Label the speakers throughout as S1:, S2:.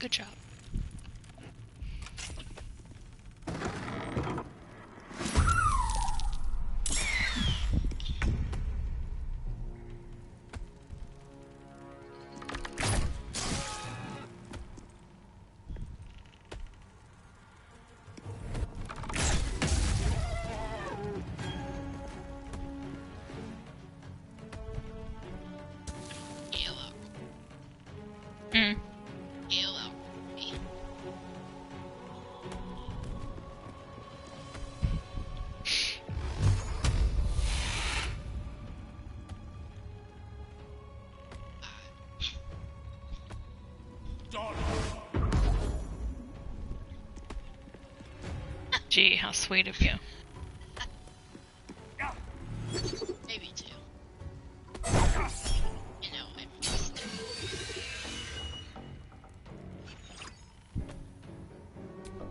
S1: Good job. Gee, how sweet of you.
S2: Maybe two. You know, I'm just...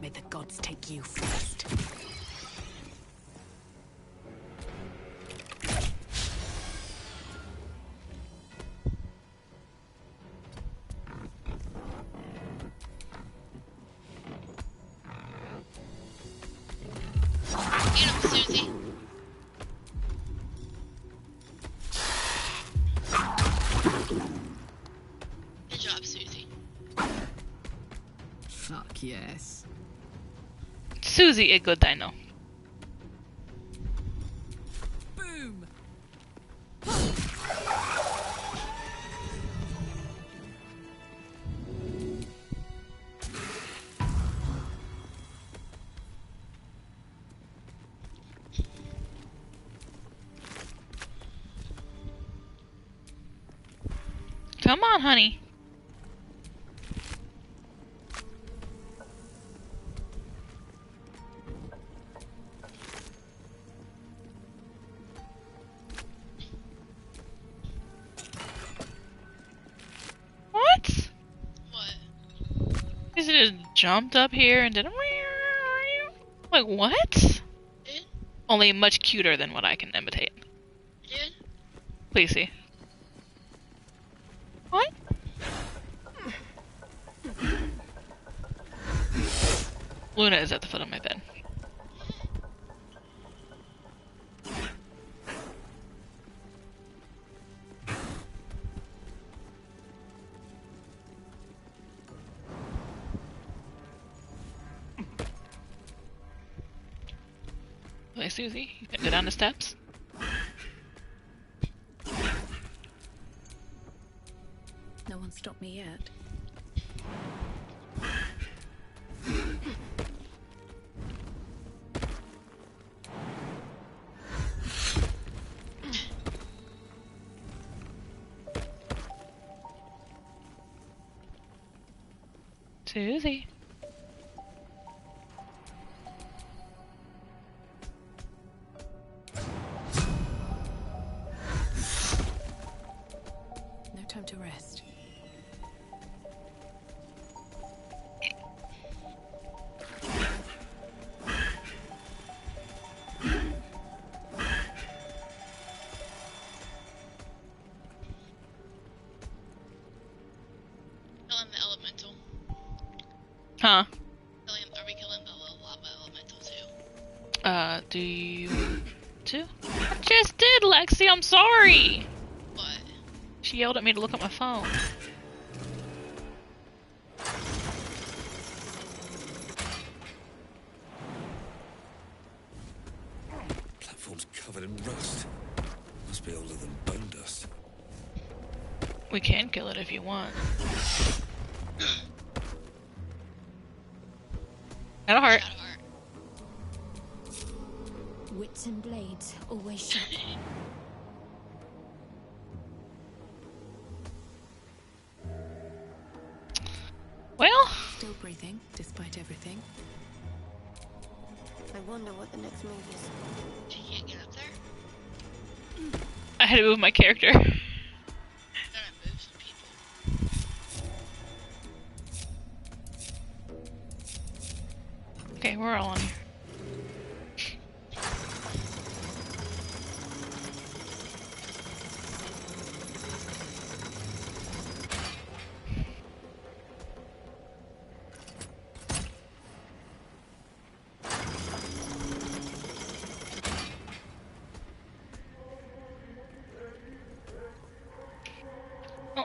S3: May the gods take you first.
S2: Get him, Susie. Good job, Susie.
S3: Fuck yes.
S1: Susie, a good dino.
S3: Boom!
S1: Come on, honey. What?
S2: What?
S1: He just jumped up here and did a... Like, what?
S2: Did?
S1: Only much cuter than what I can imitate.
S2: Did?
S1: Please see. What? Luna is at the foot of my bed. Okay, Susie, you can go down the steps.
S3: No one stopped me yet.
S1: Susie.
S3: No time to rest.
S2: Killing the elemental.
S1: Huh?
S2: Are we killing the little lava elemental too?
S1: Do you... too? I just did, Lexi, I'm sorry!
S2: What?
S1: She yelled at me to look at my phone.
S4: Platform's covered in rust. Must be older than bone dust.
S1: We can kill it if you want. At a heart.
S2: Shadow heart.
S5: Wits and blades always sharp.
S1: Well,
S3: Still breathing, despite everything.
S5: I wonder what the next move is.
S2: You can't get up there?
S1: I had to move my character.
S2: Gotta move some people.
S1: Okay, we're all on here.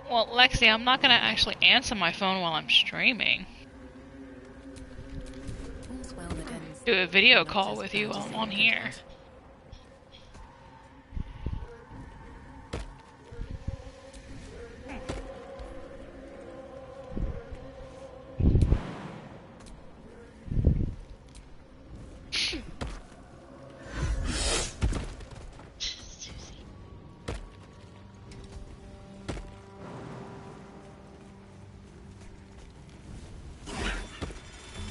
S1: Well, Lexi, I'm not gonna actually answer my phone while I'm streaming.
S3: All's well that ends.
S1: Do a video
S3: Not
S1: call
S3: as
S1: with you
S3: bad
S1: while
S3: as
S1: I'm
S3: it
S1: on
S3: could
S1: here.
S3: have.
S2: Susie.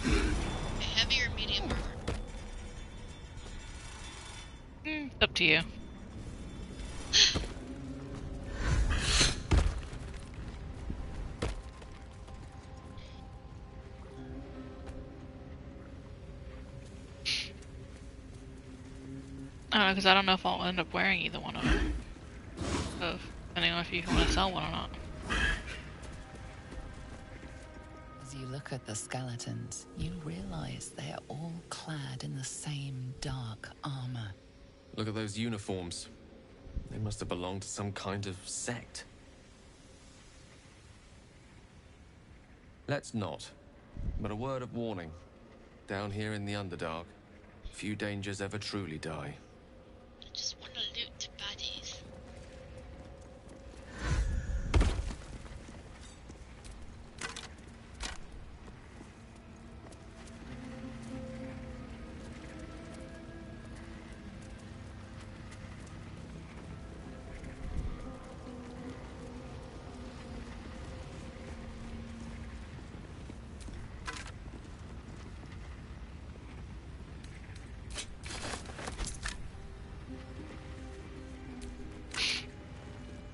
S2: A heavy or medium burger?
S1: It's up to you. I don't know, because I don't know if I'll end up wearing either one of them. So, depending on if you want to sell one or not.
S3: As you look at the skeletons, you realize they are all clad in the same dark armor.
S6: Look at those uniforms. They must have belonged to some kind of sect. Let's not. But a word of warning. Down here in the Underdark, few dangers ever truly die.
S2: I just want to loot baddies.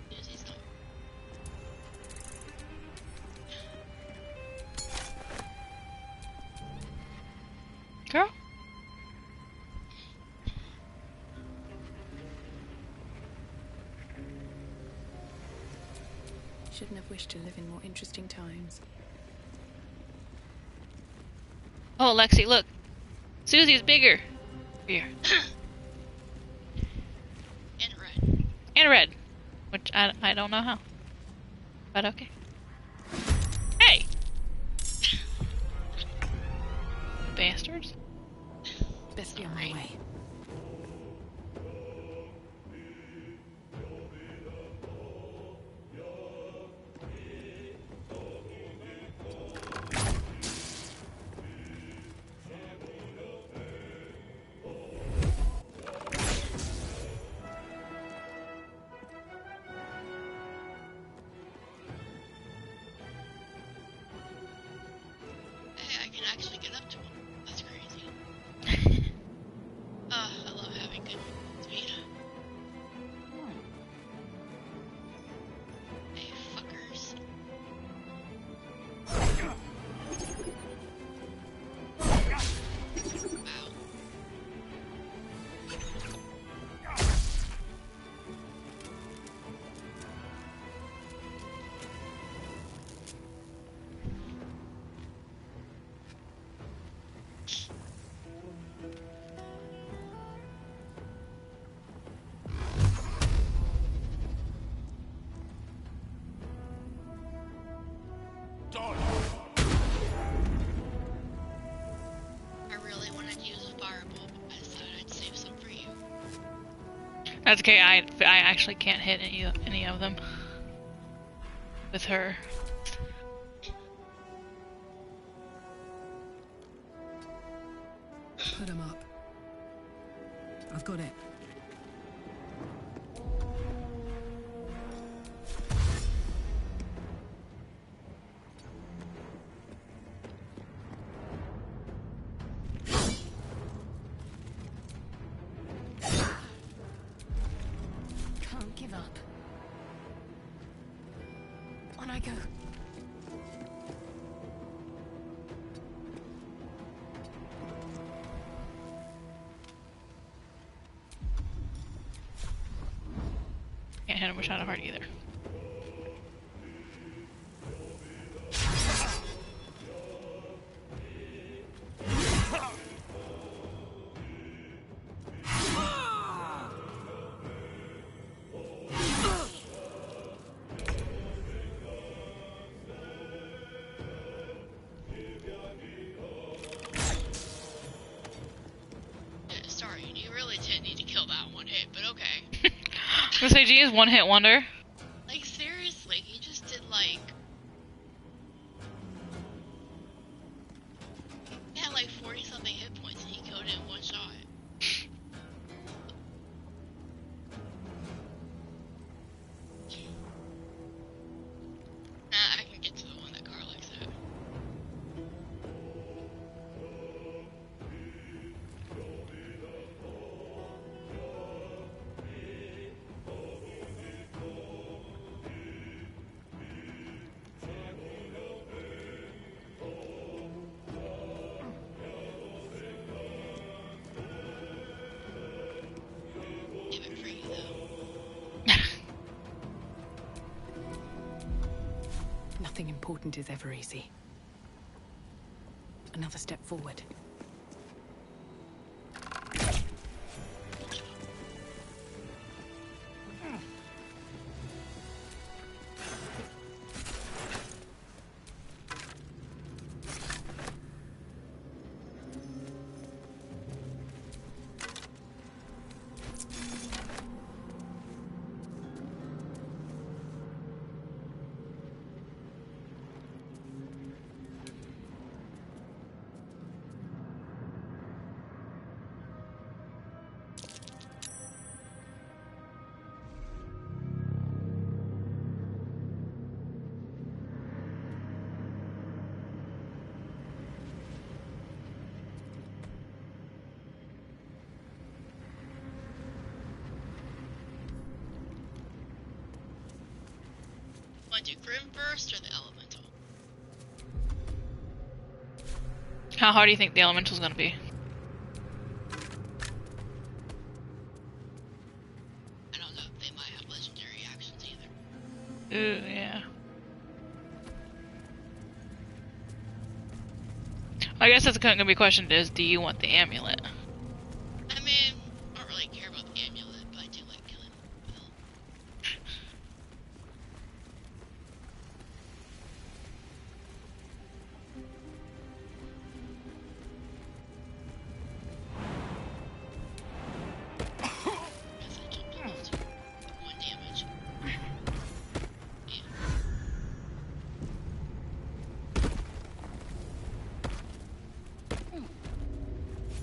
S2: Susie's not.
S1: Girl?
S3: Shouldn't have wished to live in more interesting times.
S1: Oh, Lexi, look. Susie's bigger. Here.
S2: And red.
S1: And red. Which I don't know how. But okay. Hey! Bastards.
S3: Best be on my way.
S2: Hey, I can actually get up to him. That's crazy. I love having good speed. Hey, fuckers. Wow. I really wanted to use a fireball, but I thought I'd save some for you.
S1: That's okay. I actually can't hit any of them with her.
S3: Put him up. I've got it. Can't give up. On I go.
S1: Can't hit him with Shadow Heart either.
S2: really didn't need to kill that one hit, but okay.
S1: I'm gonna say, geez, one hit wonder.
S2: Like, seriously, he just did, like... He had, like, 40-something hit points, and he killed it in one shot. I can get to the one that Carlax said. Give it for you, though.
S7: Nothing important is ever easy. Another step forward.
S2: Want to do grymforge or the elemental?
S1: How hard do you think the elemental's gonna be?
S2: I don't know. They might have legendary actions either.
S1: Ooh, yeah. I guess that's gonna be questioned is, do you want the amulet?
S2: I mean, I don't really care about the amulet, but I do like killing Will. Guess I jumped almost 1 damage. Yeah.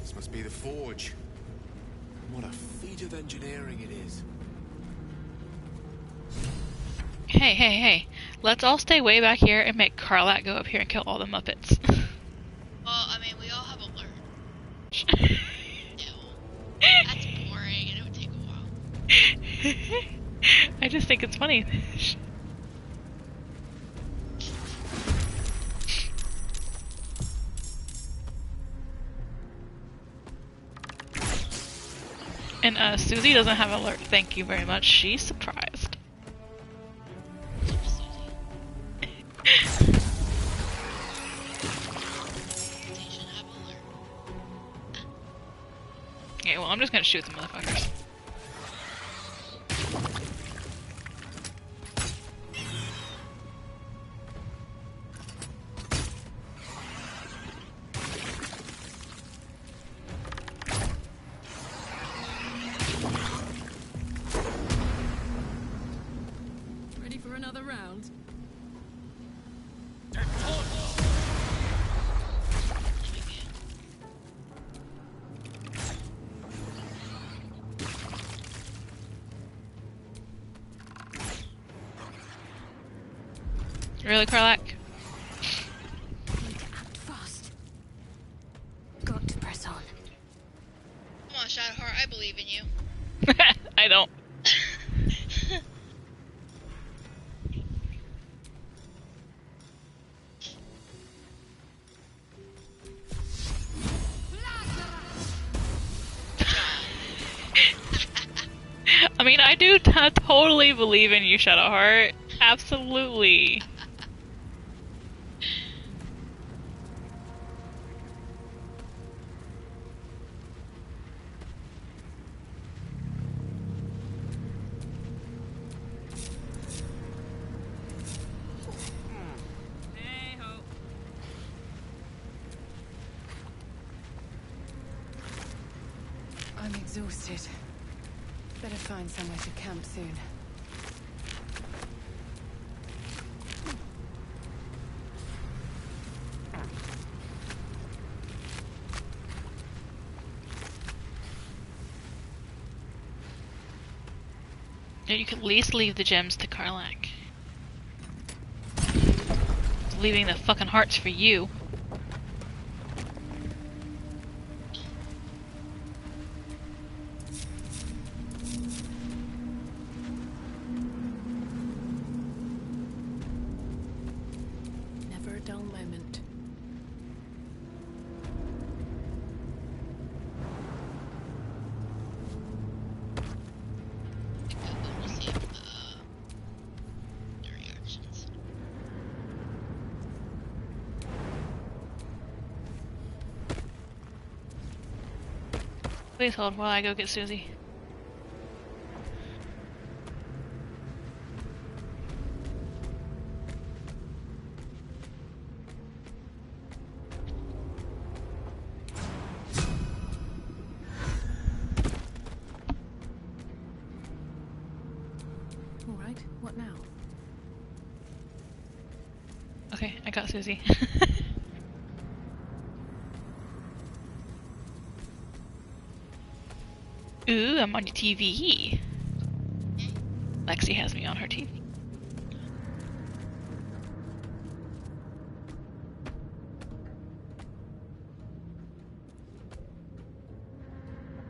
S8: This must be the forge. What a feat of engineering it is.
S1: Hey, hey, hey. Let's all stay way back here and make Carlac go up here and kill all the Muppets.
S2: Well, I mean, we all have alert. No. That's boring, and it would take a while.
S1: I just think it's funny. And Susie doesn't have alert. Thank you very much. She's surprised.
S2: Station have alert.
S1: Okay, well, I'm just gonna shoot the motherfuckers.
S7: Ready for another round?
S1: Really, Carlac?
S5: Need to act fast. Got to press on.
S2: Come on, Shadowheart, I believe in you.
S1: I don't. I mean, I do totally believe in you, Shadowheart. Absolutely.
S3: I'm
S7: Exhausted. Better find somewhere to camp soon.
S1: You could at least leave the gems to Karlak. Leaving the fucking hearts for you.
S7: Never a dull moment.
S2: I think I want to see the reactions.
S1: Please hold while I go get Susie.
S7: All right, what now?
S1: Okay, I got Susie. Ooh, I'm on your TV. Lexi has me on her TV.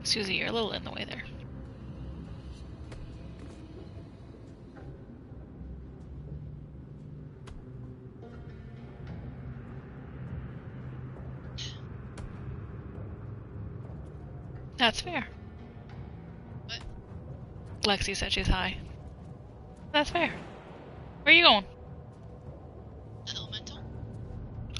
S1: Susie, you're a little in the way there. That's fair.
S2: What?
S1: Lexi said she's high. That's fair. Where are you going?
S2: The elemental?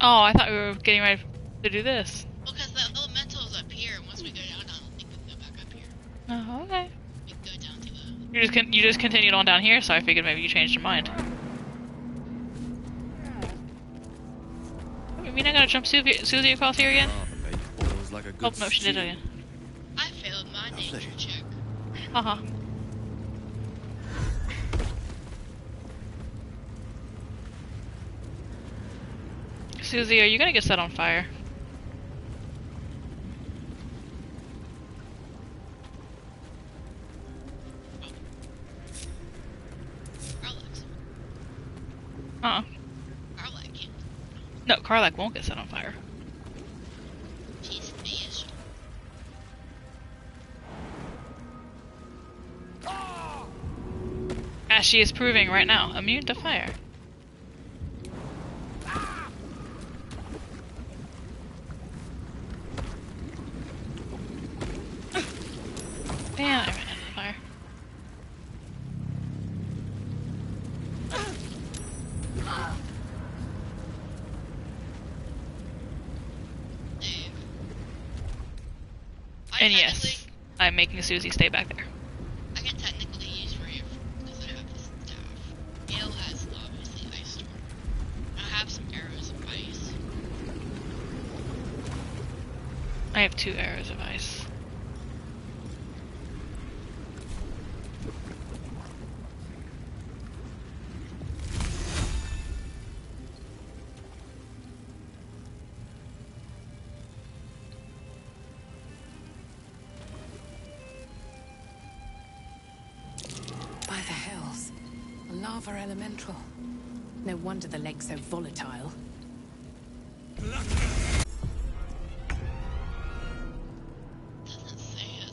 S1: Oh, I thought we were getting ready to do this.
S2: Well, because the elemental is up here, and once we go down, I don't think we can go back up here.
S1: Oh, okay.
S2: We can go down to the...
S1: You just continued on down here, so I figured maybe you changed your mind. You mean I gotta jump Susie across here again?
S6: Like a
S1: Oh,
S6: good
S1: no, she did
S6: stew.
S1: it again.
S2: I failed my nature check.
S1: Haha. Susie, are you gonna get set on fire?
S2: Karlak's.
S1: Uh-uh.
S2: Karlak can't.
S1: No, Karlak won't get set on fire.
S2: She's finished.
S1: As she is proving right now, immune to fire. Damn, I ran into the fire.
S2: Dave.
S1: And yes, I'm making Susie stay back there.
S2: I can technically use Ray because I have this staff. Gale has obviously Ice Storm. I have some arrows of ice.
S1: I have 2 arrows of ice.
S7: By the hells. A lava elemental. No wonder the lake's so volatile.
S2: Doesn't say it.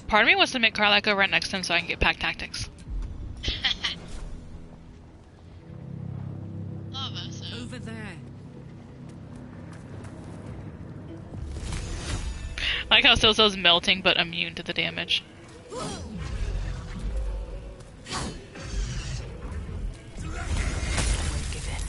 S1: Part of me wants to make Karlak go right next to him so I can get pack tactics.
S7: over there.
S1: I like how Soso's melting but immune to the damage.
S3: Give in.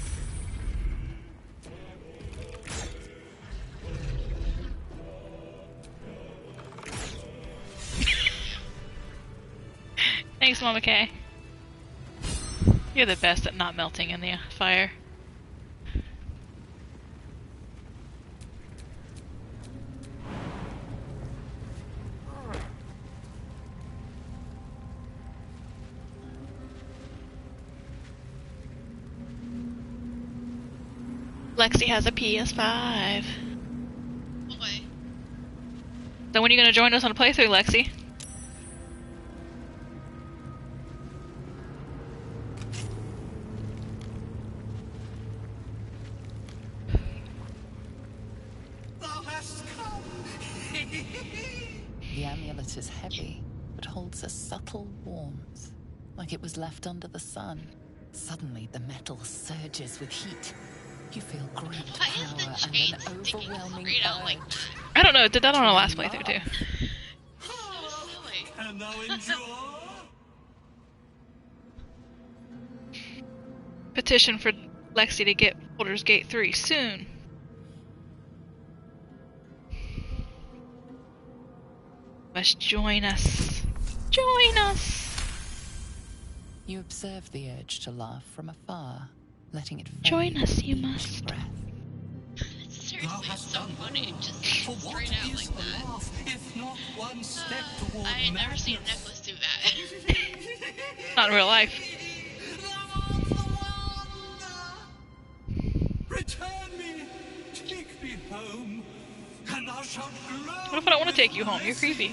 S1: Thanks, Mama K. You're the best at not melting in the fire. Lexi has a PS5.
S2: Boy.
S1: So when are you gonna join us on a playthrough, Lexi?
S4: Thou hast come.
S3: The amulet is heavy, but holds a subtle warmth, like it was left under the sun. Suddenly, the metal surges with heat. You feel great
S2: Why is the
S3: power
S2: chain
S3: and an
S2: sticking
S3: overwhelming
S2: straight out like
S3: urge.
S2: that?
S1: I don't know, it did that on our last playthrough too.
S2: So silly.
S4: And thou endure?
S1: Petition for Lexi to get Baldur's Gate 3 soon. Must join us. Join us!
S3: You observe the urge to laugh from afar, letting it fade
S1: Join us,
S3: with
S1: you
S3: each
S1: must.
S3: breath.
S2: It's seriously so funny. Just
S4: For what
S2: straight out
S4: is
S2: like
S4: a
S2: that.
S4: laugh, if not one step toward
S2: I ain't never seen a
S4: madness?
S2: necklace do that.
S1: Not in real life.
S4: Thou art the one. Return me, take me home, and thou shalt glow.
S1: What if I don't want to take you home? You're creepy.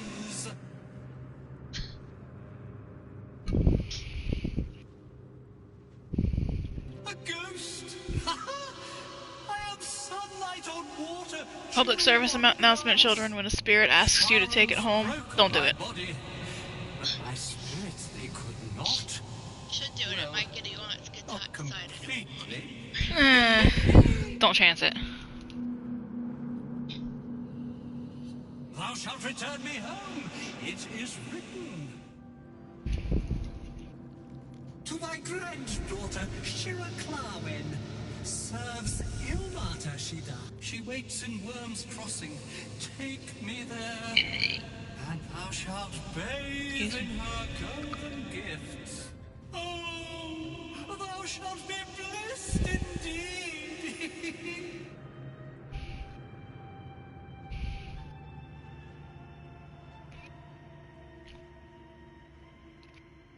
S4: A ghost. I am sunlight on water.
S1: Public service announcement, children. When a spirit asks you to take it home, don't do it.
S4: Body, but my spirit they could not.
S2: Should do it. It might get you on its good
S4: Not
S2: side.
S4: completely.
S1: Don't chance it.
S4: Thou shalt return me home. It is written. To thy granddaughter, Shira Clarwen, serves Ilmata Shida. She waits in Worm's Crossing. Take me there, and thou shalt bathe in her golden gifts. Oh, thou shalt be blessed indeed.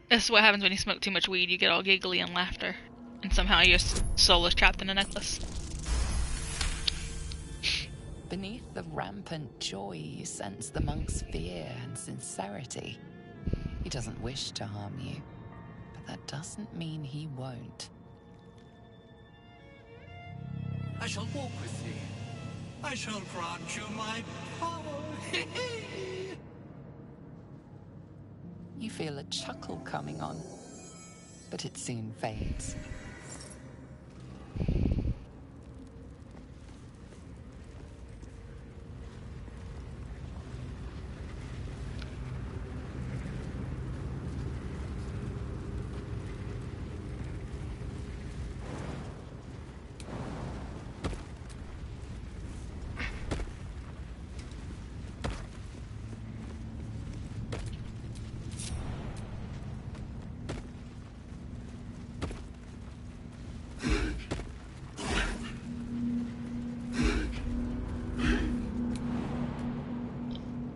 S1: This is what happens when you smoke too much weed. You get all giggly and laughter. And somehow your soul is trapped in a necklace.
S3: Beneath the rampant joy, you sense the monk's fear and sincerity. He doesn't wish to harm you, but that doesn't mean he won't.
S4: I shall walk with thee. I shall grant you my power.
S3: You feel a chuckle coming on, but it soon fades.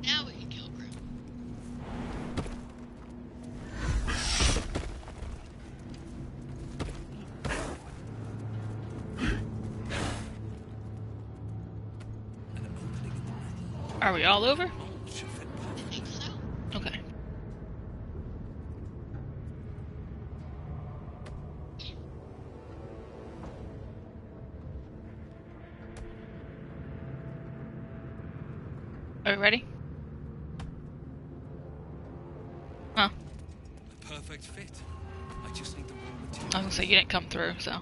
S2: Now we can kill Grim.
S1: Are we all over?
S2: I think so.
S1: Okay. Are we ready? Huh.
S4: A perfect fit. I just need the raw material.
S1: I was gonna say you didn't come through, so.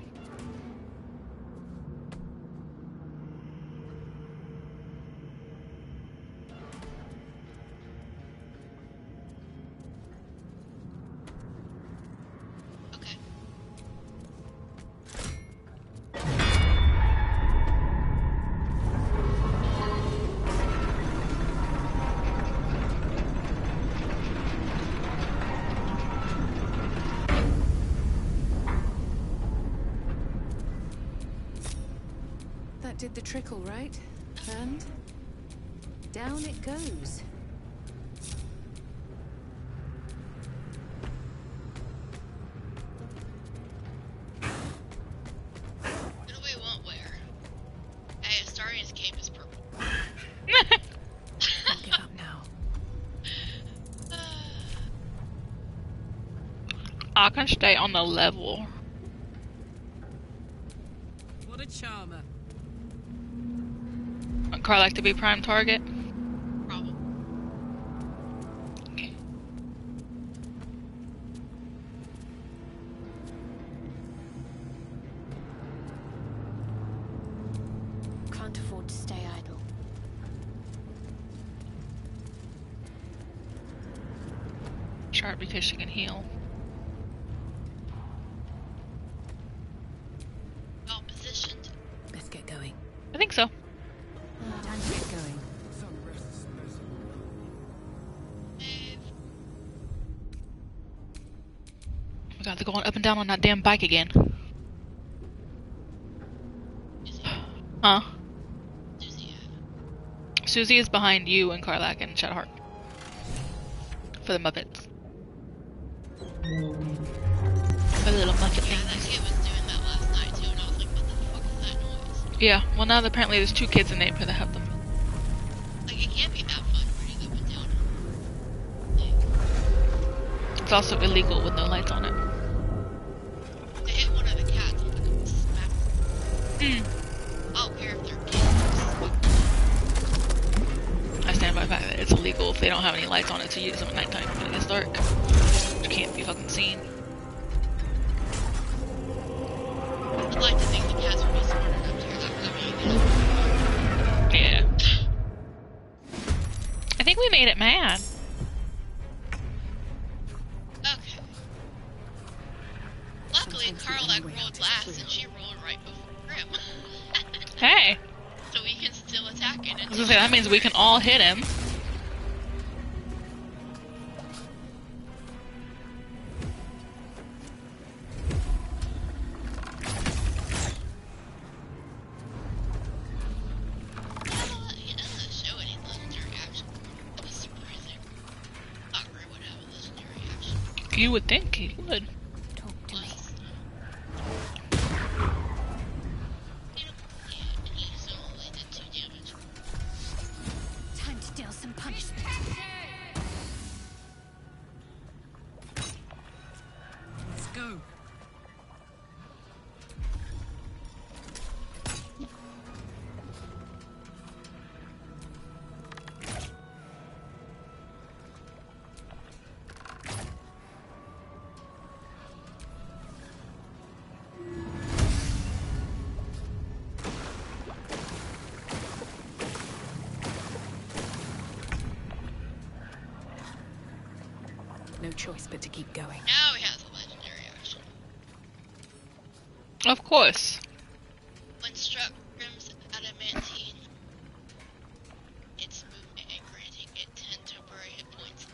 S7: did the trickle, right? And down it goes.
S2: What do we want where? Hey, Astaria's cape is purple.
S7: Don't give up now.
S1: I can stay on the level.
S7: What a charmer.
S1: Would Car like to be prime target?
S2: Problem.
S1: Okay.
S5: Can't afford to stay idle.
S1: Sharp because she can heal.
S2: Well positioned.
S7: Let's get going.
S1: I think so.
S7: Time to get going.
S2: Move.
S1: Oh my god, they're going up and down on that damn bike again.
S2: Susie.
S1: Huh?
S2: Susie.
S1: Susie is behind you and Karlak and Shadowheart. For the Muppets. For the little Muppet
S2: Yeah, that
S1: things.
S2: kid was doing that last night too, and I was like, what the fuck is that noise?
S1: Yeah, well now apparently there's 2 kids in the neighborhood that have them.
S2: Like, it can't be that fun running up and down.
S1: It's also illegal with no lights on it.
S2: They hit one of the cats and fucking smacked them. I don't care if they're kids.
S1: I stand by the fact that it's illegal if they don't have any lights on it to use them at nighttime when it gets dark. You can't be fucking seen.
S2: I'd like to think the cats would be smart enough to hear that coming.
S1: Yeah. I think we made it mad.
S2: Okay. Luckily, Karlak rolled last, and she rolled right before Grim.
S1: Hey!
S2: So we can still attack it.
S1: I was gonna say, that means we can all hit him.
S2: He doesn't show any legendary action. That was surprising. Thought Grim would have a legendary action.
S1: You would think he would.
S5: Talk to me.
S2: Plus, yeah, and he only did 2 damage.
S5: Time to deal some punishment.
S7: Let's go. No choice but to keep going.
S2: Now he has a legendary action.
S1: Of course.
S2: When struck, Grim's adamantine, its movement and granting it 10 temporary hit points.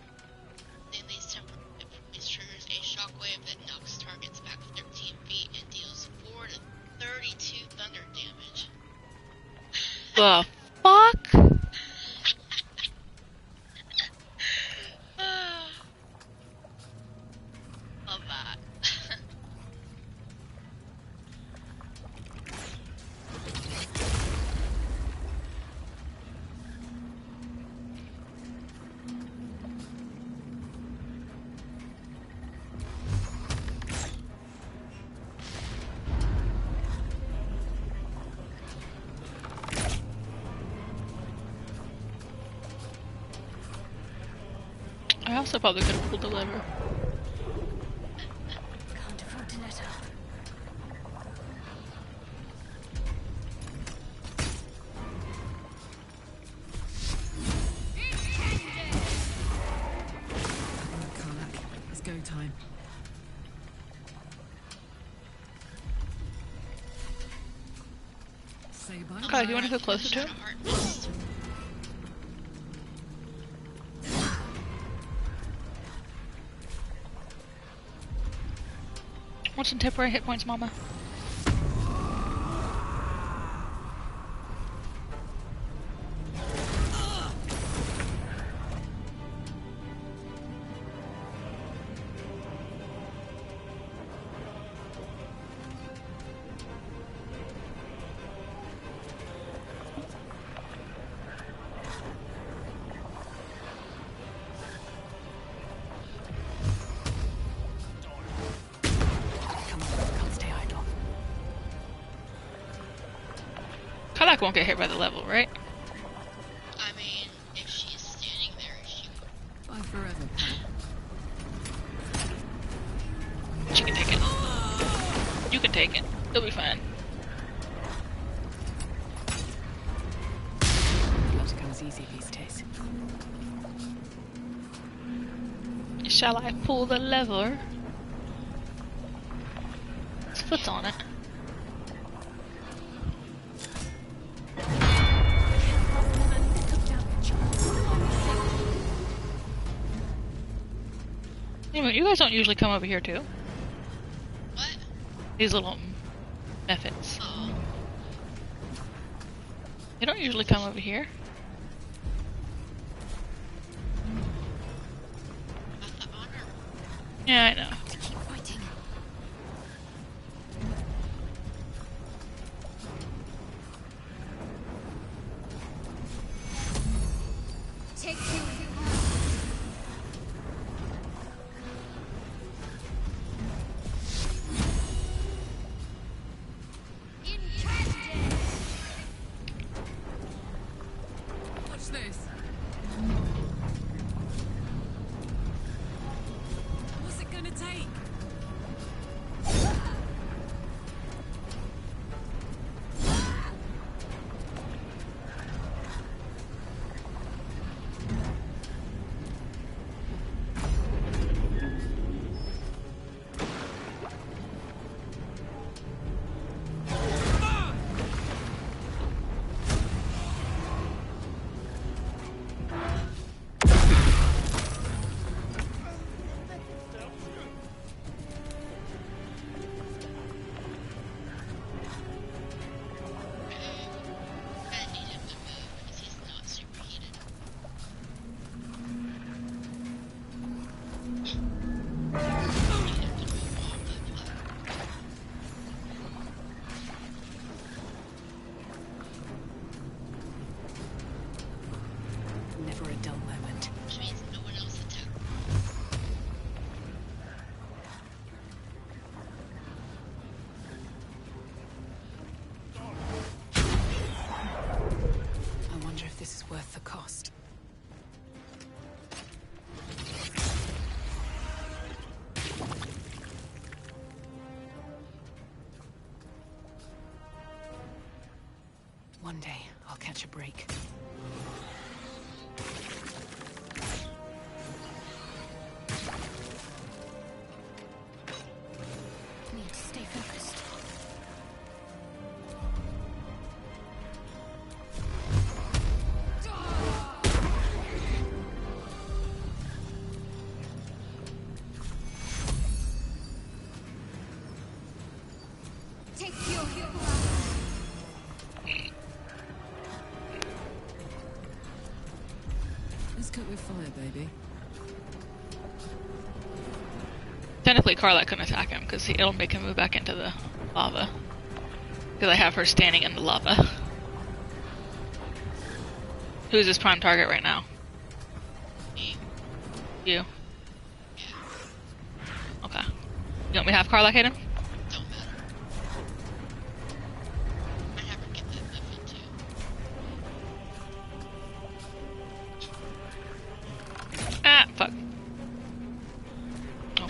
S2: Then these temporary hit points triggers a shockwave that knocks targets back 13 feet and deals 4 to 32 thunder damage.
S1: The fuck?
S2: Love that.
S1: I also probably could have pulled the lever.
S5: Can't afford to let up.
S7: Karlak, it's go time. Say bye.
S1: Karlak, you want to go closer to him?
S2: Shadowheart missed.
S1: Want some temporary hit points, Mama? Sherlock won't get hit by the level, right?
S2: I mean, if she's standing there, she
S7: Bye forever, pal.
S1: She can take it. You can take it. It'll be fine.
S7: Not comes easy these days.
S1: Shall I pull the lever? His foot's on it. Anyway, you guys don't usually come over here too.
S2: what?
S1: These little methods.
S2: Oh,
S1: They don't usually come over here.
S2: about the honor.
S1: Yeah, I know.
S5: To keep fighting. Take you.
S7: Watch this. What's it gonna take?
S2: I need him to move because he's not superheated. Need him to move off the platform.
S7: Never a dull moment.
S2: Which means no one else attacked.
S7: I wonder if this is worth the cost. One day, I'll catch a break.
S5: Need to stay focused. Take your
S7: Let's cut with fire, baby.
S1: Technically, Carla couldn't attack him because it'll make him move back into the lava. Because I have her standing in the lava. Who's his prime target right now?
S2: Me.
S1: You.
S2: Yeah.
S1: Okay. You want me to have Carla hit him?
S2: Don't matter. I have her get that weapon too.
S1: Ah, fuck. Oh. well.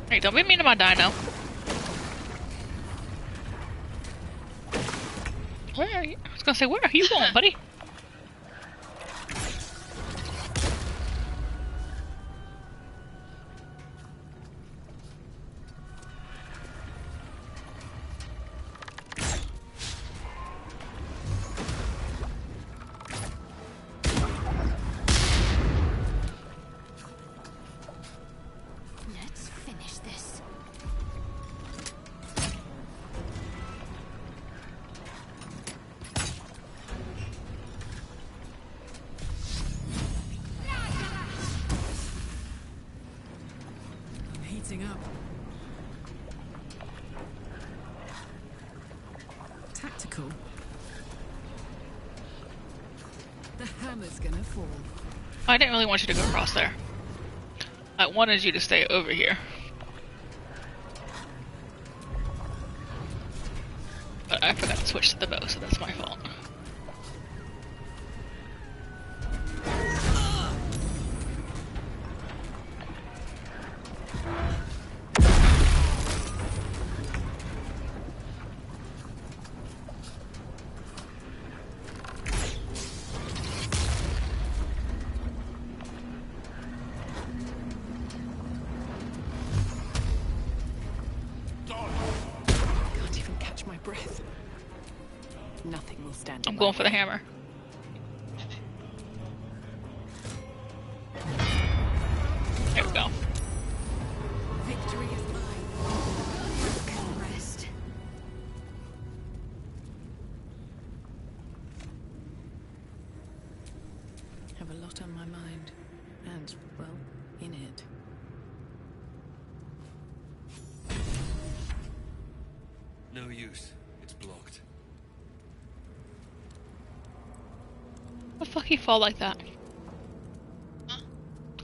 S1: Hey, don't be mean to my dino. Where are you? I was gonna say, where are you going, buddy?
S5: Let's finish this.
S7: I'm heating up. cool. The hammer's gonna fall.
S1: I didn't really want you to go across there. I wanted you to stay over here. But I forgot to switch to the bow, so that's my fault.
S7: Can't even catch my breath. Nothing will stand.
S1: I'm going for the hammer. There we go.
S7: Victory is mine.
S5: Can rest.
S7: Have a lot on my mind, and well, in it.
S8: No use. It's blocked.
S1: How the fuck he fall like that?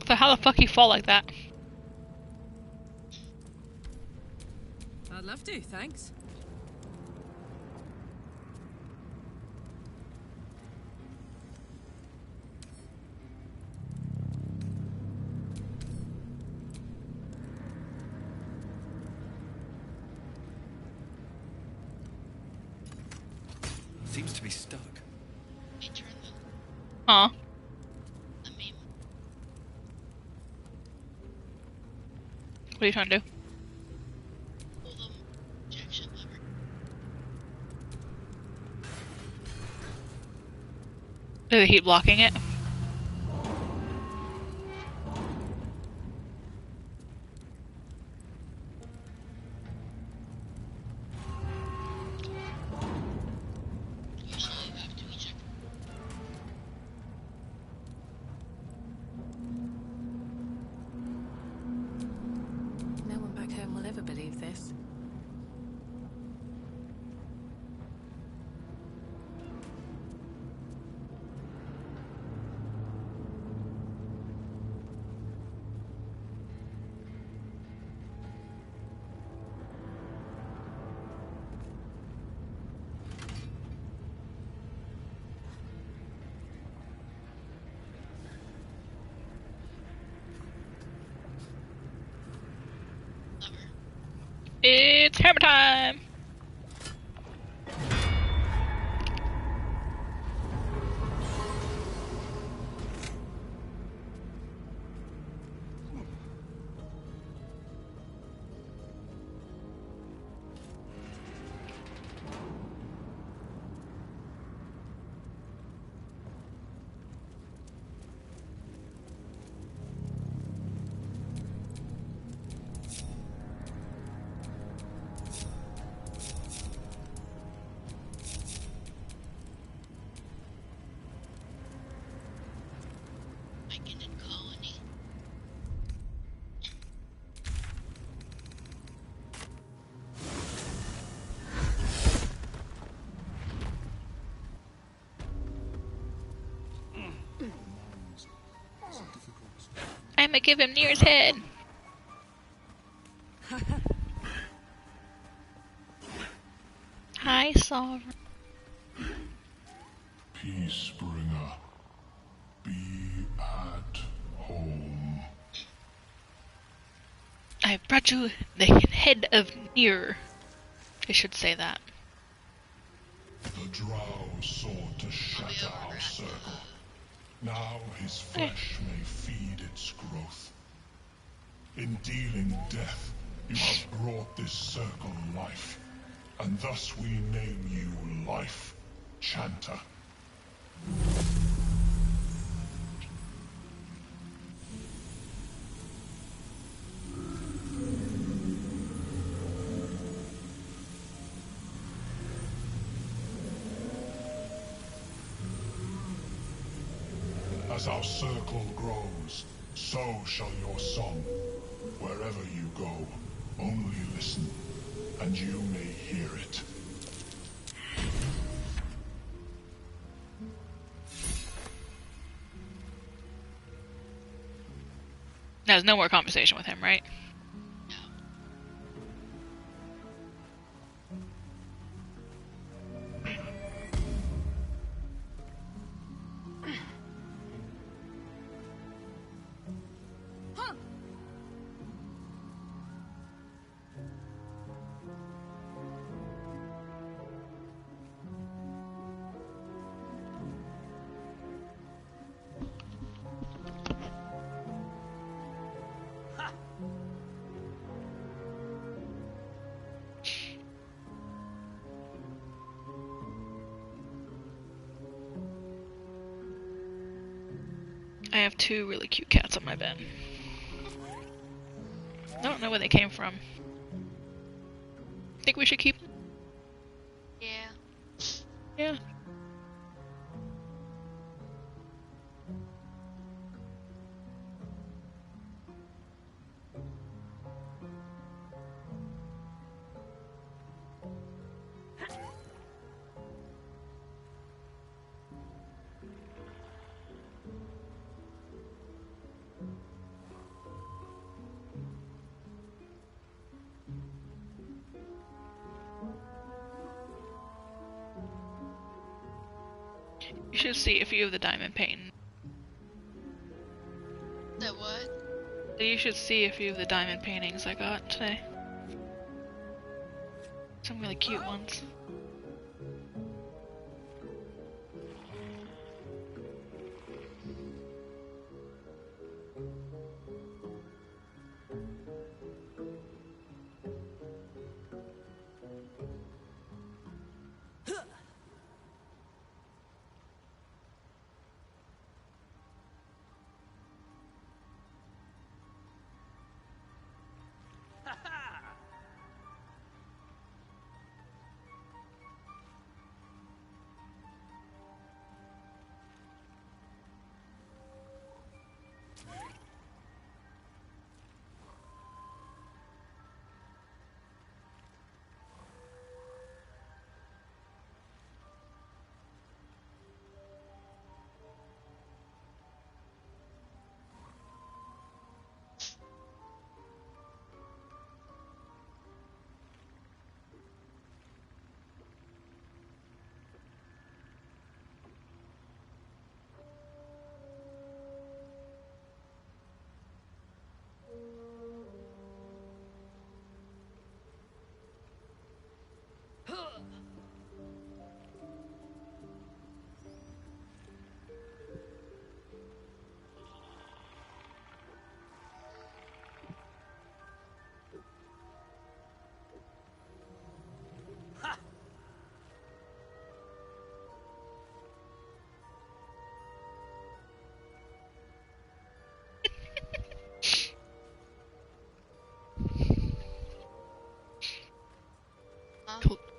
S1: So how the fuck he fall like that?
S7: I'd love to, thanks.
S8: Seems to be stuck.
S2: I turn them.
S1: Huh?
S2: Let me
S1: What are you trying to do?
S2: pull them. Ejection lever.
S1: Do they keep blocking it?
S2: Usually you have to eject.
S7: No one back home will ever believe this.
S2: Lever.
S1: It's hammer time!
S2: Iconic colony.
S1: I'ma give him near his head. Hi, Sovereign.
S9: Peacebringer, be at home.
S1: I brought you the head of Nier. I should say that.
S9: The Drow sought to shatter our circle. Now his flesh may feed its growth. In dealing death, you have brought this circle life, and thus we name you Life Chanter. As our circle grows, so shall your song. Wherever you go, only listen, and you may hear it.
S1: There's no more conversation with him, right? I have 2 really cute cats on my bed. I don't know where they came from. Think we should keep them?
S2: Yeah.
S1: Yeah. You should see a few of the diamond paintings.
S2: The what?
S1: You should see a few of the diamond paintings I got today. Some really cute ones.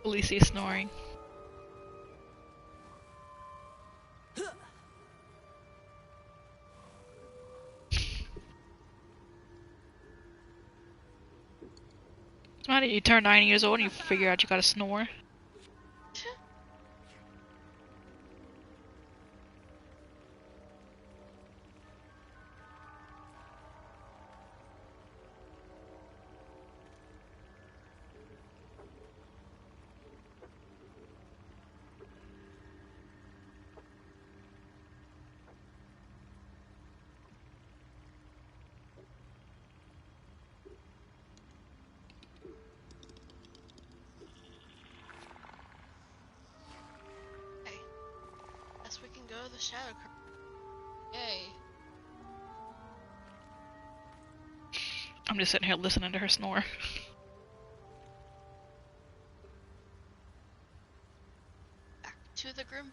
S1: Khaleesi snoring. It's not that you turn 9 years old and you figure out you gotta snore.
S2: Guess we can go to the ShadowCursed. Yay.
S1: I'm just sitting here listening to her snore.
S2: Back to the Grim.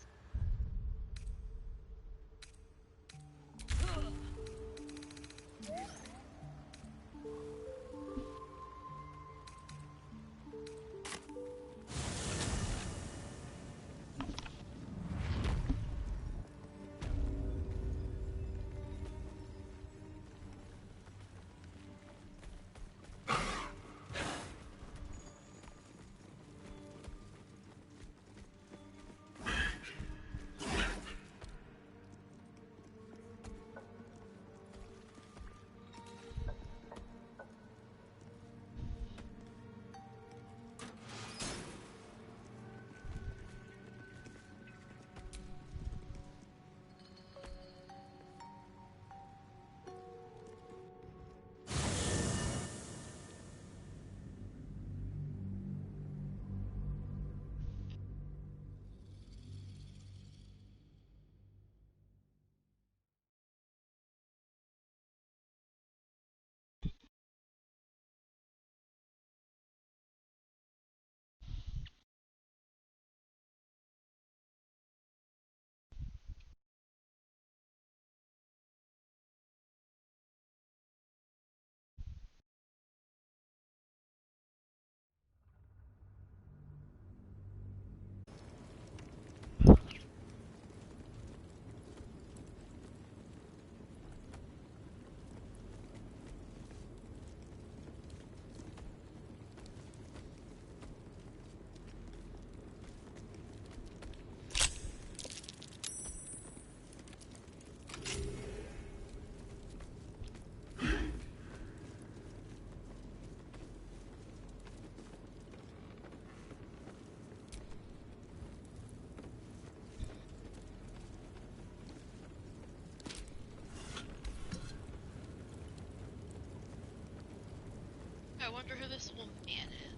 S2: I wonder who this old man is.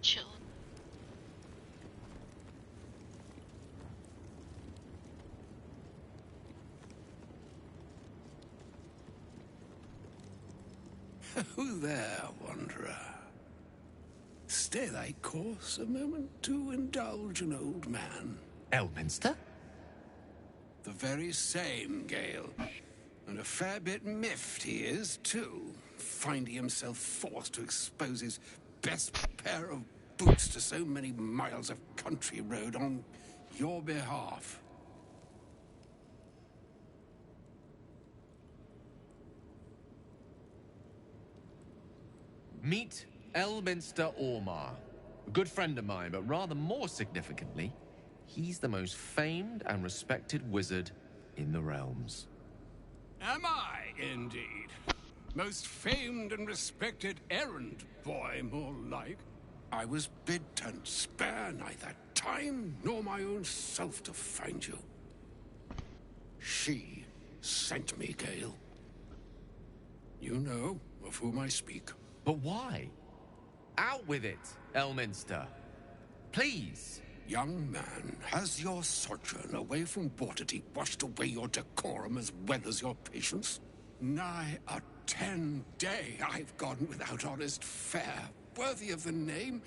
S2: Chill.
S4: Who there, wanderer? Stay thy course a moment to indulge an old man.
S10: Elminster?
S4: The very same, Gale. And a fair bit miffed he is, too, finding himself forced to expose his best pair of boots to so many miles of country road on your behalf.
S10: Meet Elminster Ormar. A good friend of mine, but rather more significantly, he's the most famed and respected wizard in the realms.
S4: Am I, indeed? Most famed and respected errand boy, more like. I was bid to spare neither time nor my own self to find you. She sent me, Gale. You know of whom I speak.
S10: But why? Out with it, Elminster. Please.
S4: Young man, has your sojourn away from Waterdeep washed away your decorum as well as your patience? Nigh a 10-day I've gone without honest fare, worthy of the name.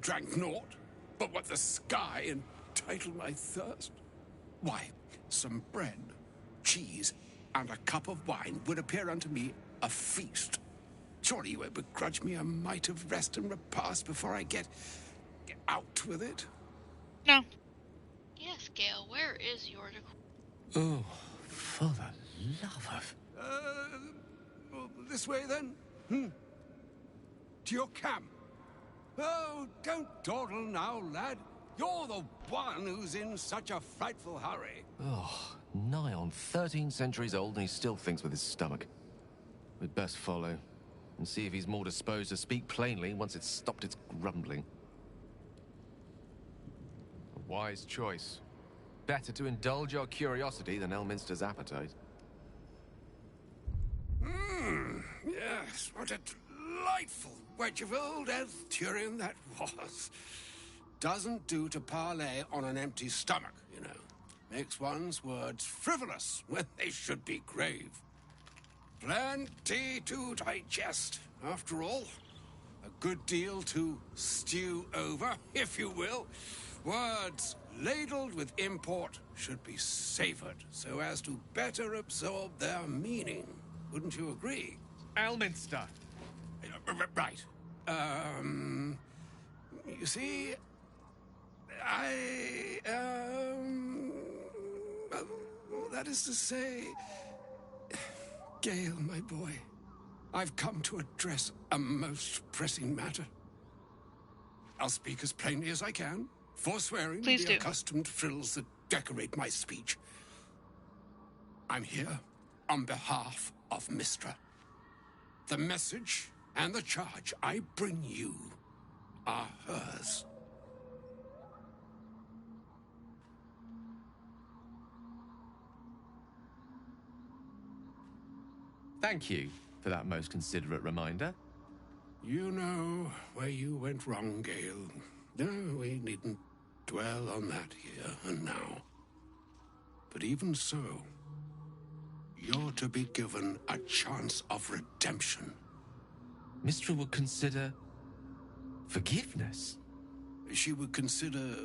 S4: Drank naught, but what the sky entitled my thirst. Why, some bread, cheese, and a cup of wine would appear unto me a feast. Surely you won't begrudge me a mite of rest and repast before I get out with it?
S1: No.
S2: Yes, Gale, where is your decor?
S10: Oh, for the love of...
S4: Well, this way then? To your camp. Oh, don't dawdle now, lad. You're the one who's in such a frightful hurry.
S10: Oh, nigh on 13 centuries old and he still thinks with his stomach. We'd best follow and see if he's more disposed to speak plainly once it's stopped its grumbling. A wise choice. Better to indulge your curiosity than Elminster's appetite.
S4: Yes, what a delightful wedge of old Elthurian that was. Doesn't do to parley on an empty stomach, you know. Makes one's words frivolous when they should be grave. Plenty to digest, after all. A good deal to stew over, if you will. Words ladled with import should be savored so as to better absorb their meaning. Wouldn't you agree?
S10: Elminster!
S4: Right. You see, well, that is to say, Gale, my boy, I've come to address a most pressing matter. I'll speak as plainly as I can, forswearing
S1: Please
S4: the
S1: do.
S4: accustomed frills that decorate my speech. I'm here on behalf of Mistra. The message and the charge I bring you are hers.
S10: Thank you for that most considerate reminder.
S4: You know where you went wrong, Gale. No, we needn't dwell on that here and now. But even so, you're to be given a chance of redemption.
S10: Mistra would consider... forgiveness?
S4: She would consider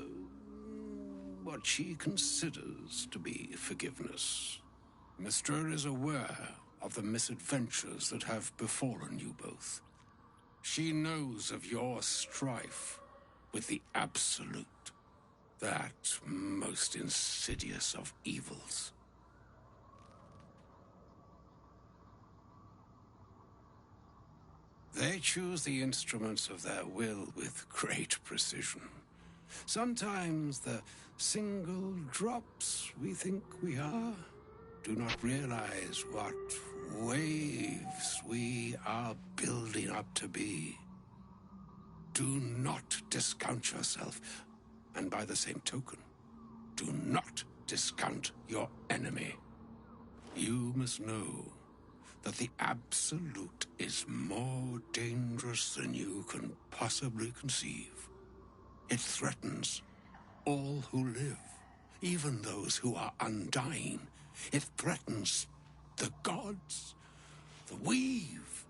S4: what she considers to be forgiveness. Mistra is aware of the misadventures that have befallen you both. She knows of your strife with the Absolute, that most insidious of evils. They choose the instruments of their will with great precision. Sometimes the single drops we think we are do not realize what waves we are building up to be. Do not discount yourself, and by the same token, do not discount your enemy. You must know
S11: that the Absolute is more dangerous than you can possibly conceive. It threatens all who live, even those who are undying. It threatens the gods, the weave,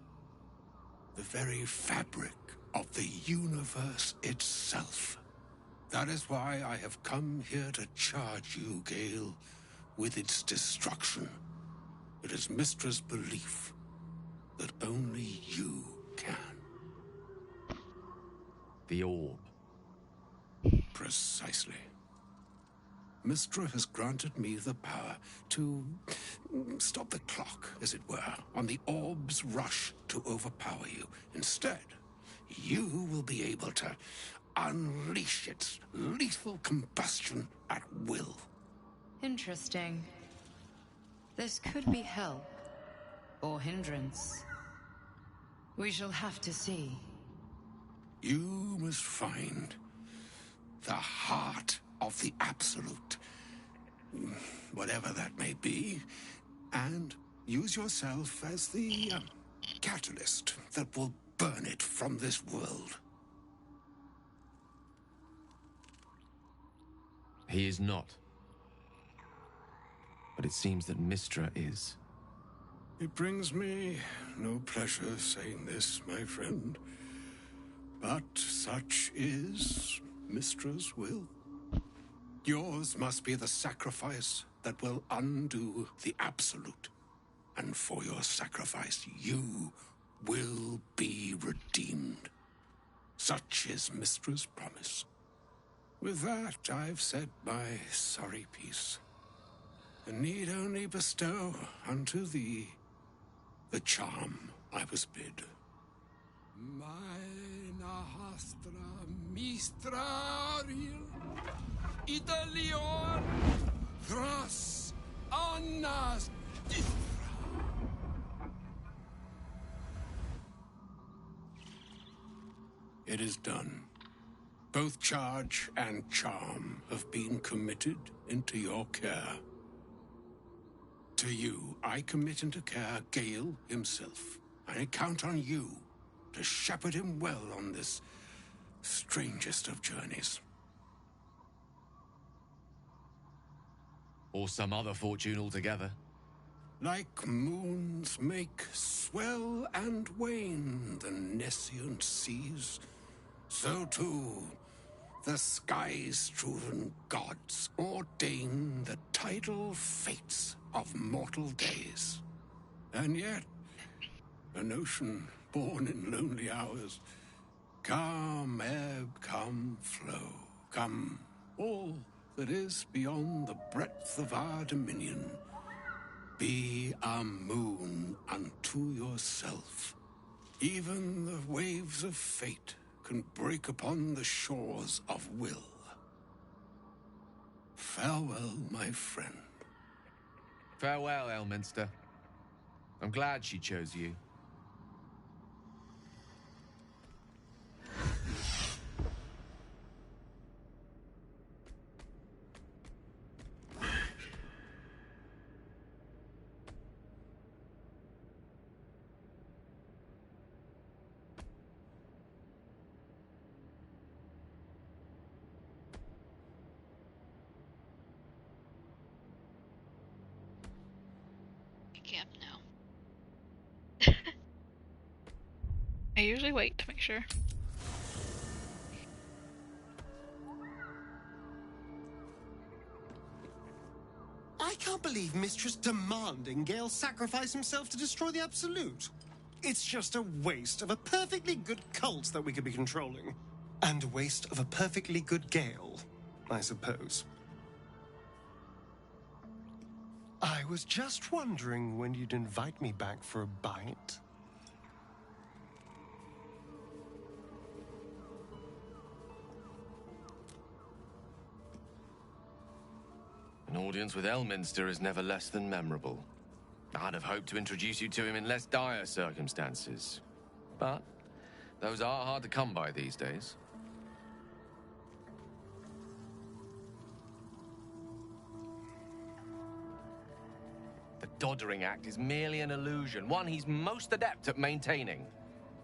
S11: the very fabric of the universe itself. That is why I have come here to charge you, Gale, with its destruction. It is Mystra's belief that only you can.
S10: The orb.
S11: Precisely. Mystra has granted me the power to stop the clock, as it were, on the orb's rush to overpower you. Instead, you will be able to unleash its lethal combustion at will.
S7: Interesting. This could be help or hindrance. We shall have to see.
S11: You must find the heart of the Absolute, whatever that may be, and use yourself as the catalyst that will burn it from this world.
S10: He is not. But it seems that Mystra is.
S11: It brings me no pleasure saying this, my friend, but such is Mystra's will. Yours must be the sacrifice that will undo the Absolute. And for your sacrifice, you will be redeemed. Such is Mystra's promise. With that, I've said my sorry piece, and need only bestow unto thee the charm I was bid. Mina hastra mistraril Italion thras annas distra. It is done. Both charge and charm have been committed into your care. To you, I commit into care Gale himself. I count on you to shepherd him well on this strangest of journeys.
S10: Or some other fortune altogether.
S11: Like moons make swell and wane the nescient seas, so too the sky-strewn gods ordain the tidal fates of mortal days. And yet, an ocean born in lonely hours, come ebb, come flow, come all that is beyond the breadth of our dominion. Be a moon unto yourself. Even the waves of fate can break upon the shores of will. Farewell, my friend.
S10: Farewell, Elminster. I'm glad she chose you.
S2: Camp now.
S1: I usually wait to make sure.
S12: I can't believe Mistress demanding Gale sacrifice himself to destroy the Absolute. It's just a waste of a perfectly good cult that we could be controlling. And a waste of a perfectly good Gale, I suppose. I was just wondering when you'd invite me back for a bite.
S10: An audience with Elminster is never less than memorable. I'd have hoped to introduce you to him in less dire circumstances. But those are hard to come by these days. The doddering act is merely an illusion, one he's most adept at maintaining.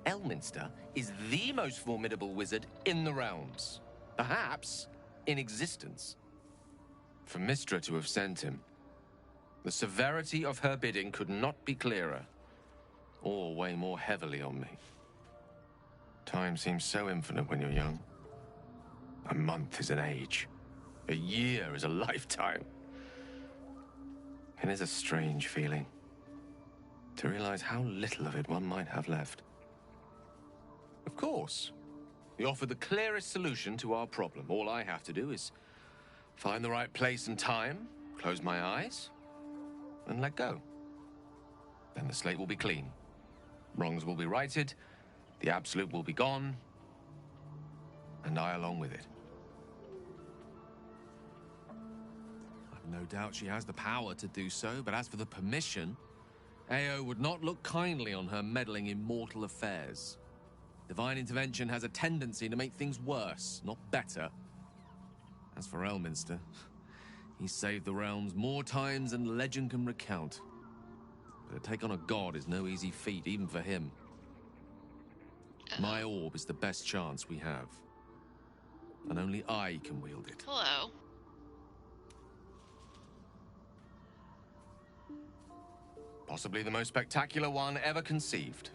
S10: Elminster is the most formidable wizard in the realms. Perhaps in existence. For Mystra to have sent him, the severity of her bidding could not be clearer, or weigh more heavily on me. Time seems so infinite when you're young. A month is an age. A year is a lifetime. It is a strange feeling to realize how little of it one might have left. Of course, we offer the clearest solution to our problem. All I have to do is find the right place and time, close my eyes, and let go. Then the slate will be clean. Wrongs will be righted, the absolute will be gone, and I along with it. I've no doubt she has the power to do so, but as for the permission, Ao would not look kindly on her meddling in mortal affairs. Divine intervention has a tendency to make things worse, not better. As for Elminster, he saved the realms more times than legend can recount. But to take on a god is no easy feat, even for him. My orb is the best chance we have. And only I can wield it.
S2: Hello.
S10: Possibly the most spectacular one ever conceived.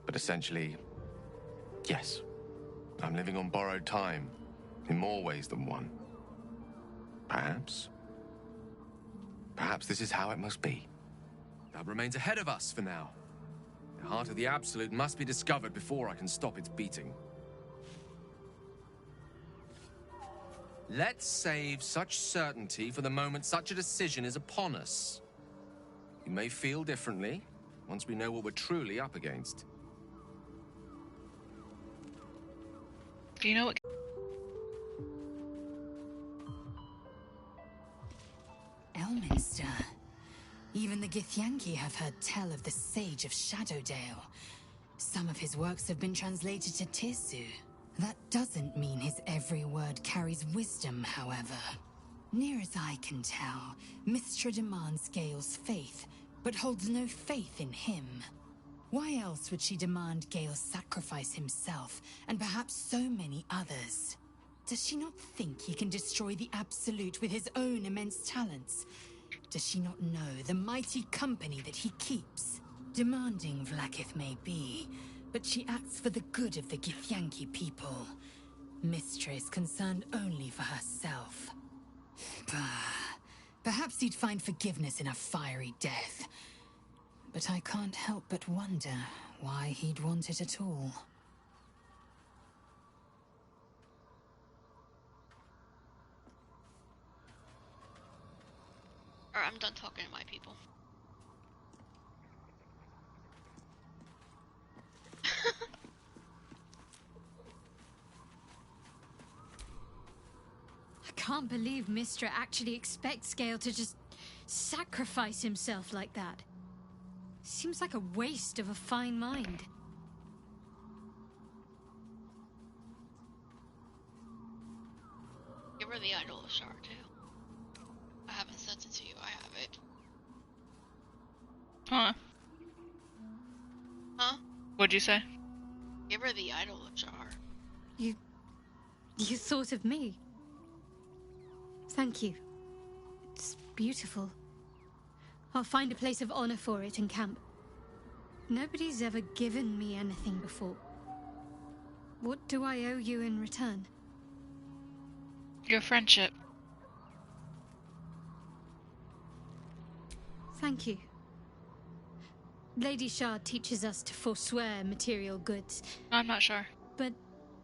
S10: But essentially, yes, I'm living on borrowed time in more ways than one. Perhaps this is how it must be. That remains ahead of us for now. The heart of the Absolute must be discovered before I can stop its beating. Let's save such certainty for the moment such a decision is upon us. You may feel differently once we know what we're truly up against.
S1: Do you know what?
S7: Elminster. Even the Githyanki have heard tell of the Sage of Shadowdale. Some of his works have been translated to Tirsu. That doesn't mean his every word carries wisdom, however. Near as I can tell, Mystra demands Gale's faith, but holds no faith in him. Why else would she demand Gale sacrifice himself, and perhaps so many others? Does she not think he can destroy the Absolute with his own immense talents? Does she not know the mighty company that he keeps? Demanding Vlaakith may be, but she acts for the good of the Githyanki people. Mystra is concerned only for herself. Perhaps he'd find forgiveness in a fiery death. But I can't help but wonder why he'd want it at all.
S2: Alright, I'm done talking to my people.
S5: I can't believe Mystra actually expects Gale to just sacrifice himself like that. Seems like a waste of a fine mind.
S2: Give her the Idol of Shar, too. I haven't sent it to you, I have it.
S1: Huh?
S2: Huh?
S1: What'd you say?
S2: Give her the Idol of Shar.
S5: You thought of me. Thank you. It's beautiful. I'll find a place of honor for it in camp. Nobody's ever given me anything before. What do I owe you in return?
S1: Your friendship.
S5: Thank you. Lady Shard teaches us to forswear material goods.
S1: I'm not sure.
S5: But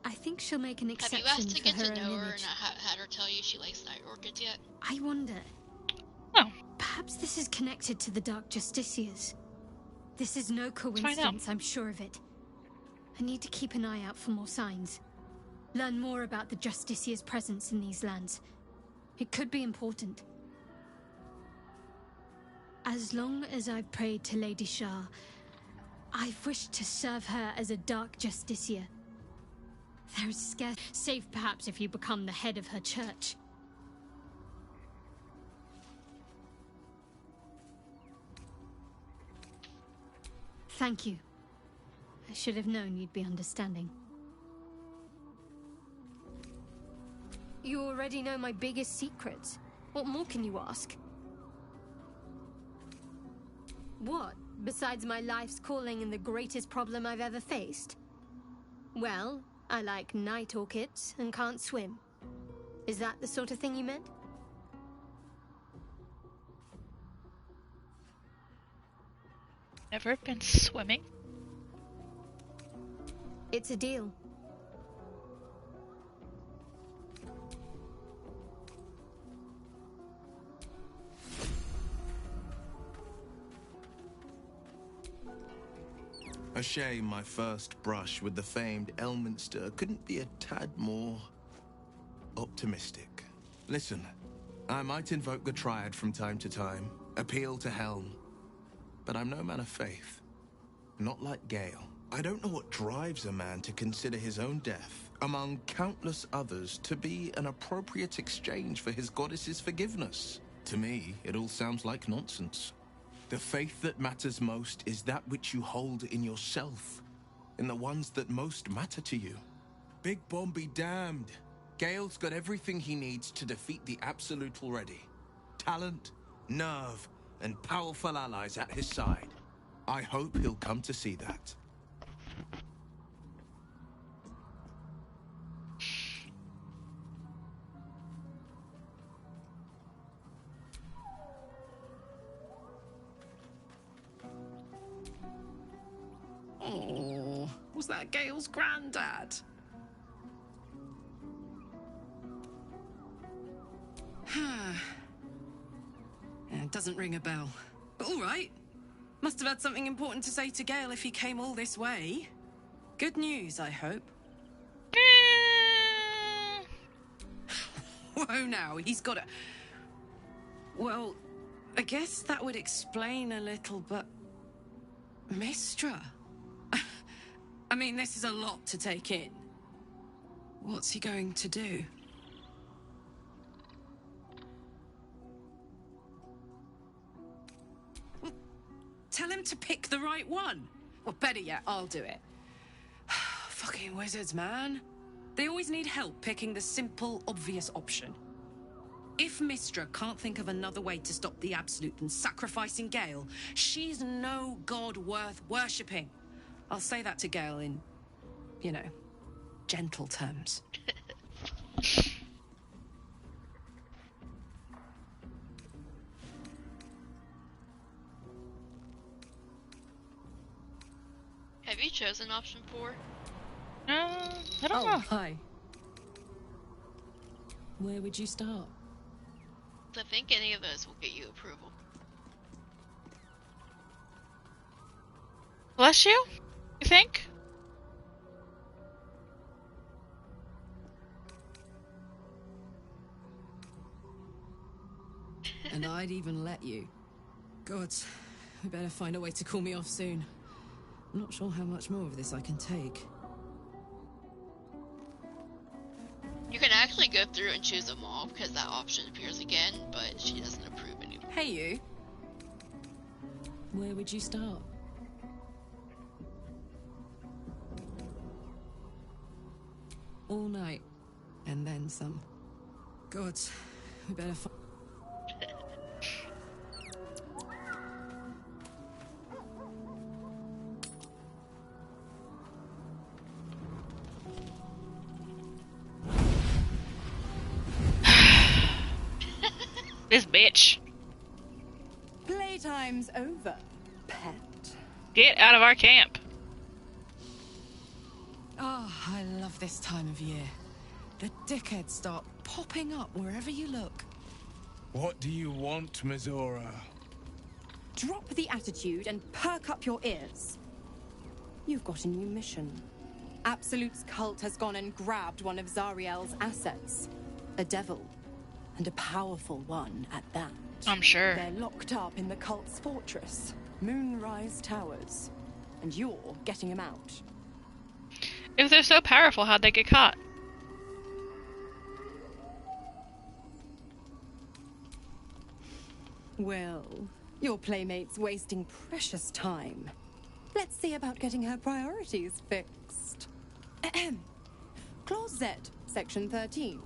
S5: I think she'll make an exception
S2: Have you asked to get
S5: for her
S2: to
S5: own
S2: know her
S5: image.
S2: and had her tell you she likes night orchids yet?
S5: I wonder.
S1: Oh.
S5: Perhaps this is connected to the Dark Justiciars. This is no coincidence, I'm sure of it. I need to keep an eye out for more signs. Learn more about the Justiciars' presence in these lands. It could be important. As long as I've prayed to Lady Shar, I've wished to serve her as a Dark Justiciar. There is scarce... save perhaps if you become the head of her church. Thank you. I should have known you'd be understanding. You already know my biggest secrets. What more can you ask? What, besides my life's calling and the greatest problem I've ever faced? Well, I like night orchids and can't swim. Is that the sort of thing you meant?
S1: Never been swimming?
S5: It's a deal.
S8: A shame my first brush with the famed Elminster couldn't be a tad more optimistic. Listen, I might invoke the Triad from time to time, appeal to Helm, but I'm no man of faith. Not like Gale. I don't know what drives a man to consider his own death, among countless others, to be an appropriate exchange for his goddess's forgiveness. To me, it all sounds like nonsense. The faith that matters most is that which you hold in yourself, in the ones that most matter to you. Big Bomb be damned. Gale's got everything he needs to defeat the Absolute already. Talent, nerve, and powerful allies at his side. I hope he'll come to see that.
S13: Oh, was that Gale's granddad? Yeah, it doesn't ring a bell. But all right. Must have had something important to say to Gale if he came all this way. Good news, I hope. Whoa, now, he's got a... Well, I guess that would explain a little, but... Mistra? I mean, this is a lot to take in. What's he going to do? Well, tell him to pick the right one. Well, better yet, I'll do it. Fucking wizards, man. They always need help picking the simple, obvious option. If Mistra can't think of another way to stop the Absolute than sacrificing Gale, she's no god worth worshipping. I'll say that to Gale in, you know, gentle terms.
S2: Have you chosen option 4?
S1: I don't know.
S13: Hi. Where would you start?
S2: I think any of those will get you approval.
S1: Bless you? You think?
S13: And I'd even let you. God, we better find a way to cool me off soon. I'm not sure how much more of this I can take.
S2: You can actually go through and choose them all because that option appears again, but she doesn't approve anymore.
S13: Hey, you. Where would you start? All night. And then some. God, we better find...
S1: This bitch.
S7: Playtime's over, pet.
S1: Get out of our camp.
S13: Oh, I love this time of year. The dickheads start popping up wherever you look.
S8: What do you want, Mizora?
S14: Drop the attitude and perk up your ears. You've got a new mission. Absolute's cult has gone and grabbed one of Zariel's assets. A devil. And a powerful one at that.
S1: I'm sure.
S14: They're locked up in the cult's fortress, Moonrise Towers. And you're getting them out.
S1: If they're so powerful, how'd they get caught?
S14: Well, your playmate's wasting precious time. Let's see about getting her priorities fixed. Clause Z, Section 13.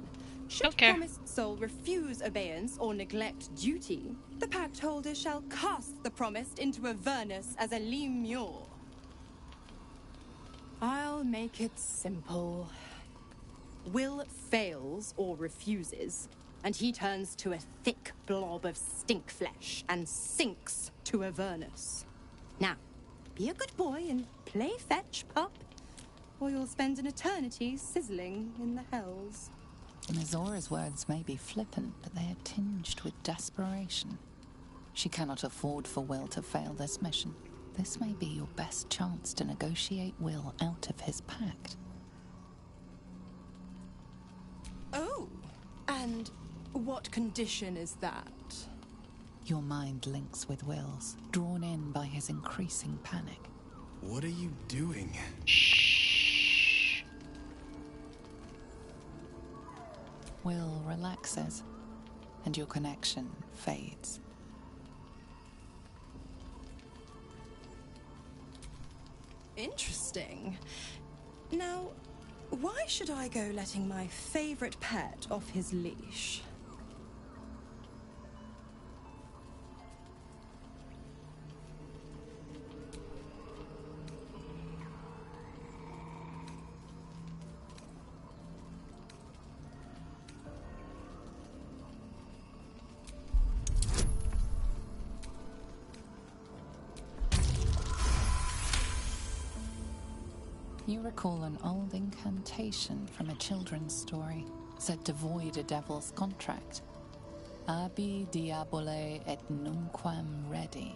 S14: Should promised soul refuse obeyance or neglect duty, the pact holder shall cast the promised into Avernus as a lemure. I'll make it simple. Will fails or refuses, and he turns to a thick blob of stink flesh and sinks to Avernus. Now, be a good boy and play fetch, pup, or you'll spend an eternity sizzling in the hells.
S3: Mizora's words may be flippant, but they are tinged with desperation. She cannot afford for Will to fail this mission. This may be your best chance to negotiate Will out of his pact.
S14: Oh, and what condition is that?
S3: Your mind links with Will's, drawn in by his increasing panic.
S8: What are you doing?
S3: Will relaxes, and your connection fades.
S14: Interesting. Now, why should I go letting my favorite pet off his leash?
S3: You recall an old incantation from a children's story, said to void a devil's contract. Abi diabole et nunquam redi.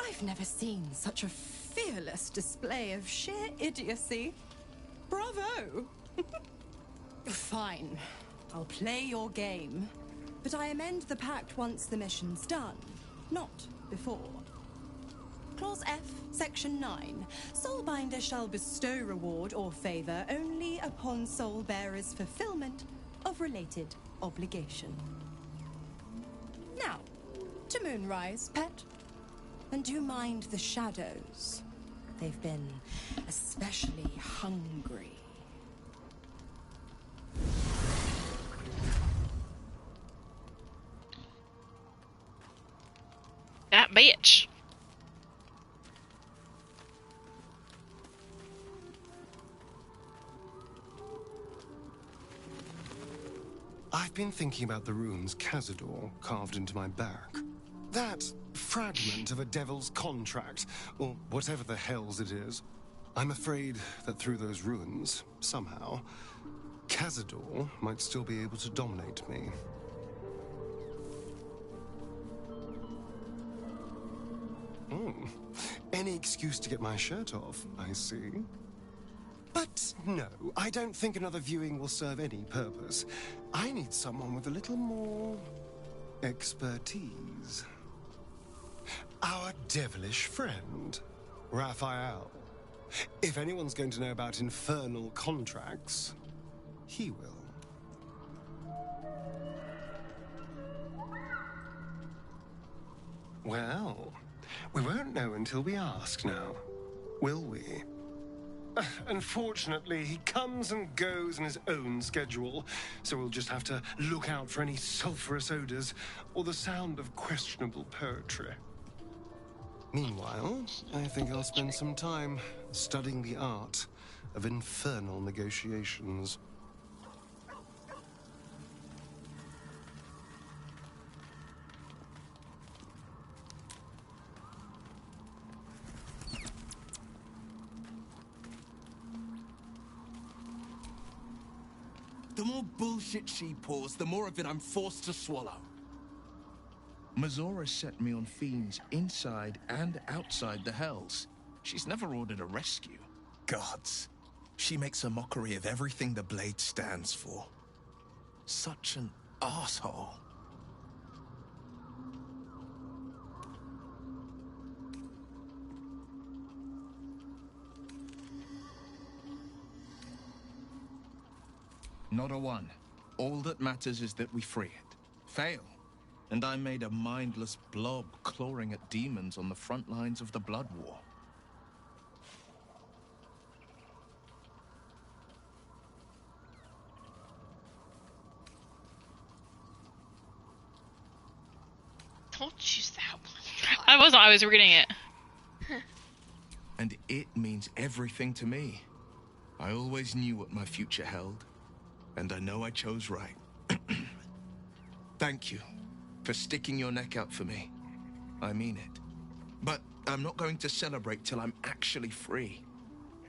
S14: I've never seen such a fearless display of sheer idiocy. Bravo! Fine, I'll play your game. But I amend the pact once the mission's done, not before. Clause F, Section 9. Soulbinder shall bestow reward or favor only upon soul-bearer's fulfillment of related obligation. Now, to Moonrise, pet. And do mind the shadows. They've been especially hungry.
S1: That bitch.
S12: I've been thinking about the runes Cazador carved into my back. That fragment of a devil's contract, or whatever the hells it is. I'm afraid that through those ruins, somehow, Cazador might still be able to dominate me. Any excuse to get my shirt off, I see. But no, I don't think another viewing will serve any purpose. I need someone with a little more expertise. Our devilish friend, Raphael. If anyone's going to know about infernal contracts, he will. Well, we won't know until we ask now, will we? Unfortunately, he comes and goes in his own schedule, so we'll just have to look out for any sulphurous odors or the sound of questionable poetry. Meanwhile, I think I'll spend some time studying the art of infernal negotiations.
S8: The more bullshit she pours, the more of it I'm forced to swallow. Mizora set me on fiends inside and outside the hells. She's never ordered a rescue. Gods. She makes a mockery of everything the blade stands for. Such an arsehole. Not a one. All that matters is that we free it. Fail, and I'm made a mindless blob clawing at demons on the front lines of the Blood War.
S2: Don't choose that one.
S1: I was reading it.
S8: And it means everything to me. I always knew what my future held, and I know I chose right. Thank you for sticking your neck out for me. I mean it. But I'm not going to celebrate till I'm actually free.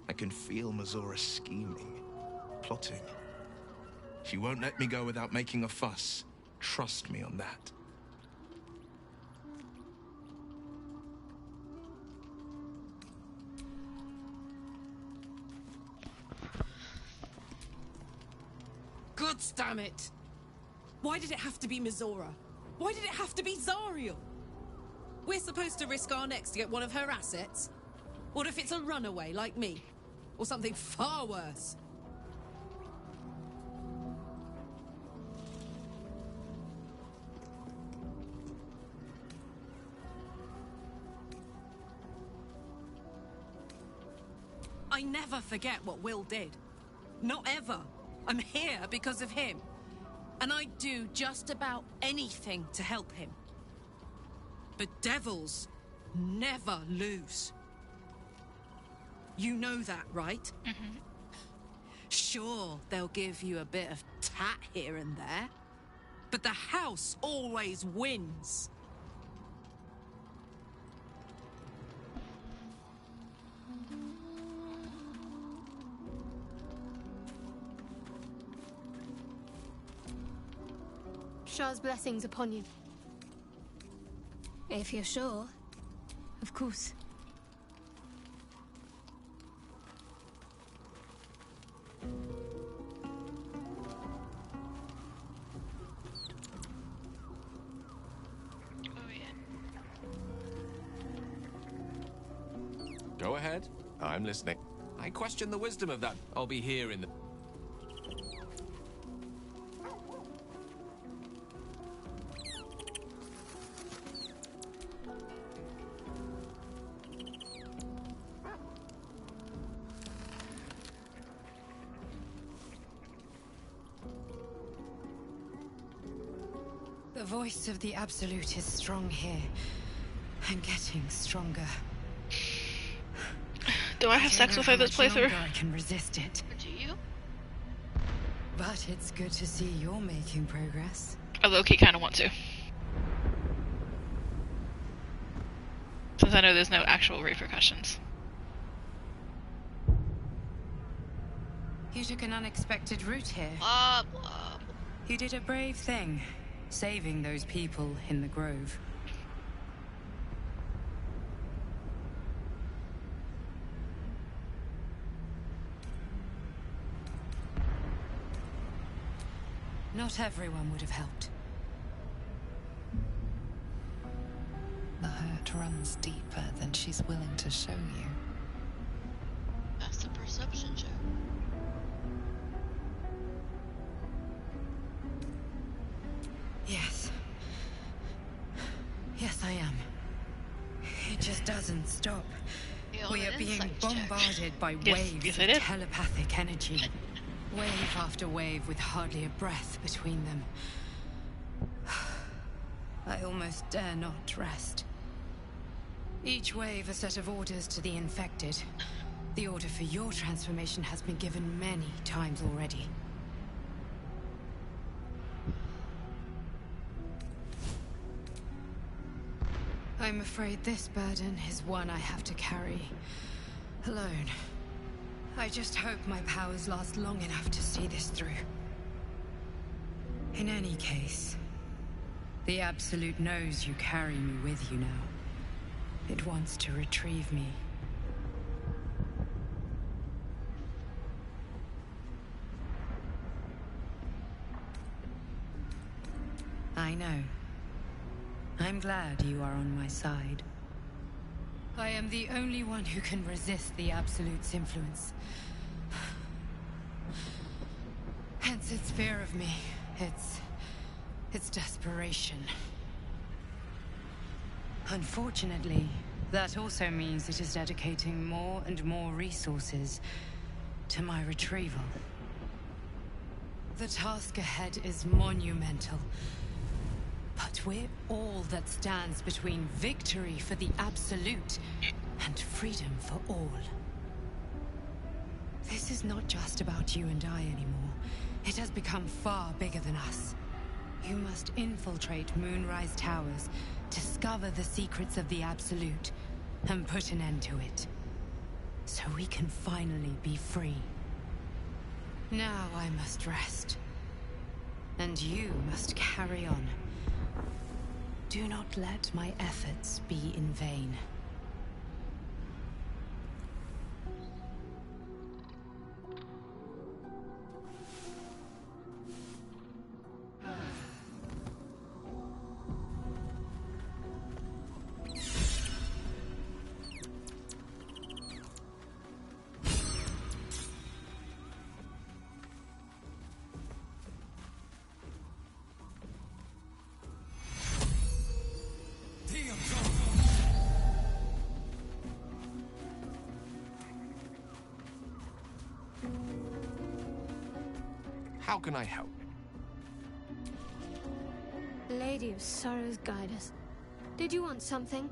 S8: I can feel Mazora scheming, plotting. She won't let me go without making a fuss. Trust me on that.
S13: God damn it! Why did it have to be Mazora? Why did it have to be Zariel? We're supposed to risk our necks to get one of her assets? What if it's a runaway like me? Or something far worse? I never forget what Will did. Not ever. I'm here because of him. And I'd do just about anything to help him. But devils never lose. You know that, right?
S1: Mm-hmm.
S13: Sure, they'll give you a bit of tat here and there. But the house always wins.
S5: Shah's blessings upon you. If you're sure, of course.
S6: Go ahead. I'm listening. I question the wisdom of that. I'll be here in the...
S7: The voice of the Absolute is strong here, and getting stronger.
S1: Do I have sex with her this playthrough?
S7: I can resist it.
S2: Do you?
S7: But it's good to see you're making progress.
S1: I low-key kind of want to. Since I know there's no actual repercussions.
S7: You took an unexpected route here.
S2: Blah, blah.
S7: You did a brave thing, saving those people in the grove. Not everyone would have helped.
S3: The hurt runs deeper than she's willing to show you.
S2: That's the perception check.
S7: Yes. Yes, I am. It just doesn't stop. We are being bombarded by waves of telepathic energy. Wave after wave with hardly a breath between them. I almost dare not rest. Each wave a set of orders to the infected. The order for your transformation has been given many times already. I'm afraid this burden is one I have to carry alone. I just hope my powers last long enough to see this through. In any case, the Absolute knows you carry me with you now. It wants to retrieve me. I know. I'm glad you are on my side. I am the only one who can resist the Absolute's influence. Hence its fear of me. Its desperation. Unfortunately, that also means it is dedicating more and more resources to my retrieval. The task ahead is monumental. But we're all that stands between victory for the Absolute and freedom for all. This is not just about you and I anymore. It has become far bigger than us. You must infiltrate Moonrise Towers, discover the secrets of the Absolute, and put an end to it. So we can finally be free. Now I must rest. And you must carry on. Do not let my efforts be in vain.
S6: How can I help?
S5: Lady of Sorrows, guide us. Did you want something?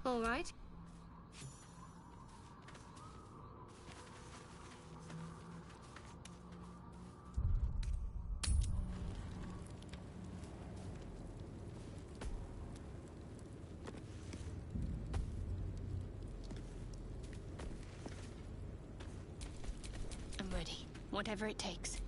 S5: All right. I'm ready. Whatever it takes.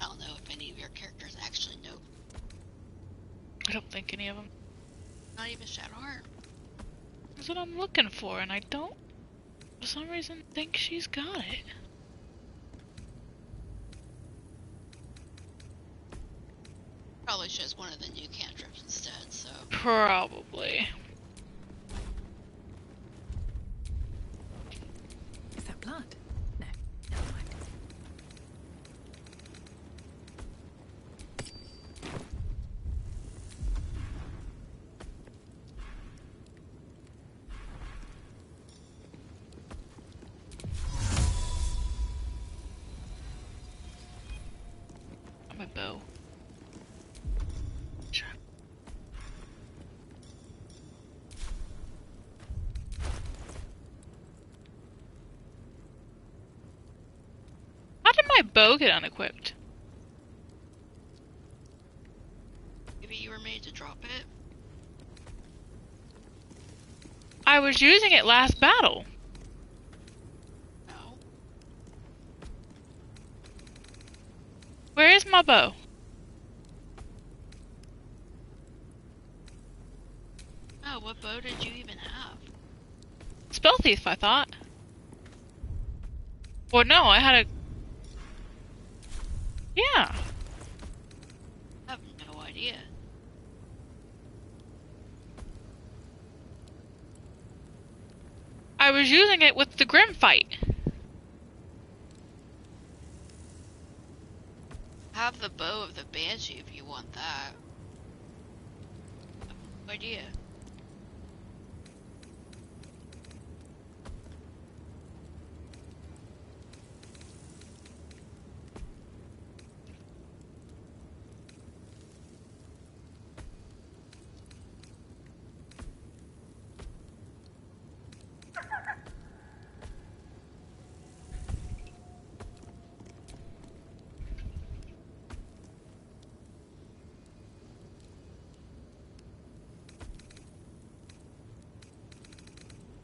S2: I don't know if any of your characters actually know.
S1: I don't think any of them.
S2: Not even Shadowheart.
S1: That's what I'm looking for, and I don't, for some reason, think she's got it.
S2: Probably chose one of the new cantrips instead, so.
S1: Probably.
S7: Is that blood? No, never mind.
S1: bow. How did my bow get unequipped?
S2: Maybe you were made to drop it.
S1: I was using it last battle.
S2: No.
S1: Where is my bow?
S2: Oh, what bow did you even have?
S1: Spell Thief, I thought. Well, no, I had a... Yeah.
S2: I have no idea.
S1: I was using it with the Grim fight.
S2: Have the bow of the Banshee if you want that. I have no idea.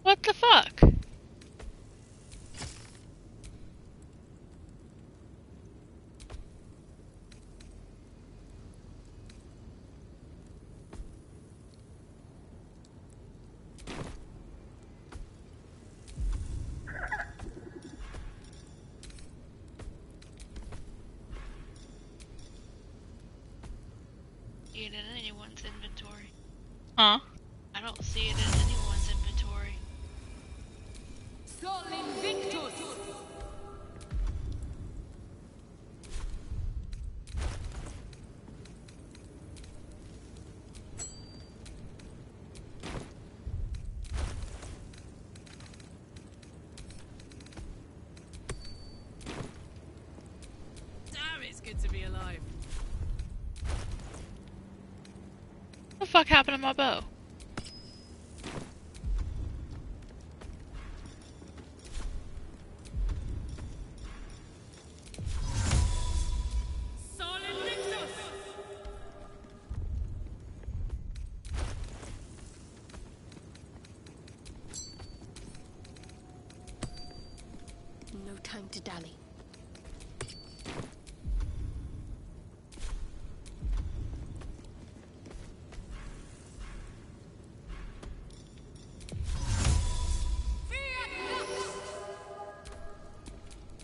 S1: What the fuck?
S2: See it in anyone's inventory.
S1: Huh?
S2: I don't see it in anyone's inventory.
S7: Sol Invictus!
S13: Damn, it's good to be alive.
S1: What the fuck happened to my bow?
S13: Sol Invictus!
S5: No time to dally.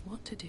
S13: What to do?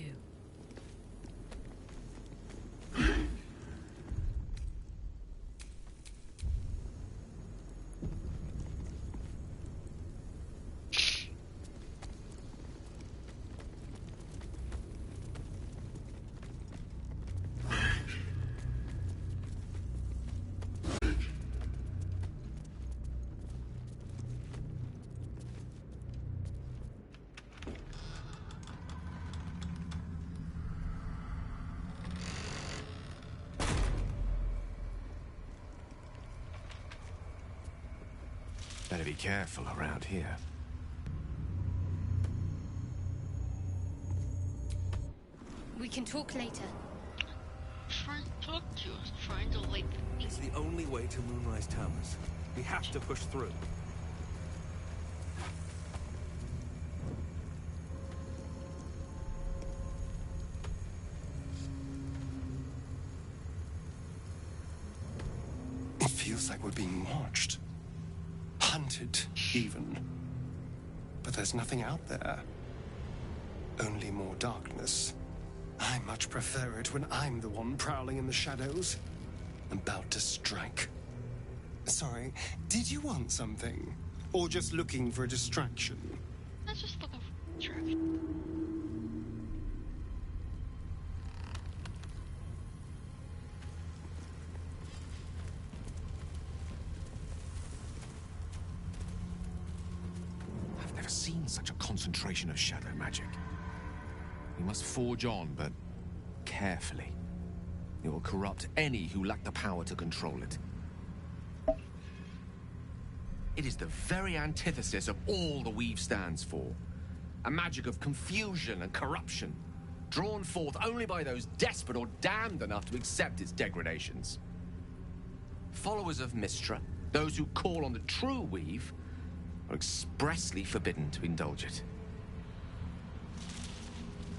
S10: Better be careful around here.
S5: We can talk later.
S2: Trying to talk to us, trying to like.
S8: It's the only way to Moonrise Towers. We have to push through.
S12: It feels like we're being watched. Hunted, even. But there's nothing out there. Only more darkness. I much prefer it when I'm the one prowling in the shadows. About to strike. Sorry, did you want something? Or just looking for a distraction?
S2: Let's just look for traffic.
S10: I've never seen such a concentration of shadow magic. We must forge on, but carefully. It will corrupt any who lack the power to control it. It is the very antithesis of all the Weave stands for. A magic of confusion and corruption, drawn forth only by those desperate or damned enough to accept its degradations. Followers of Mystra, those who call on the true Weave, are expressly forbidden to indulge it.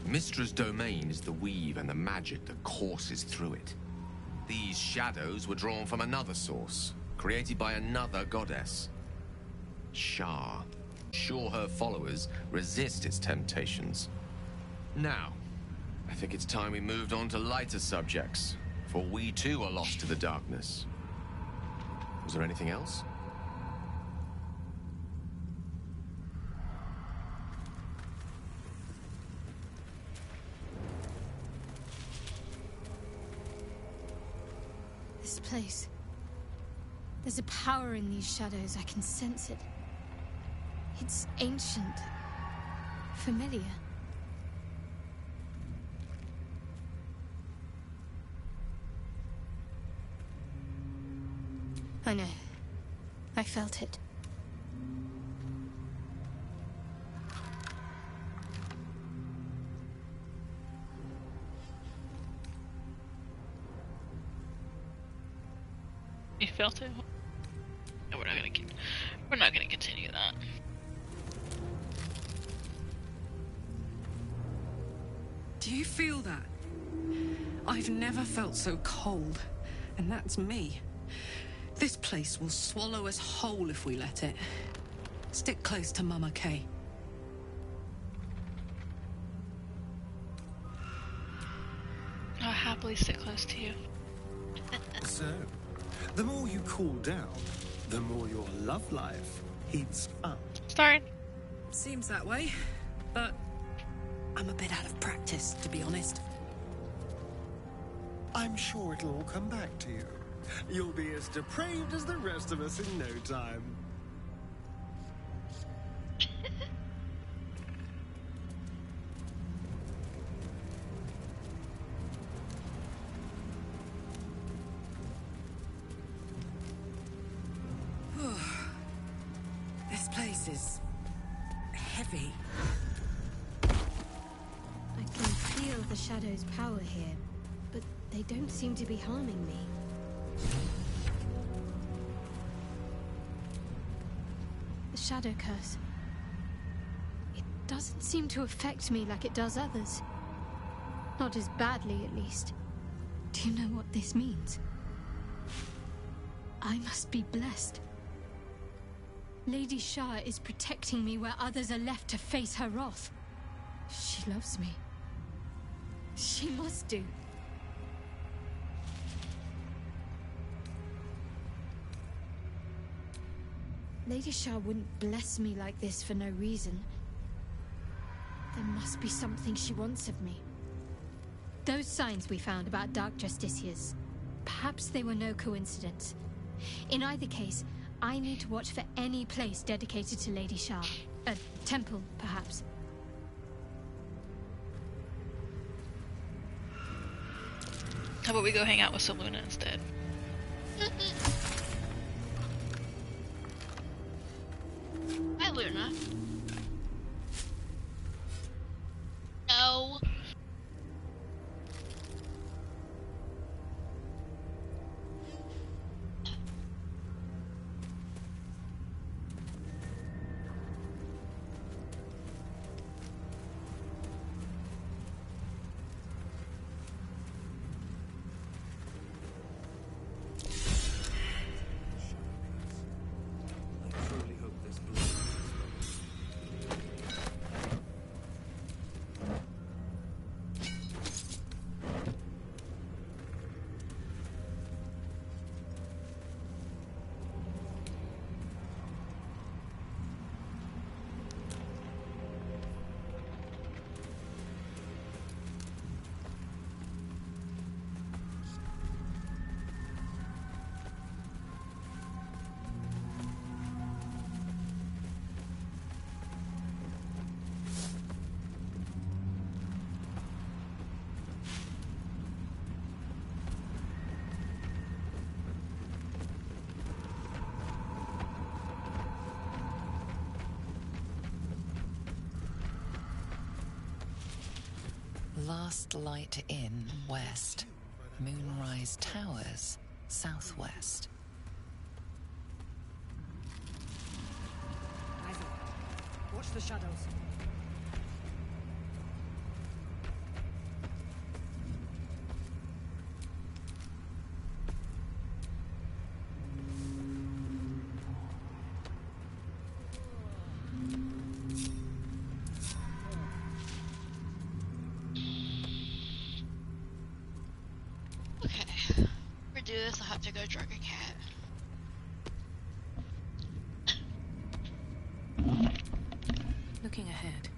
S10: Mystra's domain is the Weave and the magic that courses through it. These shadows were drawn from another source, created by another goddess. Shah. Sure, her followers resist its temptations. Now, I think it's time we moved on to lighter subjects, for we too are lost to the darkness. Was there anything else?
S5: This place. There's a power in these shadows. I can sense it. It's ancient. Familiar. I know. I felt it.
S1: You felt it? No, we're not gonna continue that.
S13: Do you feel that? I've never felt so cold, and that's me. This place will swallow us whole if we let it. Stick close to Mama Kay.
S1: I'll happily stick close to you.
S12: So, the more you cool down, the more your love life heats up.
S1: Starting.
S13: Seems that way, but I'm a bit out of practice, to be honest.
S12: I'm sure it'll all come back to you. You'll be as depraved as the rest of us in no time.
S13: This place is heavy.
S5: I can feel the shadow's power here, but they don't seem to be harming me. The shadow curse. It doesn't seem to affect me like it does others. Not as badly, at least. Do you know what this means? I must be blessed. Lady Shah is protecting me where others are left to face her wrath. She loves me. She must do. Lady Shah wouldn't bless me like this for no reason. There must be something she wants of me. Those signs we found about Dark Justiciars, perhaps they were no coincidence. In either case, I need to watch for any place dedicated to Lady Shah. A temple, perhaps.
S1: How about we go hang out with Seluna instead?
S2: Hi, Luna. No.
S3: Last Light Inn, west. Moonrise Towers, southwest.
S15: Ivy, watch the shadows.
S2: Do this, I'll have to go drug a cat.
S7: Looking ahead.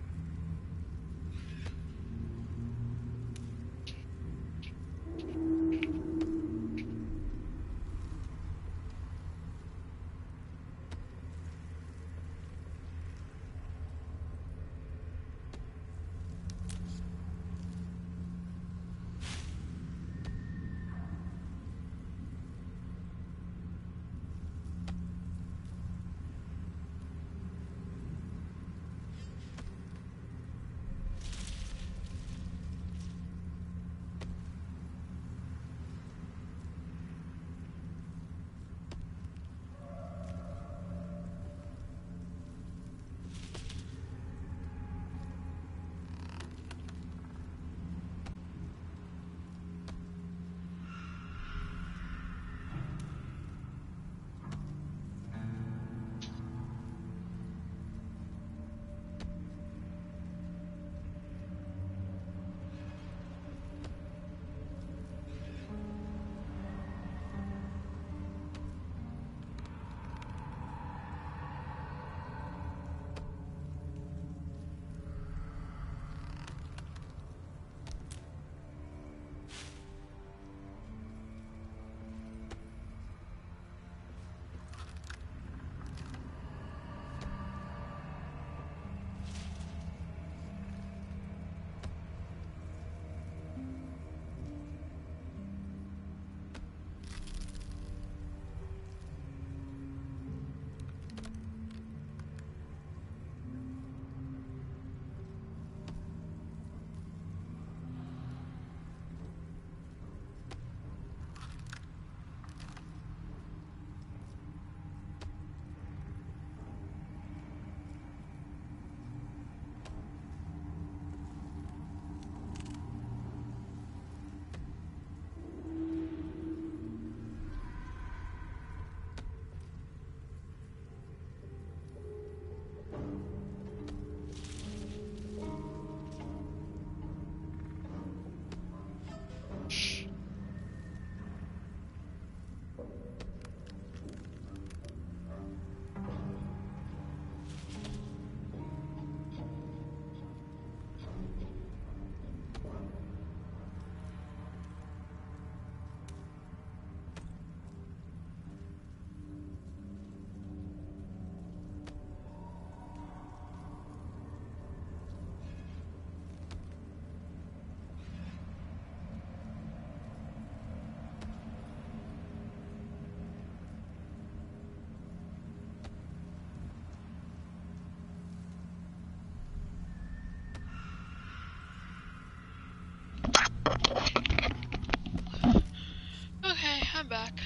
S2: Okay, I'm back.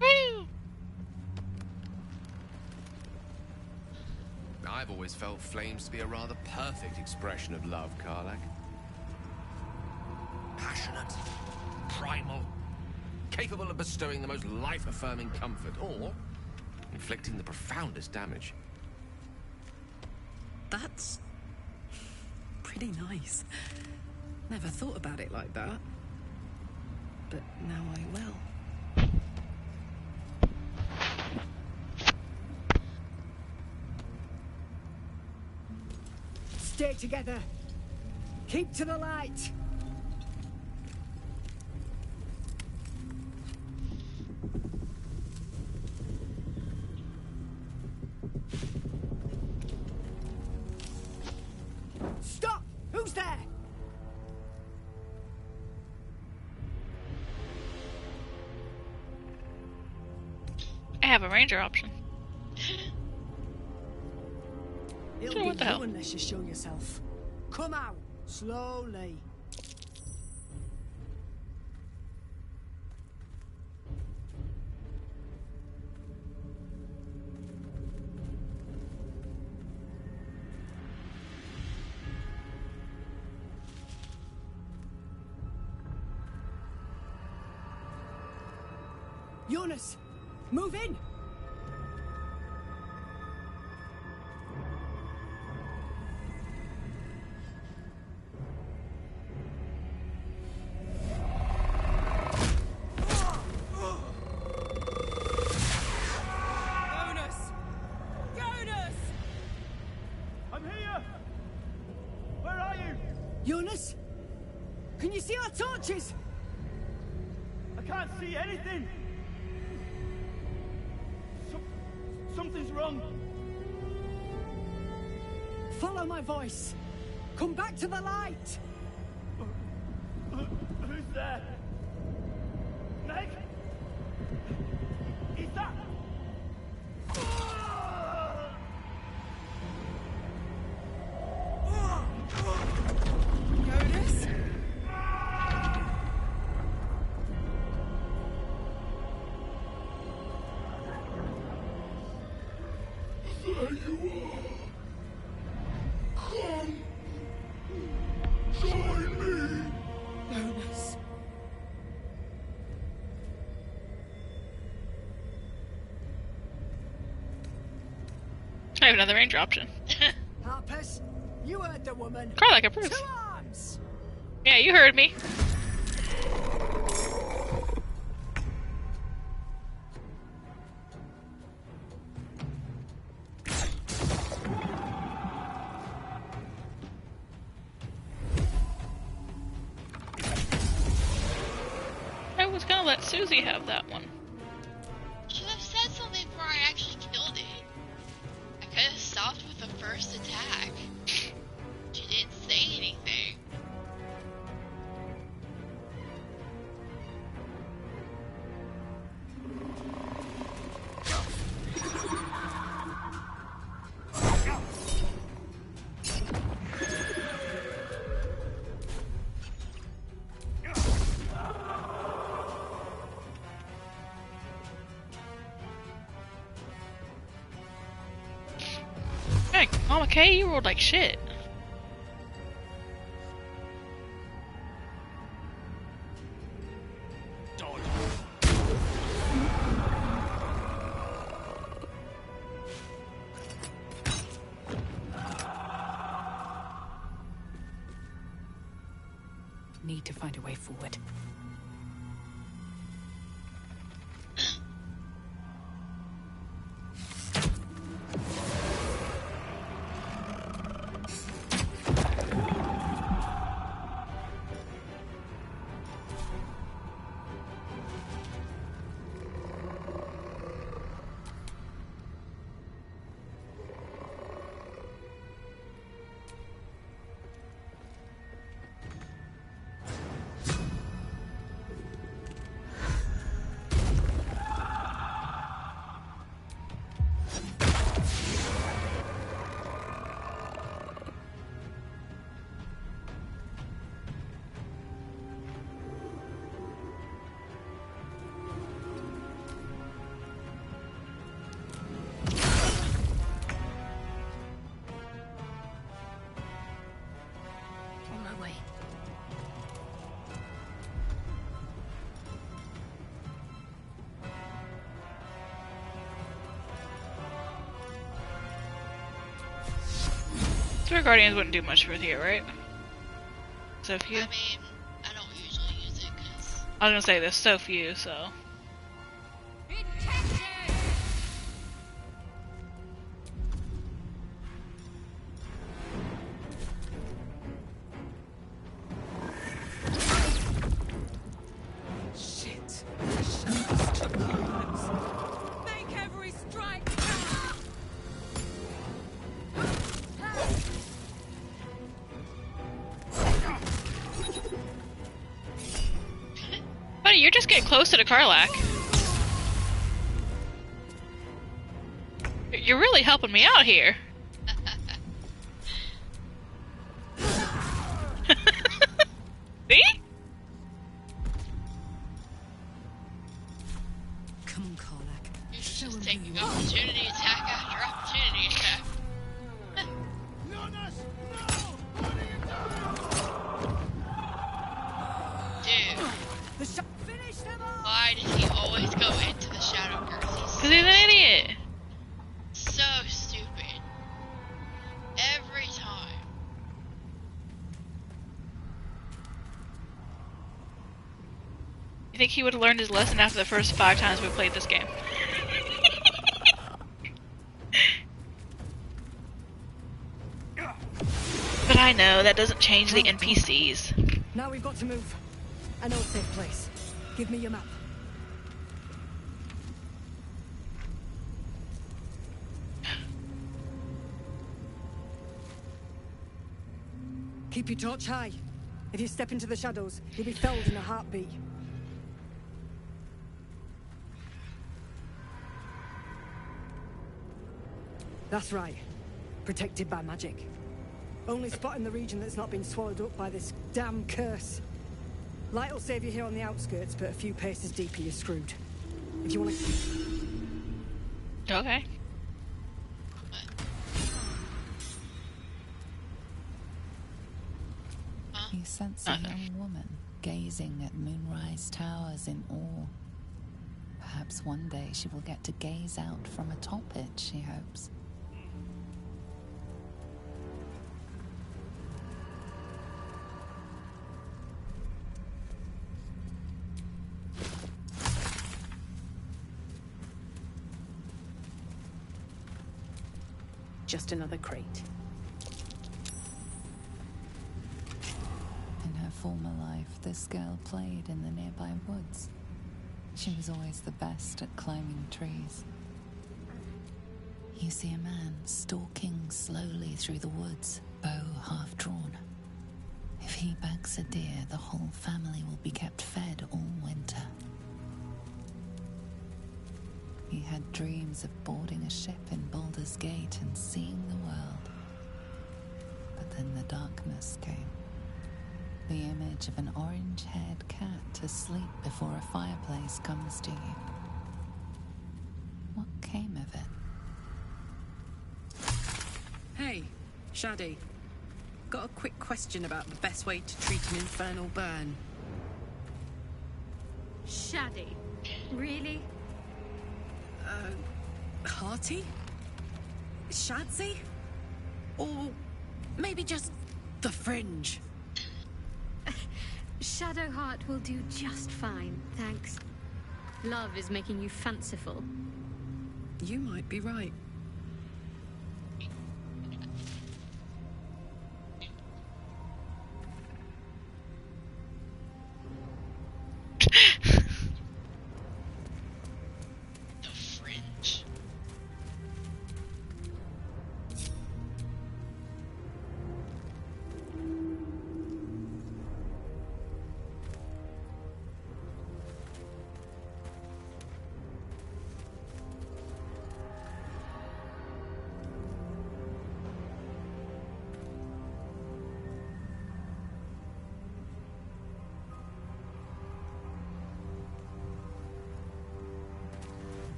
S2: Woo!
S10: I've always felt flames to be a rather perfect expression of love, Karlach. Passionate, primal, capable of bestowing the most life-affirming comfort, or inflicting the profoundest damage.
S13: That's pretty nice. Never thought about it like that. But now I will.
S15: Stay together. Keep to the light. Stop! Who's there?
S1: I have a ranger option.
S15: It'll
S1: Sure,
S15: be
S1: what the hell?
S15: you unless you show yourself. Come out, slowly. Jonas, move in! Jonas? Can you see our torches?
S16: I can't see anything! Something's wrong.
S15: Follow my voice. Come back to the light.
S16: Who's there? Meg? Is that...
S15: Jonas?
S9: There you are. Come. Join me.
S15: Jonas.
S1: I have another ranger option.
S15: Harpers, you heard the woman.
S1: Karlach approves.
S15: To arms!
S1: Yeah, you heard me. I was gonna let Susie have that one.
S2: Should have said something before I actually killed it. I could have stopped with the first attack. She didn't say anything.
S1: Hey, Mama K, you rolled like shit.
S7: Need to find a way forward. On my way.
S1: Spirit Guardians wouldn't do much for it here, right? So few.
S2: I mean, I don't usually use it because...
S1: I was gonna say there's so few, so.
S15: Shit.
S13: Make every strike
S1: Buddy, you're just getting close to the Karlach. You're really helping me out here. See?
S7: Come on, Karlach.
S2: You're just taking opportunity attack after opportunity attack. Dude,
S15: Finish them all!
S2: why does he always go into
S1: think he would have learned his lesson after the first 5 times we played this game? But I know that doesn't change the NPCs.
S15: Now we've got to move. I know a safe place. Give me your map. Keep your torch high. If you step into the shadows, you'll be felled in a heartbeat. That's right. Protected by magic. Only spot in the region that's not been swallowed up by this damn curse. Light will save you here on the outskirts, but a few paces deeper you're screwed. If you want to...
S1: Okay.
S3: You sense a young woman gazing at moonrise towers in awe. Perhaps one day she will get to gaze out from atop it, she hopes.
S14: Just another crate.
S3: In her former life, this girl played in the nearby woods. She was always the best at climbing trees. You see a man stalking slowly through the woods, bow half drawn. If he bags a deer, the whole family will be kept fed all winter. He had dreams of boarding a ship in Baldur's Gate and seeing the world. But then the darkness came. The image of an orange-haired cat asleep before a fireplace comes to you. What came of it?
S13: Hey, Shaddy. Got a quick question about the best way to treat an infernal burn.
S5: Shaddy? Really?
S13: Hearty? Shadsy? Or maybe just the fringe?
S5: Shadowheart will do just fine, thanks. Love is making you fanciful.
S13: You might be right.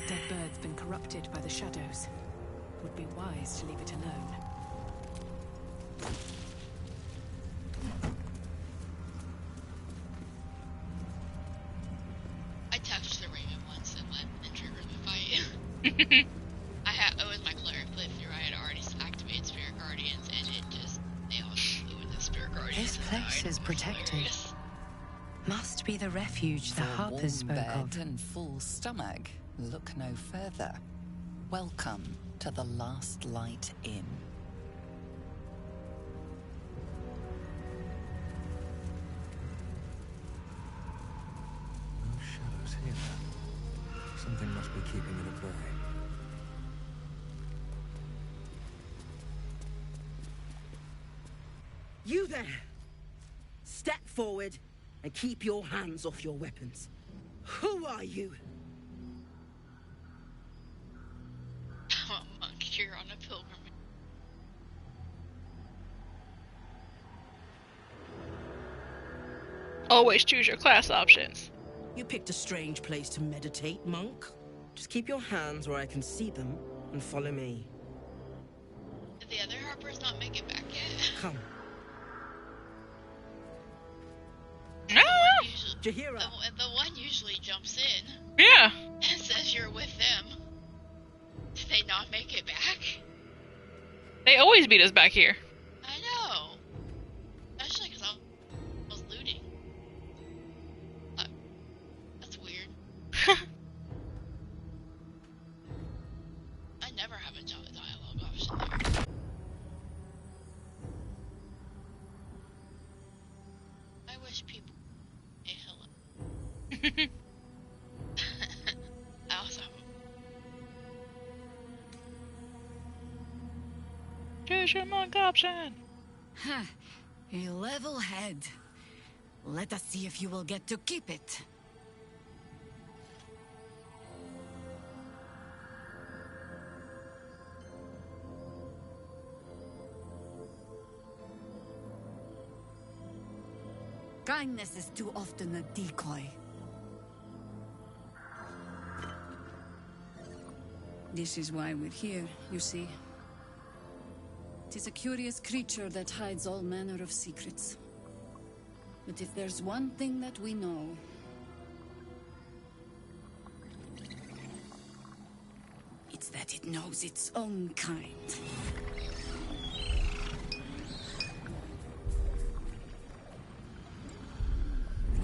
S13: Dead bird's been corrupted by the shadows. Would be wise to leave it alone.
S2: I touched the raven once and let it trigger the fight. It was my cleric playthrough. I had already activated Spirit Guardians, and they all flew into Spirit Guardians.
S7: This place is protected.
S2: Hilarious.
S7: Must be the refuge the Harpers spoke of.
S3: Bed and full stomach. Look no further. Welcome to the Last Light Inn.
S8: No shadows here. Something must be keeping it at bay.
S17: You there! Step forward and keep your hands off your weapons. Who are you?
S2: I'm a monk here on a pilgrimage.
S1: Always choose your class options.
S17: You picked a strange place to meditate, monk. Just keep your hands where I can see them and follow me.
S2: Did the other Harpers not make it back yet?
S17: Come.
S2: Jahira. The one usually jumps in.
S1: Yeah.
S2: And says you're with them. Did they not make it back?
S1: They always beat us back here.
S2: I know. Especially because I was looting. That's weird. I never have a dialogue option there. I wish people say hello. I also have
S1: Choose your monk option.
S7: Huh. A level head. Let us see if you will get to keep it. Kindness is too often a decoy. This is why we're here, you see. It is a curious creature that hides all manner of secrets. But if there's one thing that we know... it's that it knows its own kind.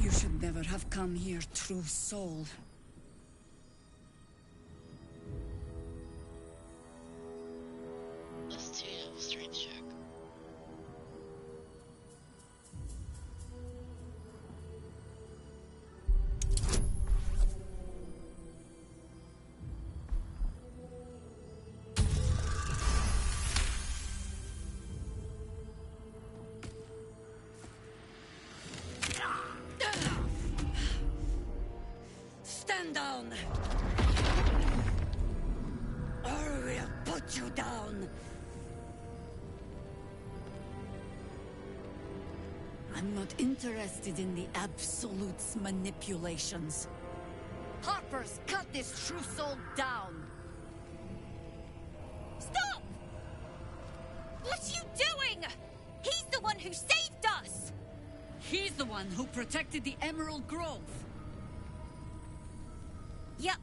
S7: You should never have come here, true soul.
S2: Let's do a strength check.
S7: Stand down! Or we'll put you down! I'm not interested in the Absolute's manipulations. Harpers, cut this true soul down!
S18: Stop! What are you doing? He's the one who saved us!
S7: He's the one who protected the Emerald Grove.
S18: Yup.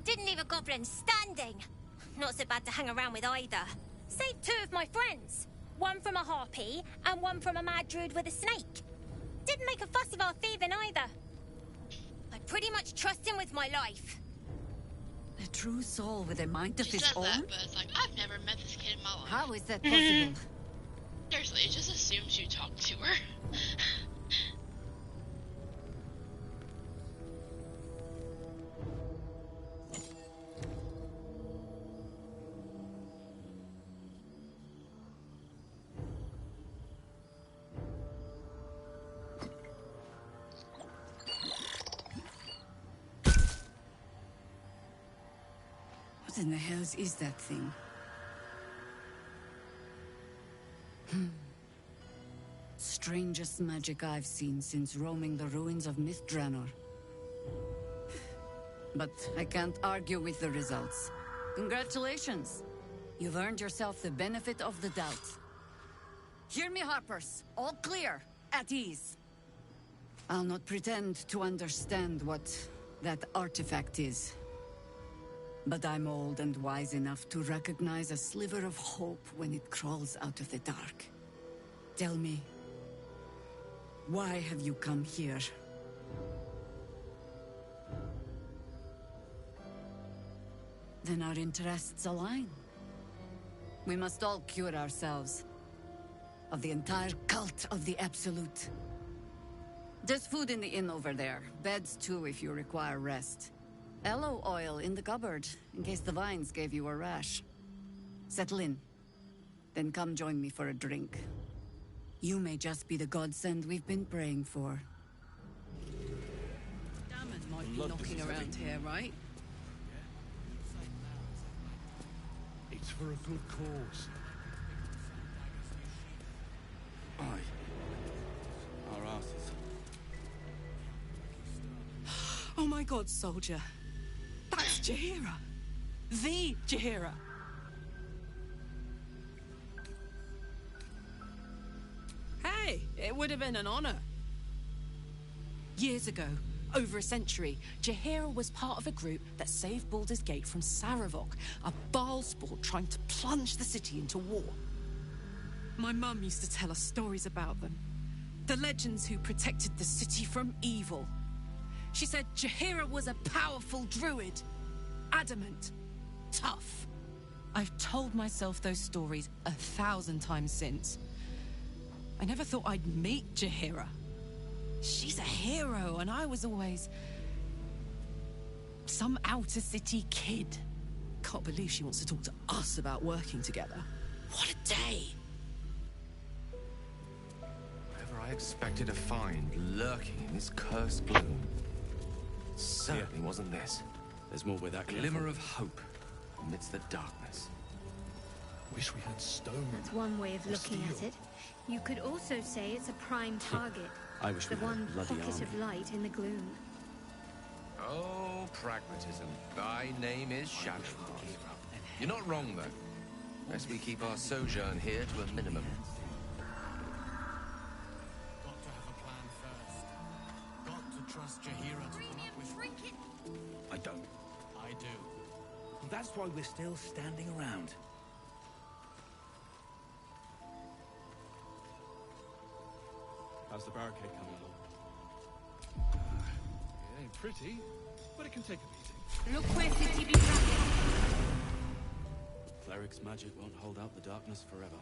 S18: Didn't leave a goblin standing. Not so bad to hang around with either. Saved 2 of my friends. One from a harpy, and one from a mad druid with a snake. Didn't make a fuss of our thieving either. I pretty much trust him with my life.
S7: A true soul with a mind of
S2: She
S7: his
S2: says
S7: own?
S2: that, but it's like, I've never met this kid in my life.
S7: How is that possible?
S2: Seriously, it just assumes you talked to her.
S7: What in the hells is that thing? Strangest magic I've seen since roaming the ruins of Myth-Draenor. But I can't argue with the results. Congratulations! You've earned yourself the benefit of the doubt. Hear me, Harpers. All clear. At ease. I'll not pretend to understand what that artifact is. But I'm old and wise enough to recognize a sliver of hope when it crawls out of the dark. Tell me, why have you come here? Then our interests align. We must all cure ourselves of the entire cult of the Absolute. There's food in the inn over there. Beds too if you require rest. Aloe oil in the cupboard, in case the vines gave you a rash. Settle in. Then come join me for a drink. You may just be the godsend we've been praying for.
S13: Damon might be knocking around here, right?
S11: It's for a good cause.
S16: Aye. Our asses.
S13: Oh my god, soldier. That's Jaheira. The Jaheira. Hey, it would have been an honor. Years ago, over a century, Jaheira was part of a group that saved Baldur's Gate from Saravok, a Baalsport trying to plunge the city into war. My mum used to tell us stories about them. The legends who protected the city from evil. She said Jaheira was a powerful druid. Adamant. Tough. I've told myself those stories 1,000 times since. I never thought I'd meet Jaheira. She's a hero, and I was always... some outer city kid. Can't believe she wants to talk to us about working together. What a day!
S10: Whatever I expected to find lurking in this cursed gloom, certainly wasn't this.
S16: There's more where that came
S10: Glimmer
S16: from.
S10: of hope amidst the darkness.
S9: Wish we had stone.
S5: That's one way of looking at it. You could also say it's a prime target.
S16: I wish
S5: the
S16: we had a
S5: one
S16: bloody
S5: pocket
S16: army.
S5: of light in the gloom.
S10: Oh, pragmatism. Thy name is ShadowCursed. You're not wrong, though. Best we keep our sojourn here to a minimum.
S8: Got to have a plan first. Got to trust Jaheira to come up with...
S16: I don't.
S8: I do.
S19: That's why we're still standing around.
S16: How's the barricade coming along?
S9: It ain't pretty, but it can take a beating.
S18: Look where city be trapping.
S16: Cleric's magic won't hold out the darkness forever.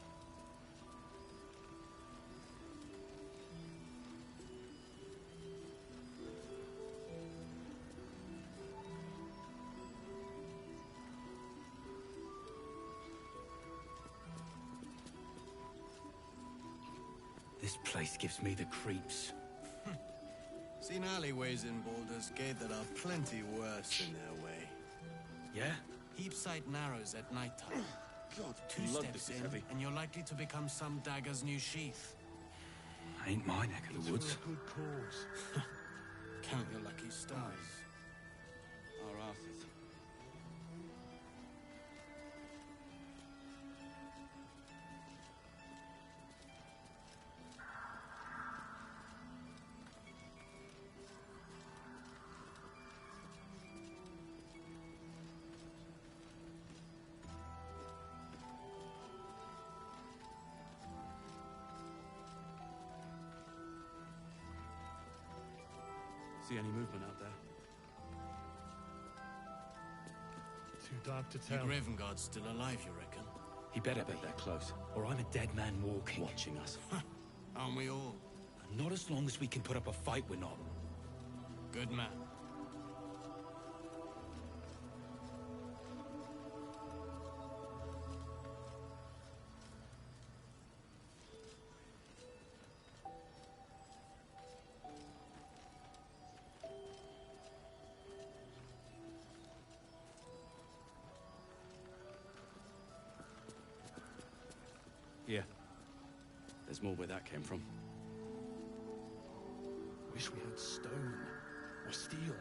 S19: This place gives me the creeps.
S8: Seen alleyways in Baldur's Gate that are plenty worse in their way.
S19: Yeah?
S8: Heapside narrows at nighttime.
S19: God,
S8: Two
S19: blood,
S8: steps
S19: this is
S8: in,
S19: heavy.
S8: and you're likely to become some dagger's new sheath.
S19: Ain't my neck of the woods.
S9: For a good cause.
S8: Count your lucky stars.
S16: Our asses. See any movement out there?
S9: Too dark to
S8: The
S9: tell.
S8: Gravenguard's still alive, you reckon?
S19: He better be that close, or I'm a dead man walking.
S16: Watching us.
S8: Aren't we all?
S19: Not as long as we can put up a fight, we're not.
S8: Good man.
S16: Here. There's more where that came from.
S9: Wish we had stone or steel.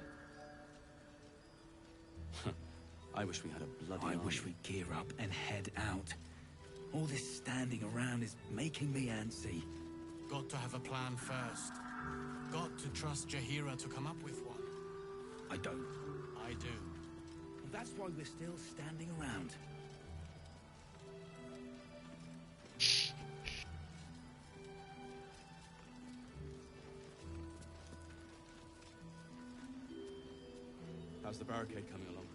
S16: I wish we had a bloody
S19: I
S16: army.
S19: wish we'd gear up and head out. All this standing around is making me antsy.
S8: Got to have a plan first. Got to trust Jaheira to come up with one.
S19: I don't.
S8: I do.
S19: That's why we're still standing around.
S16: How's the barricade coming along?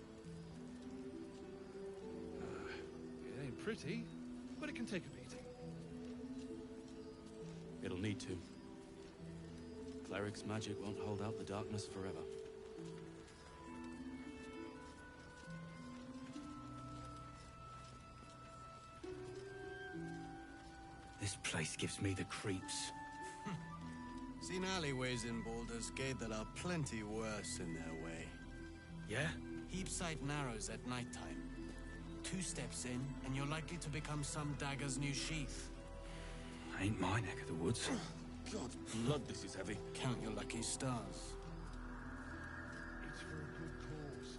S9: It ain't pretty, but it can take a beating.
S16: It'll need to. Cleric's magic won't hold out the darkness forever.
S19: This place gives me the creeps.
S8: Seen alleyways in Baldur's Gate that are plenty worse in their way.
S19: Yeah?
S8: Heapside narrows at nighttime. Two steps in, and you're likely to become some dagger's new sheath.
S19: Ain't my neck of the woods.
S16: God, blood, this is heavy.
S8: Count your lucky stars.
S9: It's for a good cause.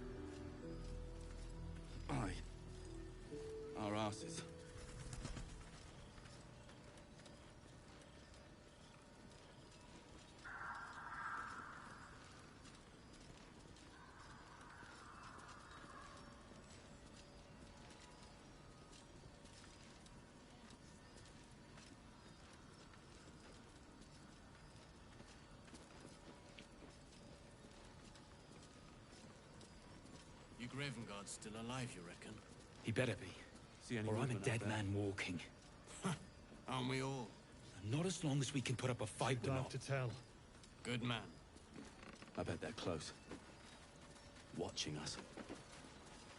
S16: Aye. Our asses.
S8: Gravenguard's still alive, you reckon?
S19: He better be.
S8: See any
S19: Or I'm a
S8: movement
S19: dead
S8: out there?
S19: man walking.
S8: Aren't we all?
S19: Not as long as we can put up a fight, we're not.
S8: to tell. Good man.
S19: I bet they're close. Watching us.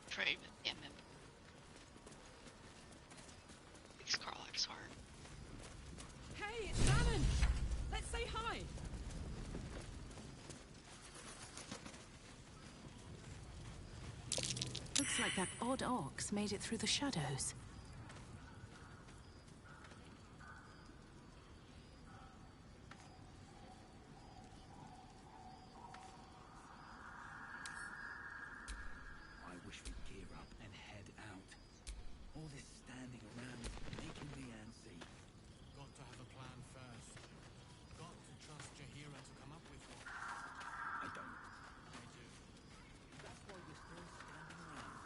S2: Trade with him. Makes Karlach's heart.
S13: Hey, it's Shannon! Let's say hi!
S20: Looks like that odd ox made it through the shadows.
S19: I wish we'd gear up and head out. All this standing around is making me antsy.
S8: Got to have a plan first. Got to trust Jaheira to come up with one.
S19: I don't.
S8: I do.
S19: That's why we're still standing around.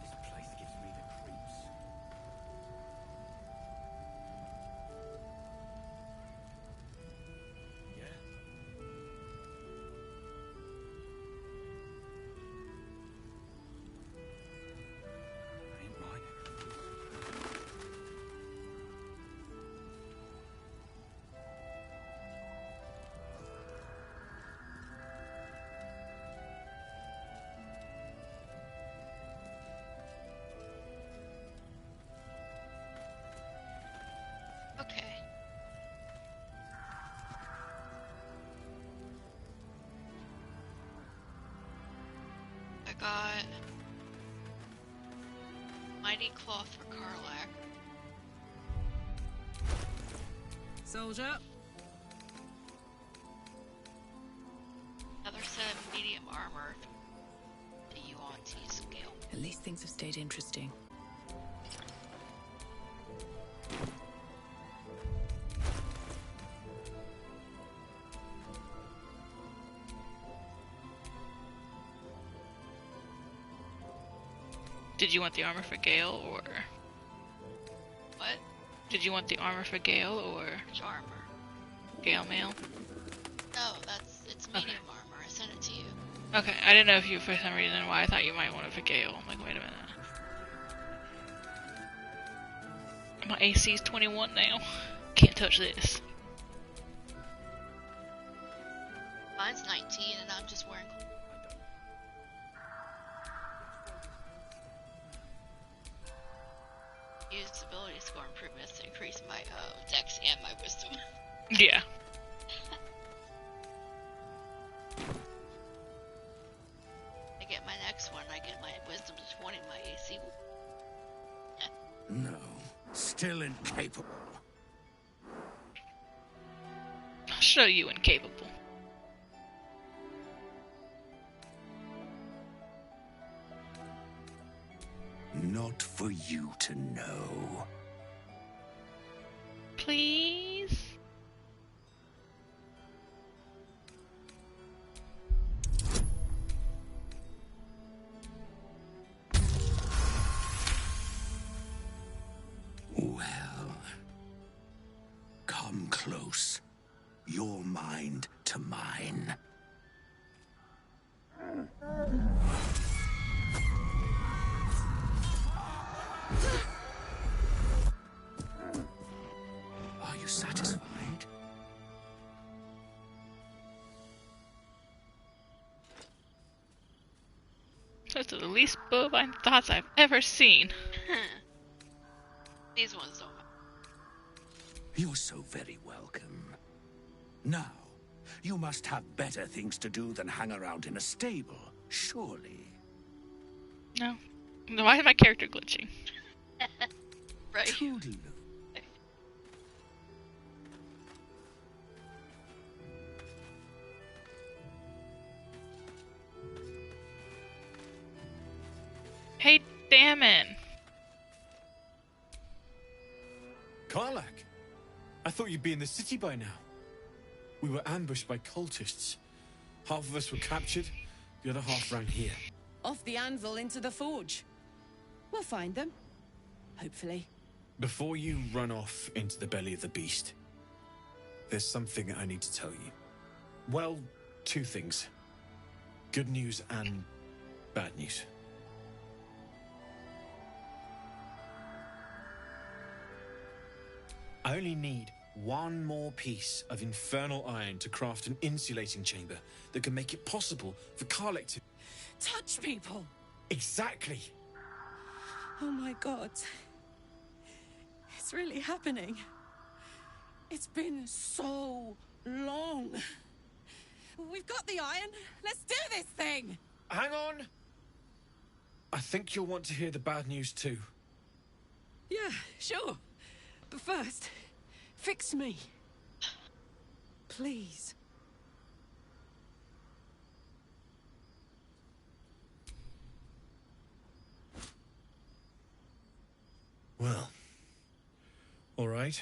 S19: This place gives me the creeps. Yeah? Ain't right.
S2: Okay. I got mighty cloth for Karlach.
S13: Soldier.
S2: Another set of medium armor to Yuan-Ti scale.
S20: At least things have stayed interesting.
S1: Did you want the armor for Gale, or...
S2: What?
S1: Did you want the armor for Gale, or...
S2: Which armor?
S1: Gale mail?
S2: No, it's medium armor. I sent it to you.
S1: Okay, I didn't know if you, for some reason, why I thought you might want it for Gale. I'm like, wait a minute. My AC's 21 now. Can't touch this.
S2: Mine's 19 and I'm just wearing... Use ability score improvements to increase my dex and my wisdom.
S1: Yeah.
S2: I get my next one, I get my wisdom to 20, my AC.
S11: No, still incapable.
S1: I'll show you incapable.
S11: Not for you to know.
S1: Please?
S11: Well, come close. Your mind to mine. Are you satisfied?
S1: Those are the least bovine thoughts I've ever seen.
S2: These ones don't.
S11: You're so very welcome. Now, you must have better things to do than hang around in a stable, surely.
S1: No. Why is my character glitching?
S2: Right.
S11: Toodaloo.
S1: famine.
S21: Karlak, I thought you'd be in the city by now. We were ambushed by cultists. Half of us were captured, the other half ran here.
S13: Off the anvil into the forge. We'll find them. Hopefully.
S21: Before you run off into the belly of the beast, there's something I need to tell you. Well, two things. Good news and bad news. I only need one more piece of infernal iron to craft an insulating chamber that can make it possible for Karlak to...
S13: Touch people!
S21: Exactly!
S13: Oh my god. It's really happening. It's been so long. We've got the iron. Let's do this thing!
S21: Hang on! I think you'll want to hear the bad news too.
S13: Yeah, sure. But first, fix me. Please.
S21: Well, all right.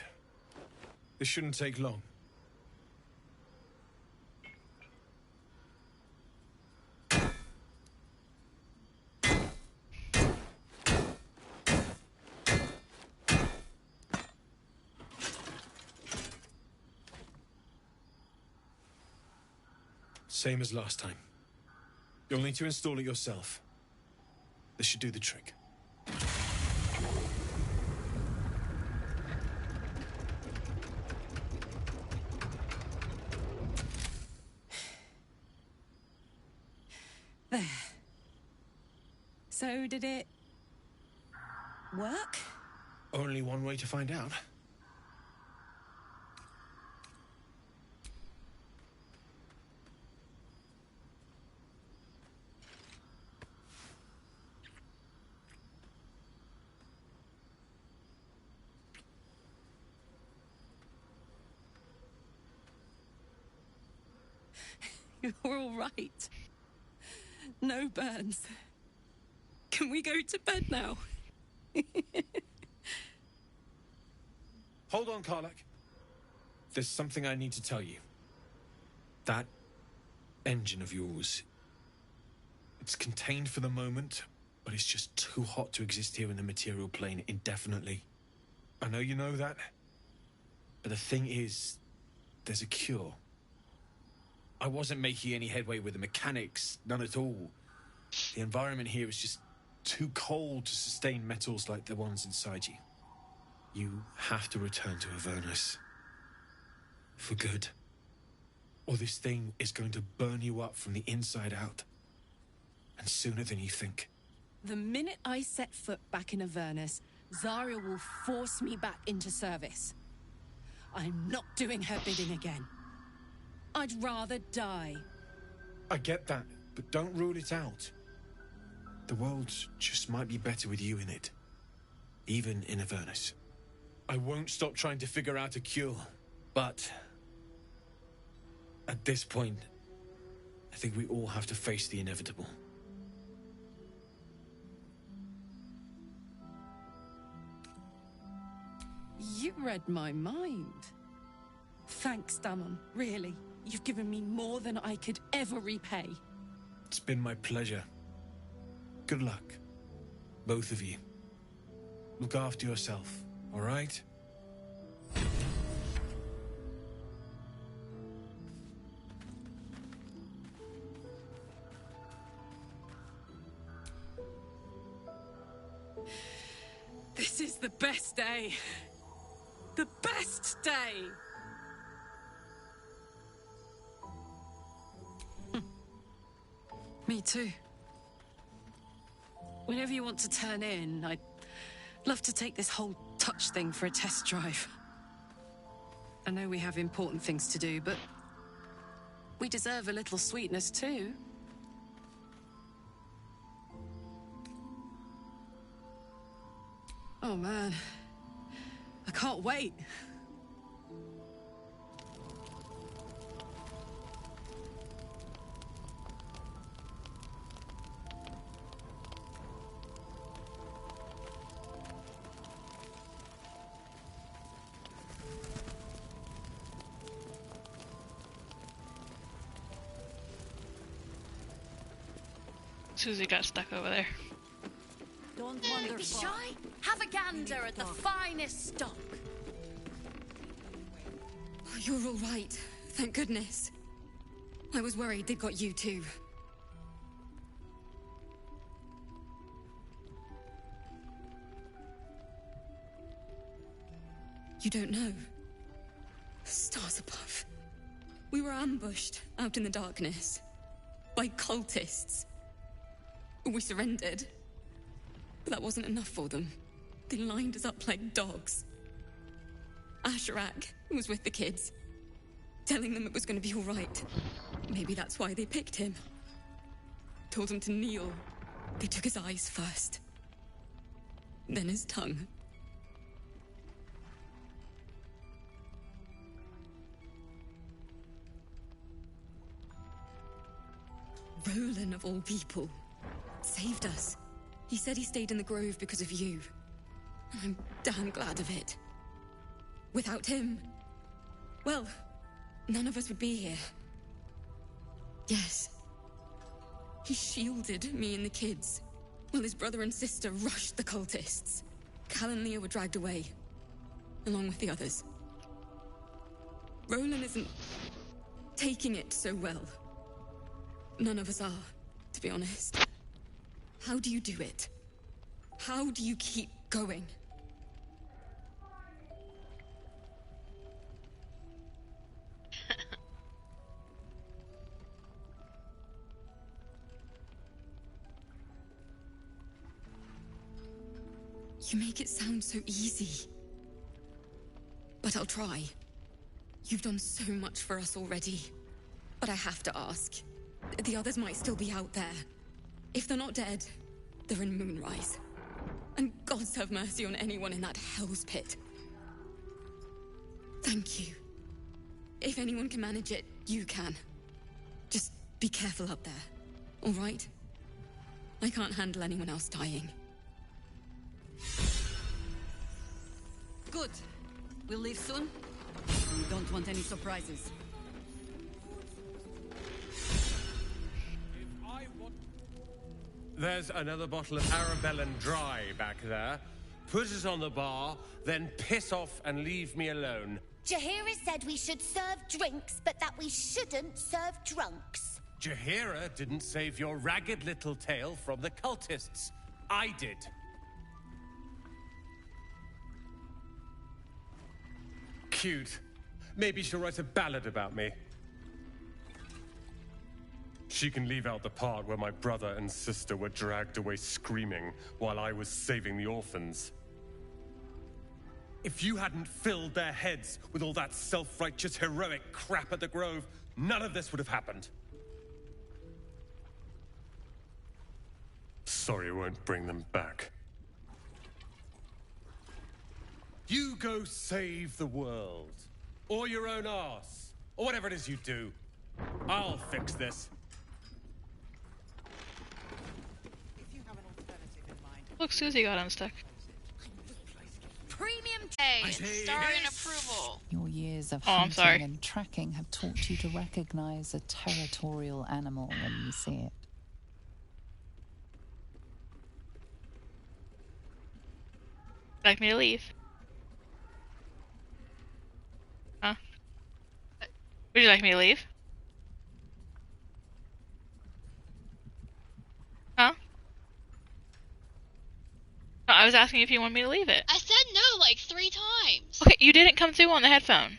S21: This shouldn't take long. Same as last time. You'll need to install it yourself. This should do the trick.
S13: There. So, did it... work?
S21: Only one way to find out.
S13: You're all right. No burns. Can we go to bed now?
S21: Hold on, Karlak. There's something I need to tell you. That engine of yours... it's contained for the moment, but it's just too hot to exist here in the material plane indefinitely. I know you know that, but the thing is, there's a cure. I wasn't making any headway with the mechanics, none at all. The environment here is just too cold to sustain metals like the ones inside you. You have to return to Avernus. For good. Or this thing is going to burn you up from the inside out. And sooner than you think.
S13: The minute I set foot back in Avernus, Zarya will force me back into service. I'm not doing her bidding again. I'd rather die.
S21: I get that, but don't rule it out. The world just might be better with you in it. Even in Avernus. I won't stop trying to figure out a cure, but... at this point, I think we all have to face the inevitable.
S13: You read my mind. Thanks, Damon, really. You've given me more than I could ever repay.
S21: It's been my pleasure. Good luck, both of you. Look after yourself, all right?
S13: This is the best day. The best day! Me too. Whenever you want to turn in, I'd love to take this whole touch thing for a test drive. I know we have important things to do, but we deserve a little sweetness too. Oh man, I can't wait.
S1: Susie got stuck over there.
S4: Don't wander
S14: Be
S4: far.
S14: shy. Have a gander at the finest stock.
S7: Oh, you're all right. Thank goodness. I was worried they'd got you too. You don't know. Stars above. We were ambushed out in the darkness by cultists. We surrendered. But that wasn't enough for them. They lined us up like dogs. Asherak was with the kids, telling them it was going to be all right. Maybe that's why they picked him. Told him to kneel. They took his eyes first. Then his tongue. Roland, of all people, saved us. He said he stayed in the grove because of you. And I'm damn glad of it. Without him, well, none of us would be here. Yes. He shielded me and the kids, while his brother and sister rushed the cultists. Cal and Leah were dragged away, along with the others. Roland isn't taking it so well. None of us are, to be honest. How do you do it? How do you keep going? You make it sound so easy. But I'll try. You've done so much for us already. But I have to ask. The others might still be out there. If they're not dead, they're in Moonrise. And gods have mercy on anyone in that hell's pit. Thank you. If anyone can manage it, you can. Just be careful up there, all right? I can't handle anyone else dying.
S4: Good. We'll leave soon. We don't want any surprises.
S21: There's another bottle of Arabellan Dry back there. Put it on the bar, then piss off and leave me alone.
S18: Jaheira said we should serve drinks, but that we shouldn't serve drunks.
S21: Jaheira didn't save your ragged little tail from the cultists. I did. Cute. Maybe she'll write a ballad about me. She can leave out the part where my brother and sister were dragged away screaming while I was saving the orphans. If you hadn't filled their heads with all that self-righteous heroic crap at the Grove, none of this would have happened. Sorry, won't bring them back. You go save the world. Or your own arse. Or whatever it is you do. I'll fix this.
S1: Look, Susie got unstuck.
S2: Premium Hey, star and approval.
S3: Your years of
S1: I'm sorry.
S3: hunting and tracking have taught you to recognize a territorial animal when you see it.
S1: Like me to leave? Huh? Would you like me to leave? Huh? No, I was asking if you want me to leave it.
S2: I said no like 3 times.
S1: Okay, you didn't come through on the headphone.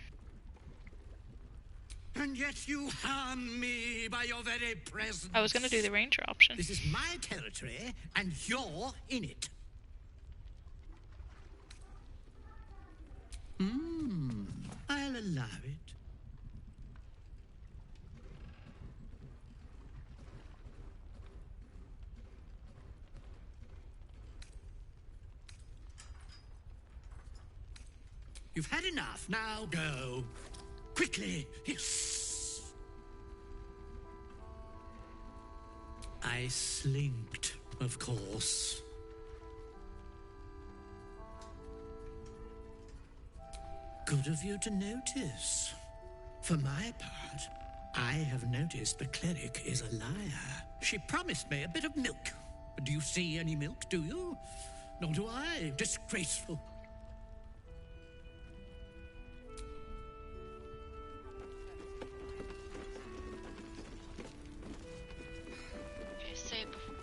S11: And yet you harm me by your very presence.
S1: I was gonna do the ranger option.
S11: This is my territory, and you're in it. I'll allow it. You've had enough. Now go. Quickly. Yes. I slinked, of course. Good of you to notice. For my part,
S6: I have noticed the cleric is a liar. She promised me a bit of milk. Do you see any milk, do you? Nor do I. Disgraceful.
S2: Okay, save before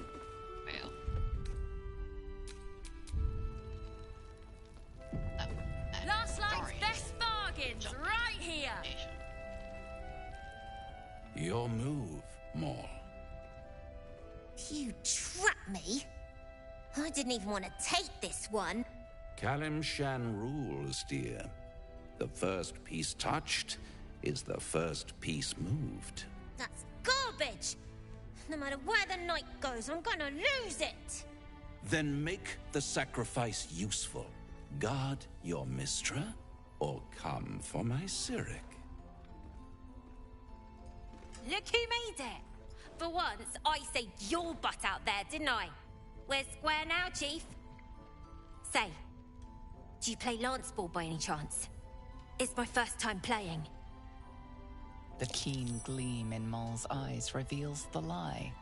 S2: fail.
S18: Last night's best bargains, right here!
S11: Your move, Maul.
S18: You trapped me? I didn't even want to take this one.
S11: Kalimshan rules, dear. The first piece touched is the first piece moved.
S18: That's garbage! No matter where the night goes, I'm gonna lose it!
S11: Then make the sacrifice useful. Guard your Mistra, or come for my Cyric.
S18: Look who made it! For once, I saved your butt out there, didn't I? We're square now, Chief. Say, do you play lance ball by any chance? It's my first time playing.
S3: The keen gleam in Maul's eyes reveals the lie.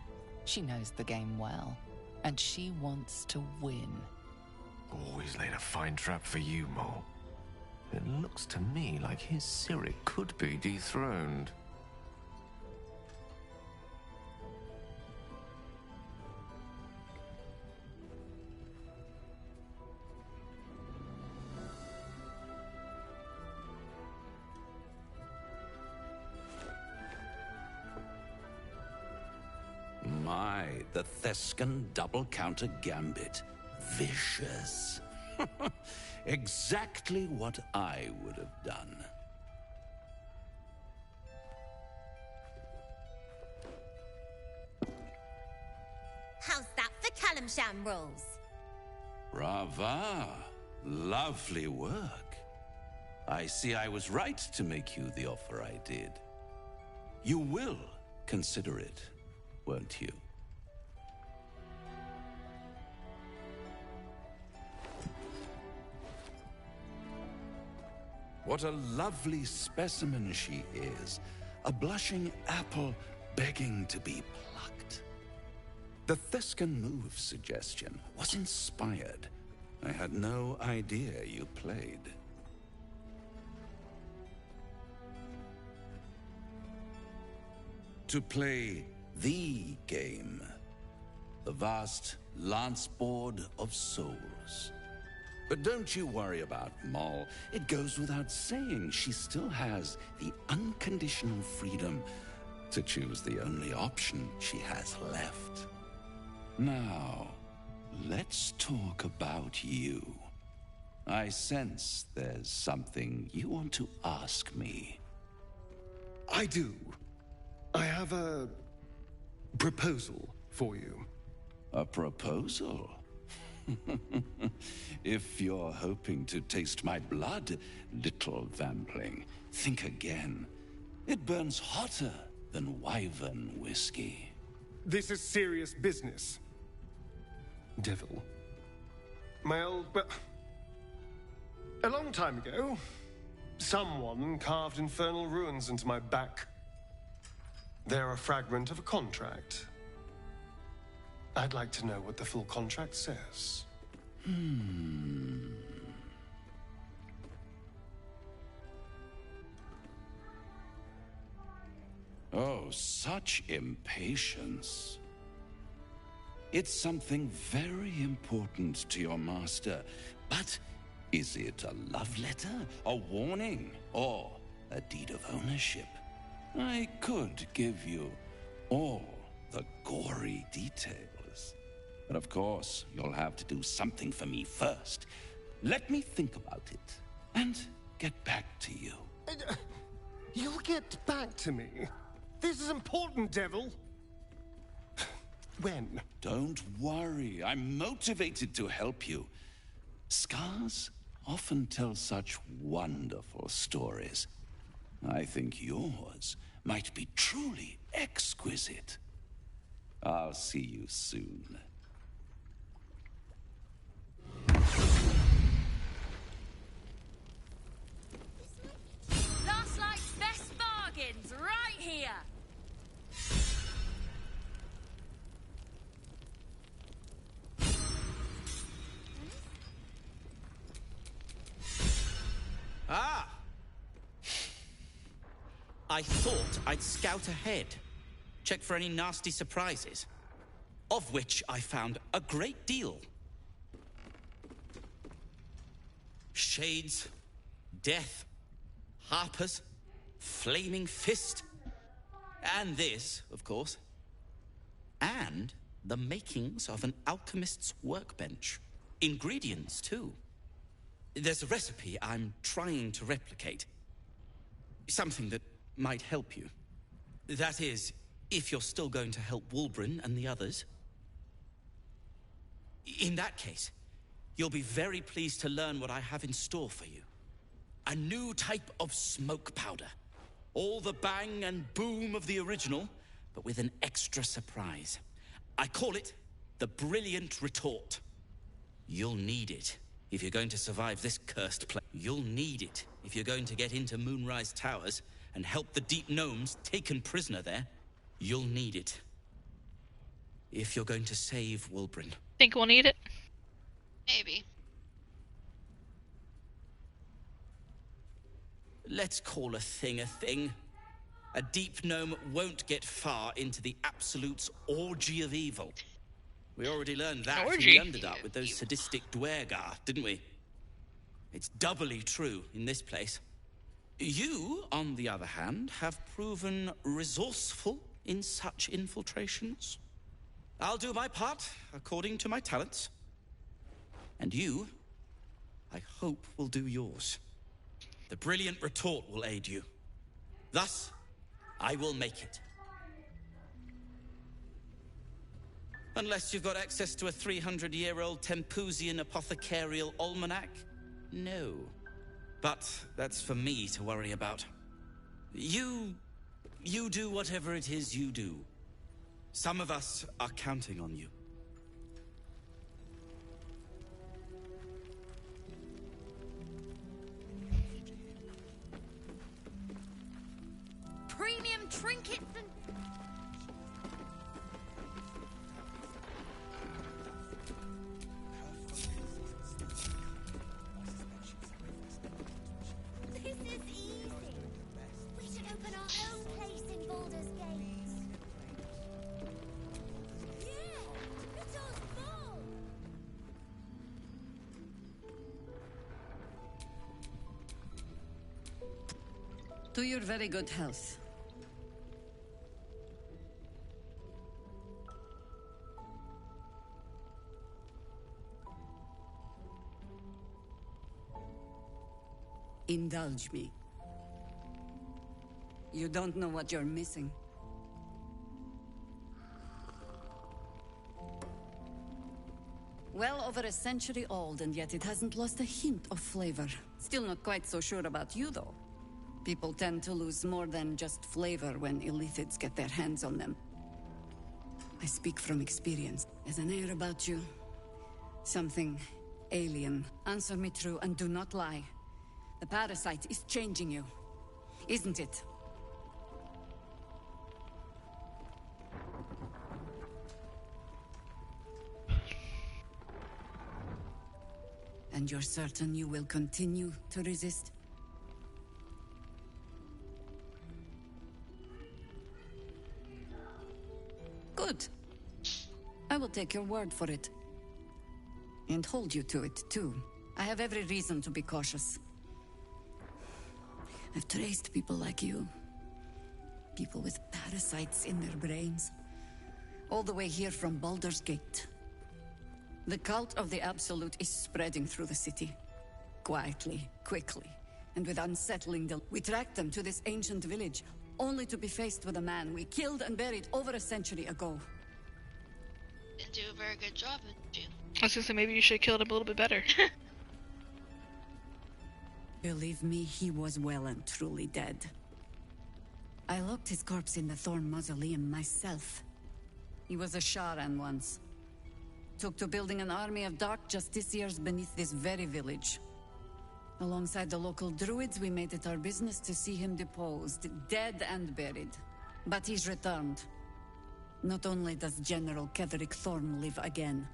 S3: She knows the game well, and she wants to win.
S10: Always laid a fine trap for you, Maul. It looks to me like his Cyric could be dethroned.
S11: My, the Thescan double counter gambit. Vicious. Exactly what I would have done.
S18: How's that for Kalimshan rules?
S11: Brava. Lovely work. I see I was right to make you the offer I did. You will consider it, won't you? What a lovely specimen she is. A blushing apple begging to be plucked. The Thescan move suggestion was inspired. I had no idea you played. To play the game. The vast lance board of souls. But don't you worry about Maul. It goes without saying she still has the unconditional freedom to choose the only option she has left. Now, let's talk about you. I sense there's something you want to ask me.
S12: I do. I have a proposal for you.
S11: A proposal? If you're hoping to taste my blood, little vampling, think again. It burns hotter than wyvern whiskey.
S12: This is serious business. Devil. Well, a long time ago, someone carved infernal runes into my back. They're a fragment of a contract. I'd like to know what the full contract says.
S11: Oh, such impatience. It's something very important to your master. But is it a love letter, a warning, or a deed of ownership? I could give you all the gory details. But of course, you'll have to do something for me first. Let me think about it and get back to you.
S12: You'll get back to me? This is important, Devil. When?
S11: Don't worry. I'm motivated to help you. Scars often tell such wonderful stories. I think yours might be truly exquisite. I'll see you soon.
S18: Last night's best bargains, right here!
S15: Ah! I thought I'd scout ahead, check for any nasty surprises, of which I found a great deal. Shades, death, harpers, flaming fist, and this, of course, and the makings of an alchemist's workbench. Ingredients, too. There's a recipe I'm trying to replicate. Something that might help you. That is, if you're still going to help Wulbren and the others. In that case, you'll be very pleased to learn what I have in store for you. A new type of smoke powder. All the bang and boom of the original, but with an extra surprise. I call it the Brilliant Retort. You'll need it if you're going to survive this cursed place. You'll need it if you're going to get into Moonrise Towers and help the Deep Gnomes taken prisoner there. You'll need it if you're going to save Wulbren.
S1: Think we'll need it?
S2: Maybe.
S15: Let's call a thing a thing. A Deep Gnome won't get far into the Absolute's orgy of evil. We already learned that in the Underdark with those sadistic Dwergar, didn't we? It's doubly true in this place. You, on the other hand, have proven resourceful in such infiltrations. I'll do my part according to my talents. And you, I hope, will do yours. The Brilliant Retort will aid you. Thus, I will make it. Unless you've got access to a 300-year-old Tempusian apothecarial almanac? No. But that's for me to worry about. You do whatever it is you do. Some of us are counting on you.
S18: Premium trinkets and... This is easy. We should open our own place in Baldur's Gate. Yeah, it's all full.
S4: To your very good health. Indulge me. You don't know what you're missing. Well over a century old, and yet it hasn't lost a hint of flavor. Still not quite so sure about you, though. People tend to lose more than just flavor when illithids get their hands on them. I speak from experience. There's an air about you. Something alien. Answer me true and do not lie. The parasite is changing you, isn't it? And you're certain you will continue to resist? Good. I will take your word for it. And hold you to it, too. I have every reason to be cautious. I've traced people like you. People with parasites in their brains. All the way here from Baldur's Gate. The cult of the Absolute is spreading through the city. Quietly, quickly, and with unsettling We tracked them to this ancient village, only to be faced with a man we killed and buried over a century ago.
S2: Didn't do a very good job, did you?
S1: I was gonna say, maybe you should have killed him a little bit better.
S4: Believe me, he was well and truly dead. I locked his corpse in the Thorn Mausoleum myself. He was a Sharan once. Took to building an army of dark justiciars beneath this very village. Alongside the local druids, we made it our business to see him deposed, dead and buried. But he's returned. Not only does General Ketherick Thorn live again,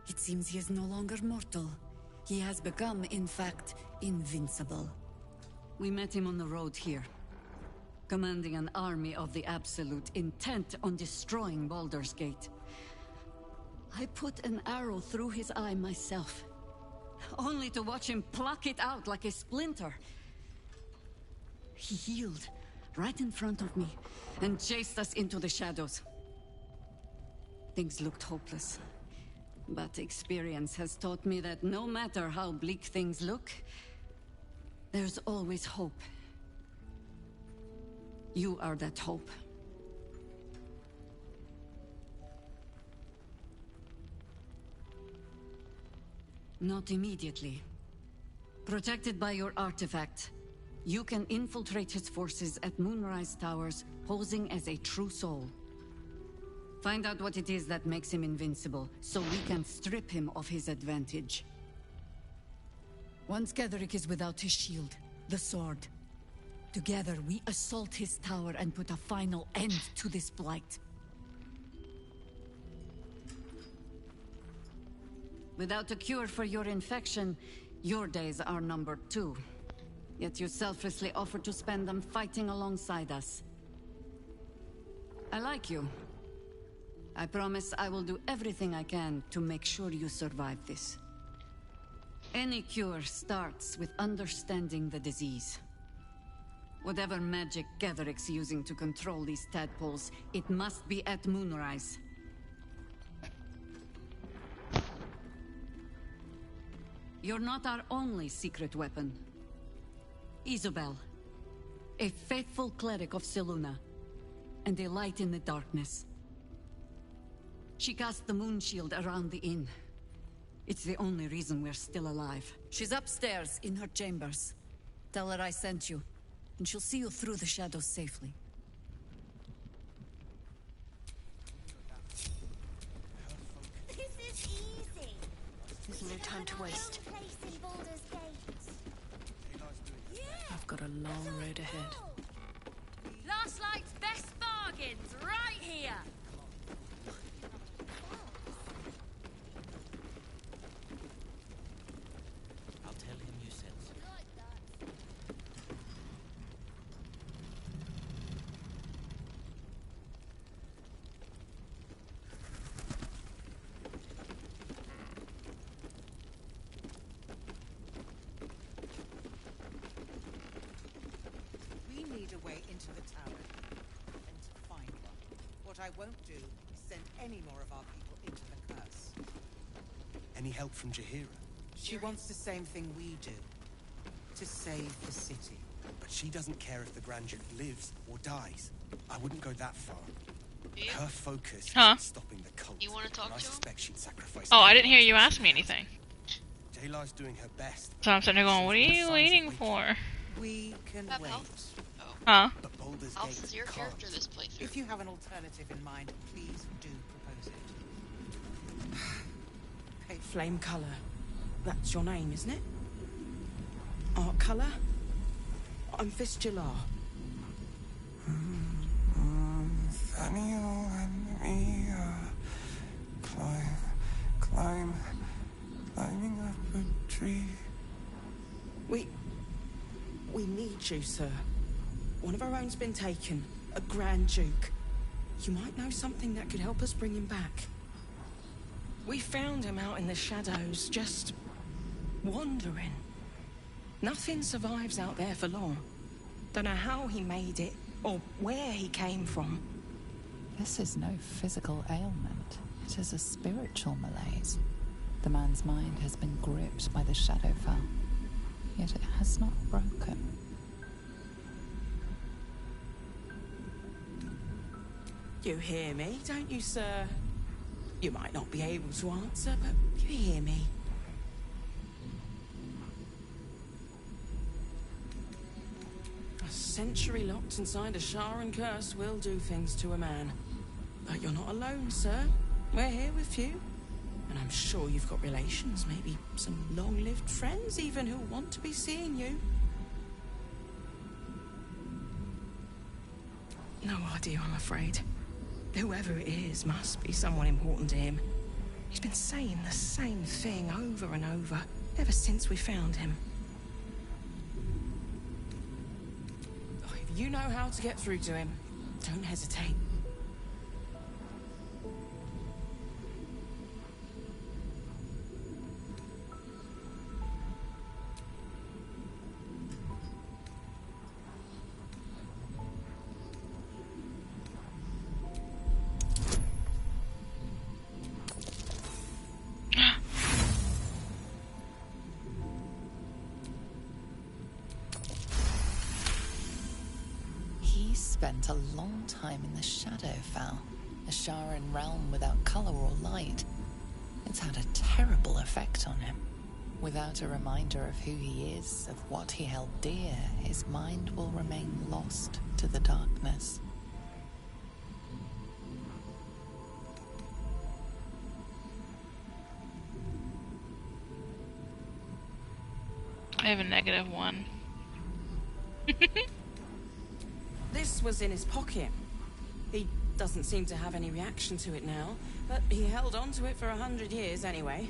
S4: it seems he is no longer mortal. He has become, in fact, invincible. We met him on the road here, commanding an army of the Absolute, intent on destroying Baldur's Gate. I put an arrow through his eye myself, only to watch him pluck it out like a splinter. He healed right in front of me and chased us into the shadows. Things looked hopeless, but experience has taught me that no matter how bleak things look, there's always hope. You are that hope. Not immediately. Protected by your artifact, you can infiltrate his forces at Moonrise Towers, posing as a true soul. Find out what it is that makes him invincible, so we can strip him of his advantage. Once Ketherick is without his shield, the sword, together we assault his tower and put a final end to this blight. Without a cure for your infection, your days are numbered too. Yet you selflessly offer to spend them fighting alongside us. I like you. I promise I will do everything I can to make sure you survive this. Any cure starts with understanding the disease. Whatever magic Ketherick's using to control these tadpoles, it must be at Moonrise. You're not our only secret weapon. Isobel, a faithful cleric of Selûne, and a light in the darkness. She cast the moon shield around the inn. It's the only reason we're still alive. She's upstairs in her chambers. Tell her I sent you, and she'll see you through the shadows safely.
S18: This is easy.
S20: There's no time to waste. I've got a long road ahead.
S18: Last night's best bargains right here.
S15: I'll tell him you said so.
S17: We need a way into the tower and to find one. What I won't do is send any more of our people into the curse.
S12: Any help from Jaheira?
S17: She wants the same thing we do. To save the city.
S12: But she doesn't care if the Grand Duke lives or dies. I wouldn't go that far.
S1: Yeah.
S12: Her focus is
S1: Huh?
S12: on stopping the cult.
S1: You wanna talk
S12: and I
S1: to him?
S12: suspect she'd sacrifice.
S1: Oh, I didn't hear you ask me anything.
S12: Jayla's doing her best.
S1: So I'm sitting there going, what are you waiting for?
S17: We can
S2: Have
S17: wait.
S2: health? Oh.
S1: Huh?
S12: But Baldur's
S2: Health
S12: Gate
S2: is your
S12: can't.
S2: character this playthrough.
S17: If you have an alternative in mind, please do propose it.
S13: Flame colour. That's your name, isn't it? Art colour? I'm Fistula.
S11: Nathaniel and me climbing up a tree.
S13: We need you, sir. One of our own's been taken. A Grand Duke. You might know something that could help us bring him back. We found him out in the shadows, just wandering. Nothing survives out there for long. Don't know how he made it, or where he came from.
S3: This is no physical ailment. It is a spiritual malaise. The man's mind has been gripped by the Shadowfell, yet it has not broken.
S13: You hear me, don't you, sir? You might not be able to answer, but you hear me. A century locked inside a ShadowCursed will do things to a man. But you're not alone, sir. We're here with you. And I'm sure you've got relations, maybe some long-lived friends even, who want to be seeing you. No idea, I'm afraid. Whoever it is must be someone important to him. He's been saying the same thing over and over, ever since we found him. If you know how to get through to him, don't hesitate.
S3: Spent a long time in the Shadowfell, a Sharan realm without color or light. It's had a terrible effect on him. Without a reminder of who he is, of what he held dear, his mind will remain lost to the darkness.
S1: I have a -1.
S13: This was in his pocket. He doesn't seem to have any reaction to it now, but he held on to it for 100 years anyway.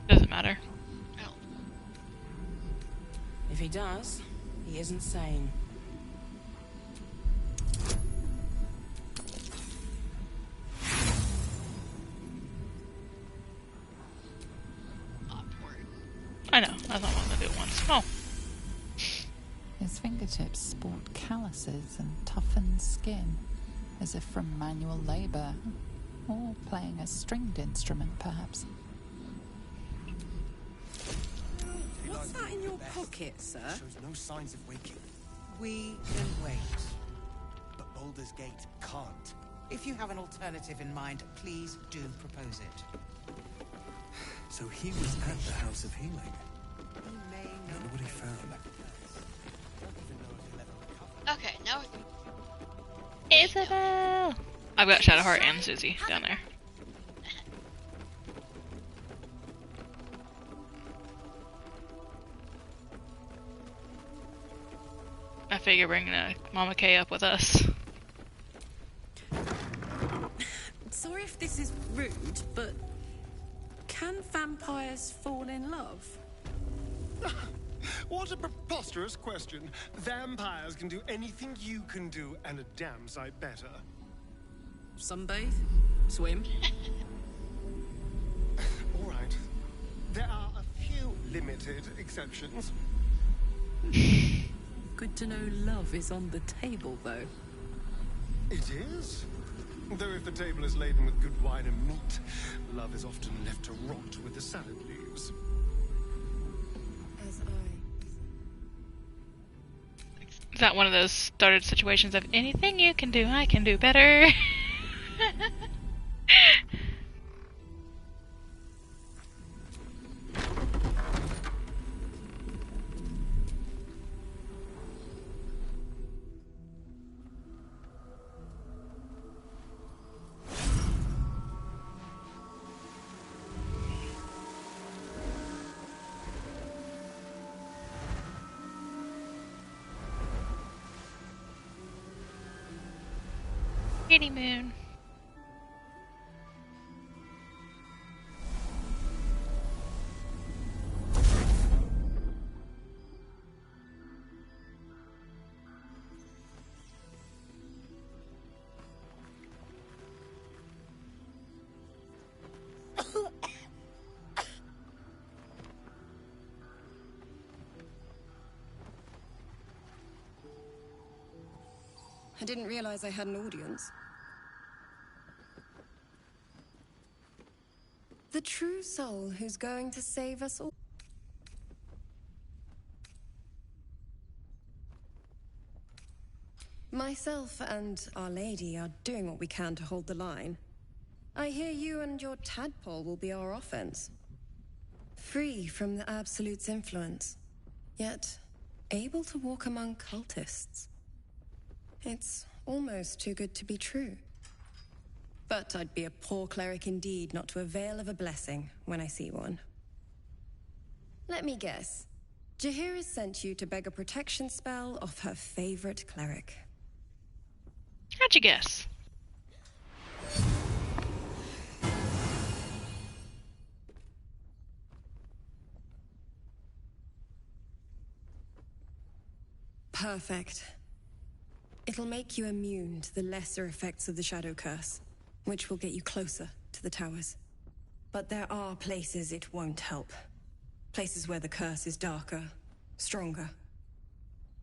S1: Doesn't matter.
S13: If he does, he isn't sane.
S1: I know, that's not what I'm gonna do once. Oh.
S3: His fingertips sport calluses and toughened skin, as if from manual labor, or playing a stringed instrument, perhaps.
S13: What's that in your pocket, sir?
S12: Shows no signs of waking.
S17: We can wait. But Baldur's Gate can't. If you have an alternative in mind, please do propose it.
S21: So he was at the House of Healing. I wonder what he found.
S2: Okay, now we can...
S1: Isabel! I've got Shadowheart and Susie down there. I figure bringing Mama K up with us.
S13: Sorry if this is rude, but can vampires fall in love?
S12: What a preposterous question. Vampires can do anything you can do, and a damn sight better.
S13: Sunbathe? Swim?
S12: All right. There are a few limited exceptions.
S13: Good to know love is on the table, though.
S12: It is. Though if the table is laden with good wine and meat, love is often left to rot with the salad leaves.
S14: As
S1: Is that one of those started situations of anything you can do, I can do better? Kitty Moon.
S14: I didn't realize I had an audience. The true soul who's going to save us all. Myself and Our Lady are doing what we can to hold the line. I hear you and your tadpole will be our offense. Free from the Absolute's influence, yet able to walk among cultists. It's Almost too good to be true. But I'd be a poor cleric indeed not to avail of a blessing when I see one. Let me guess. Jaheira sent you to beg a protection spell off her favorite cleric.
S1: How'd you guess?
S14: Perfect. It'll make you immune to the lesser effects of the Shadow Curse, which will get you closer to the towers. But there are places it won't help. Places where the curse is darker, stronger.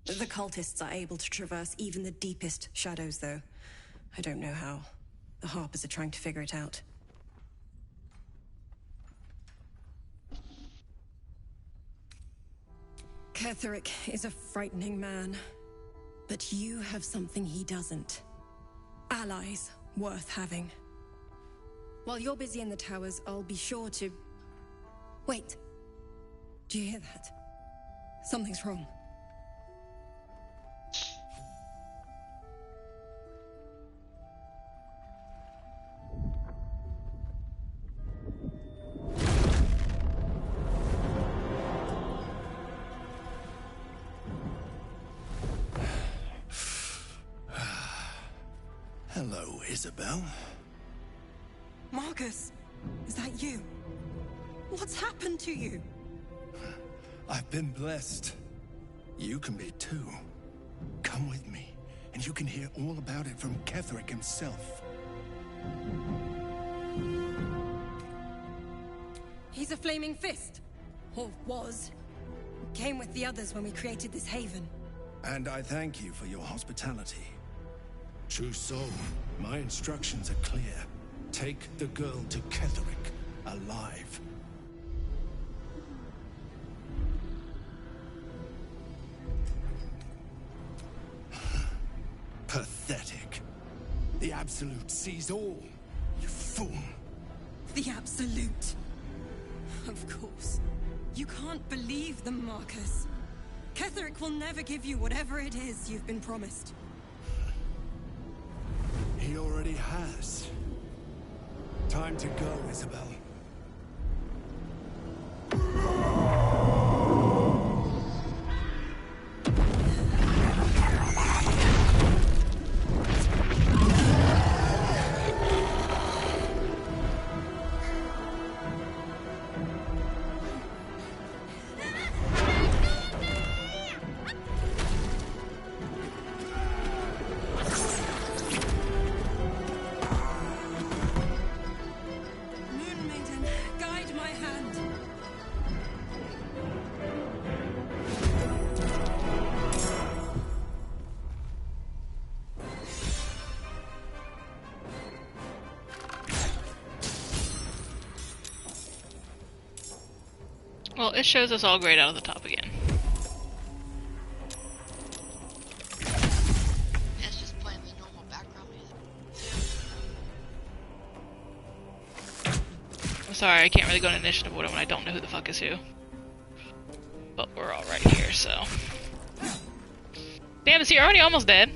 S14: The cultists are able to traverse even the deepest shadows, though. I don't know how. The Harpers are trying to figure it out. Ketheric is a frightening man. But you have something he doesn't. Allies worth having. While you're busy in the towers, I'll be sure to... Wait. Do you hear that? Something's wrong.
S11: Hello, Isabel.
S14: Marcus, is that you? What's happened to you?
S11: I've been blessed. You can be too. Come with me, and you can hear all about it from Ketheric himself.
S14: He's a flaming fist. Or was. Came with the others when we created this haven.
S11: And I thank you for your hospitality. True soul, my instructions are clear. Take the girl to Ketheric, alive. Pathetic. The Absolute sees all, you fool.
S14: The Absolute. Of course. You can't believe them, Marcus. Ketheric will never give you whatever it is you've been promised.
S11: He already has. Time to go, Isabel.
S1: Well, it shows us all grayed out of the top again.
S2: It's just playing the normal background music.
S1: I'm sorry, I can't really go in initiative order when I don't know who the fuck is who. But we're all right here, so... Damn, is he already almost dead?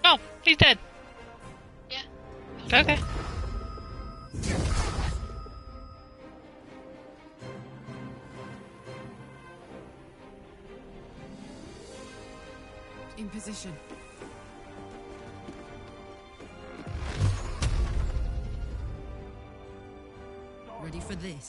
S1: Oh, he's dead.
S2: Yeah.
S1: Okay.
S13: In position. Ready for this.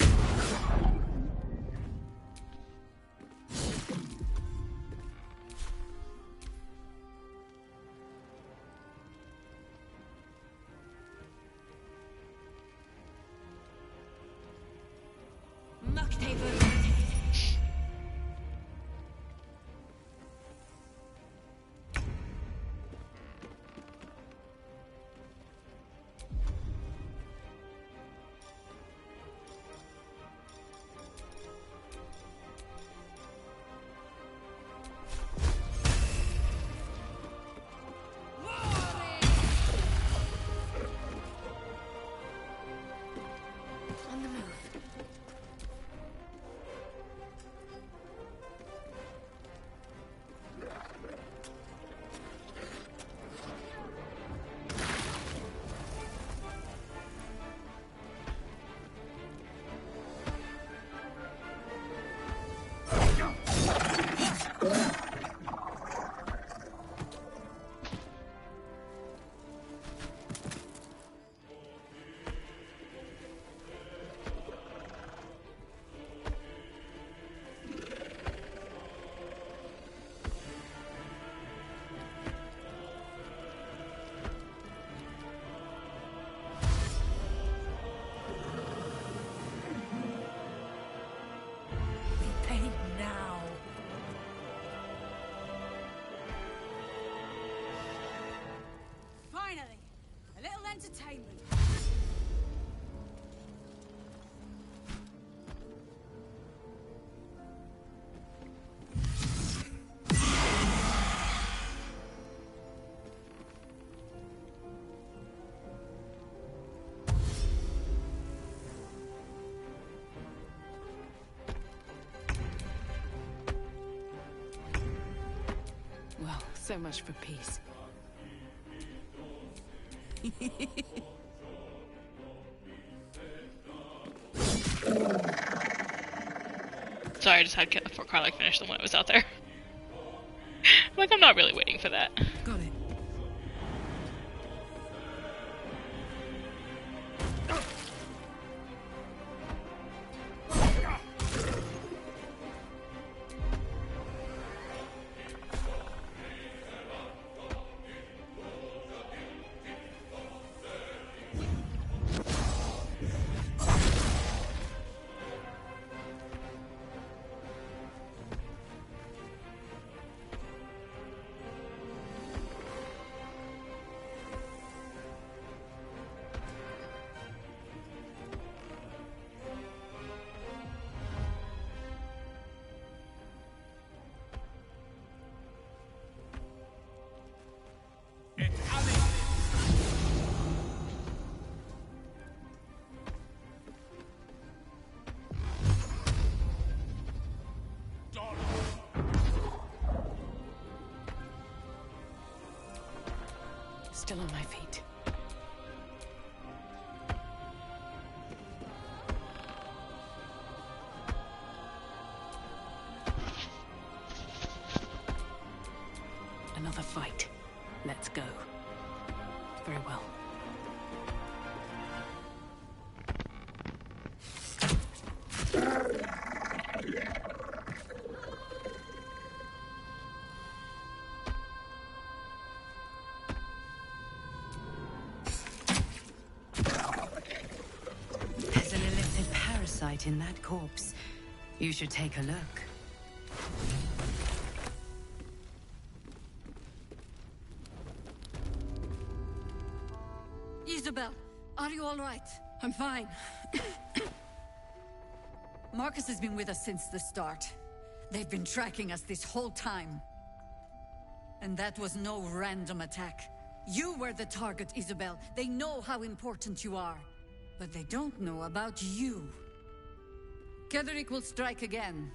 S7: entertainment.
S20: Well, so much for peace.
S1: Sorry, I just had before Carly finished the one that was out there. Like, I'm not really waiting for that.
S20: Got it. Still on my feet. Another fight. Let's go. Very well.
S4: There's an illicit parasite in that corpse. You should take a look.
S5: Isabel, are you all right?
S7: I'm fine.
S5: Marcus has been with us since the start. They've been tracking us this whole time. And that was no random attack. You were the target, Isabel. They know how important you are. But they don't know about you. Ketheric will strike again.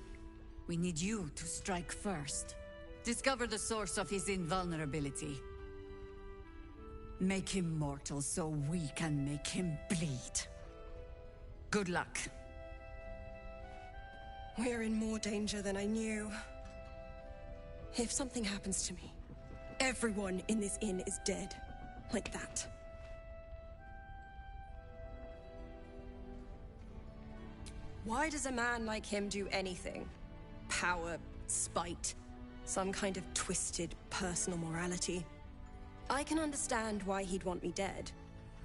S5: We need you to strike first. Discover the source of his invulnerability. Make him mortal so we can make him bleed. Good luck.
S22: We're in more danger than I knew. If something happens to me, everyone in this inn is dead. Like that. Why does a man like him do anything? Power, spite, some kind of twisted personal morality. I can understand why he'd want me dead.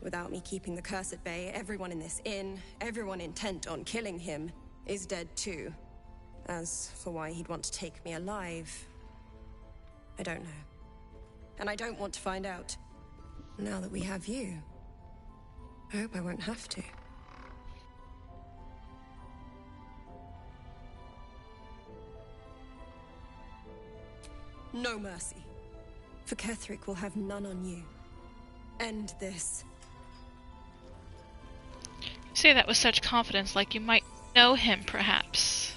S22: Without me keeping the curse at bay, everyone in this inn, everyone intent on killing him, is dead too. As for why he'd want to take me alive, I don't know. And I don't want to find out. Now that we have you, I hope I won't have to. No mercy. For Ketheric will have none on you. End this.
S1: You say that with such confidence, like you might know him, perhaps.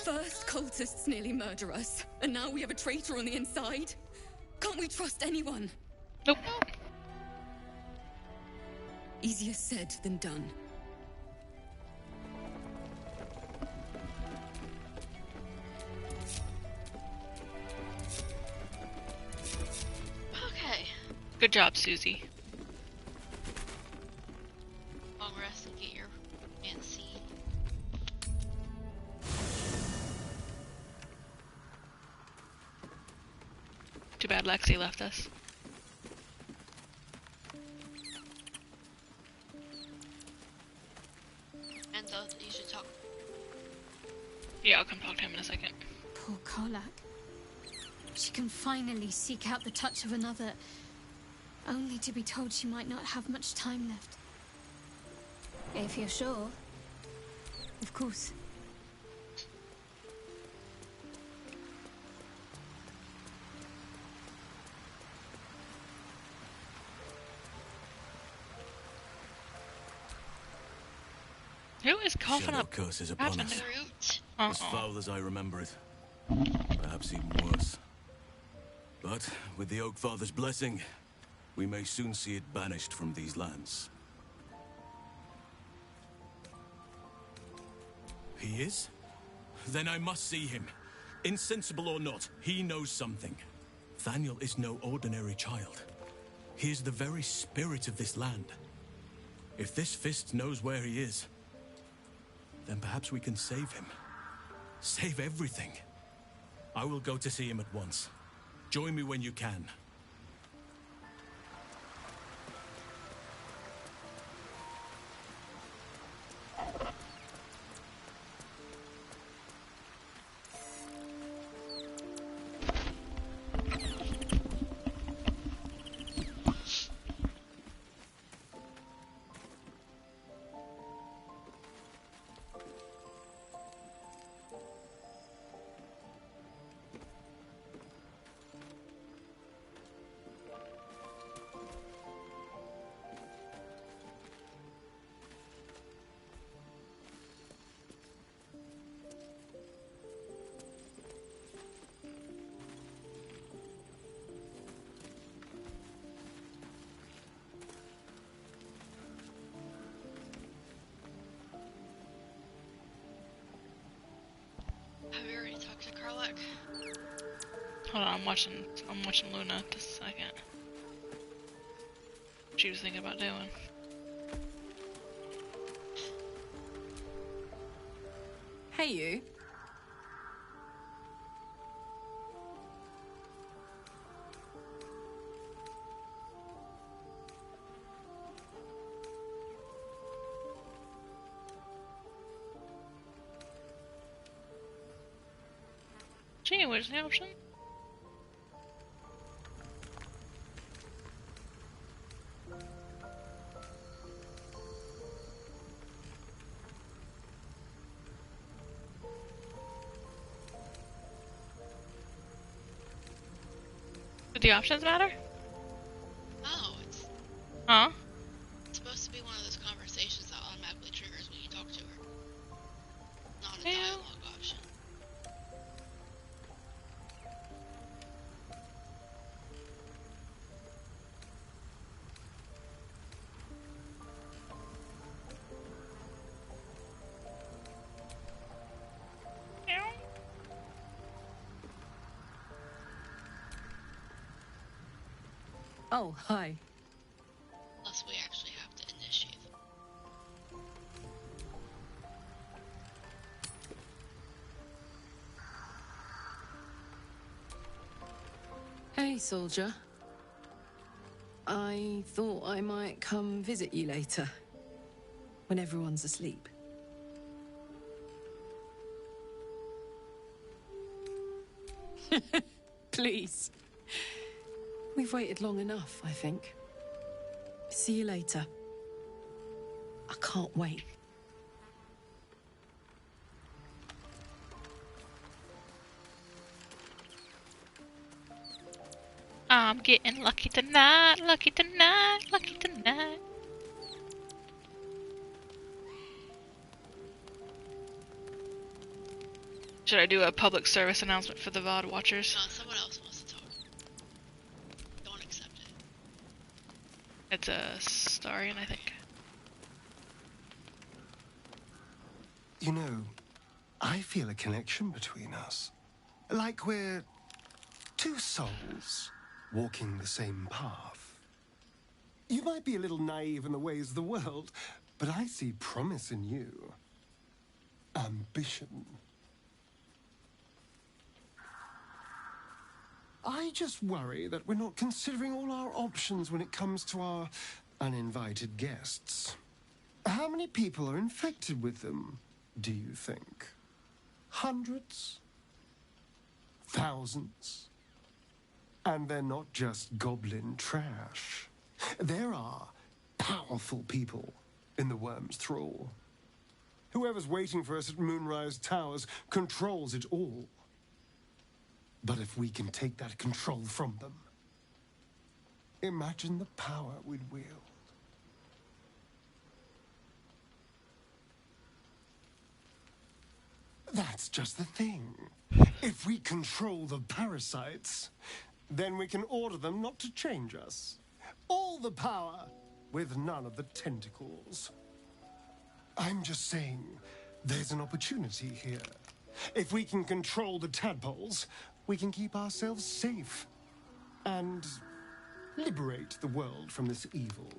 S7: First cultists nearly murder us, and now we have a traitor on the inside. Can't we trust anyone?
S1: Nope.
S7: Easier said than done.
S1: Good job, Susie.
S2: Long rest and get your fancy.
S1: Too bad Lexi left us.
S2: And you should talk.
S1: Yeah, I'll come talk to him in a second.
S9: Poor Karlak. She can finally seek out the touch of another, only to be told she might not have much time left. If you're sure. Of course.
S1: Who is coughing up?
S16: ShadowCursed is upon us. As foul as I remember it. Perhaps even worse. But with the Oak Father's blessing, we may soon see it banished from these lands. He is? Then I must see him. Insensible or not, he knows something. Thaniel is no ordinary child. He is the very spirit of this land. If this fist knows where he is, then perhaps we can save him. Save everything. I will go to see him at once. Join me when you can.
S2: Have you already talked to Karlak?
S1: Hold on, I'm watching Luna just a second. What she was thinking about doing.
S13: Hey, you.
S1: Gee, where's the option? Do the options matter?
S2: No, it's
S1: Huh?
S2: supposed to be one of those conversations that automatically triggers when you talk to her. Not a dialogue option.
S13: Oh, hi.
S2: Unless we actually have to initiate.
S13: Hey, soldier. I thought I might come visit you later, when everyone's asleep. Please. We've waited long enough, I think. See you later. I can't wait.
S1: I'm getting lucky tonight, lucky tonight, lucky tonight. Should I do a public service announcement for the VOD watchers?
S2: No, someone else wants to talk. Don't accept it.
S1: It's a Starian, I think.
S12: You know, I feel a connection between us. Like we're two souls walking the same path. You might be a little naive in the ways of the world, but I see promise in you. Ambition. I just worry that we're not considering all our options when it comes to our uninvited guests. How many people are infected with them, do you think? Hundreds? Thousands? And they're not just goblin trash. There are powerful people in the Worm's thrall. Whoever's waiting for us at Moonrise Towers controls it all. But if we can take that control from them, imagine the power we'd wield. That's just the thing. If we control the parasites, then we can order them not to change us. All the power, with none of the tentacles. I'm just saying, there's an opportunity here. If we can control the tadpoles, we can keep ourselves safe and liberate the world from this evil.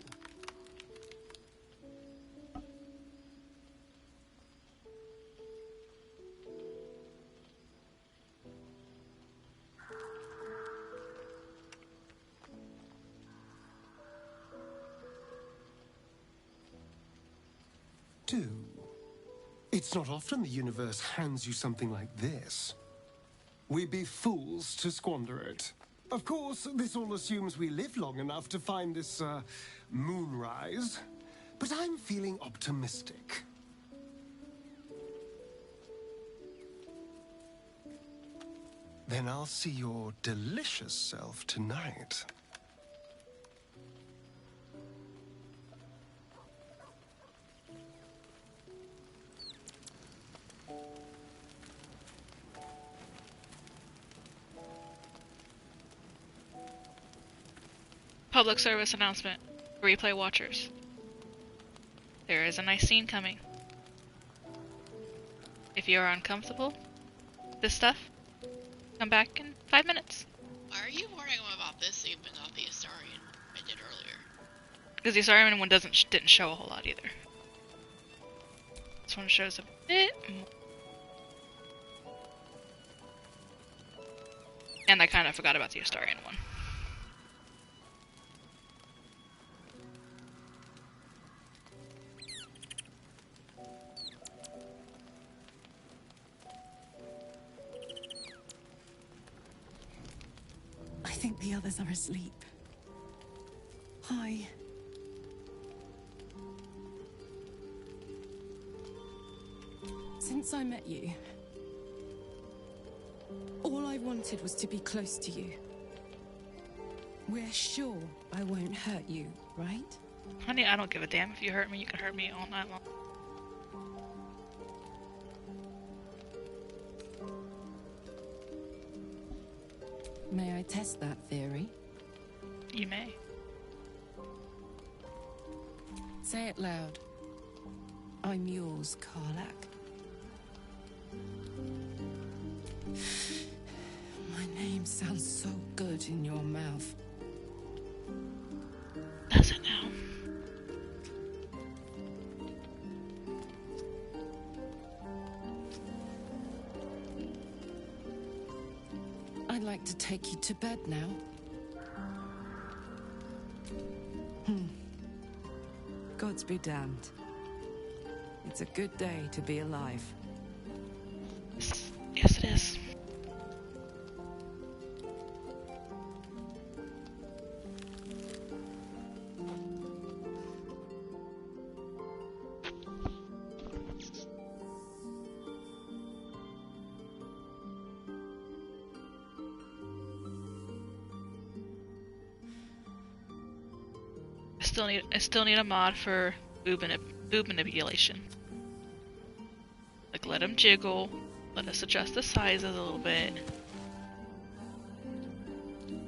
S12: Do. It's not often the universe hands you something like this. We'd be fools to squander it. Of course, this all assumes we live long enough to find this, moonrise. But I'm feeling optimistic. Then I'll see your delicious self tonight.
S1: Public service announcement. Replay watchers. There is a nice scene coming. If you are uncomfortable with this stuff, come back in 5 minutes.
S2: Why are you warning them about this even not the Astarian I did earlier?
S1: Because the Astarian one didn't show a whole lot either. This one shows a bit more. And I kind of forgot about the Astarian one.
S14: I think the others are asleep. Hi. Since I met you, all I wanted was to be close to you. We're sure I won't hurt you, right?
S1: Honey, I don't give a damn. If you hurt me, you can hurt me all night long.
S14: May I test that theory?
S1: You may.
S14: Say it loud. I'm yours, Karlak. My name sounds so good in your mouth.
S1: Does it now?
S14: I'd like to take you to bed now. Gods be damned. It's a good day to be alive.
S1: Yes, it is. I still need a mod for boob manipulation. Like, let them jiggle. Let us adjust the sizes a little bit.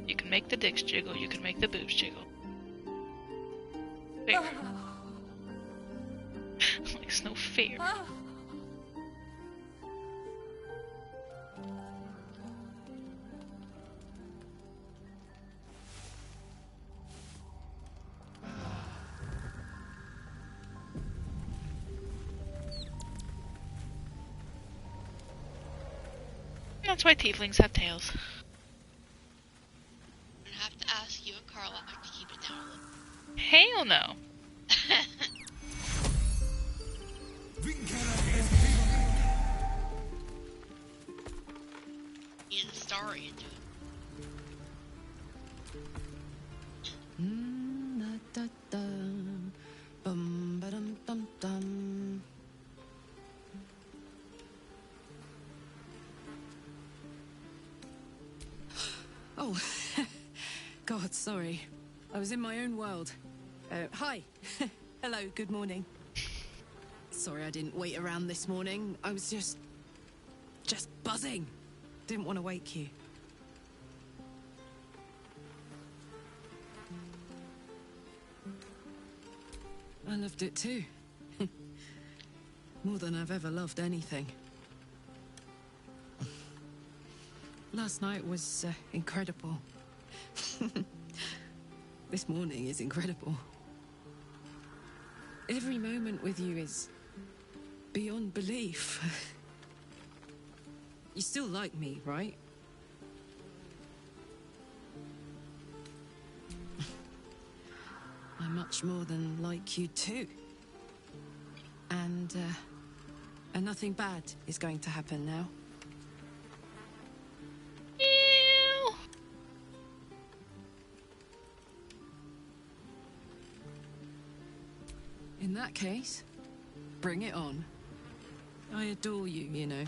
S1: You can make the dicks jiggle. You can make the boobs jiggle. Fair. Like, it's no fair. That's why tieflings have tails.
S2: I'm gonna have to ask you and Carla to keep it down a little.
S1: Hell no.
S2: Get a story into it.
S13: Oh, God, sorry. I was in my own world. Hi. Hello, good morning. Sorry I didn't wait around this morning. I was just buzzing. Didn't want to wake you. I loved it too. More than I've ever loved anything. Last night was incredible. This morning is incredible. Every moment with you is beyond belief. You still like me, right? I much more than like you too. And nothing bad is going to happen now. In that case, bring it on. I adore you, you know.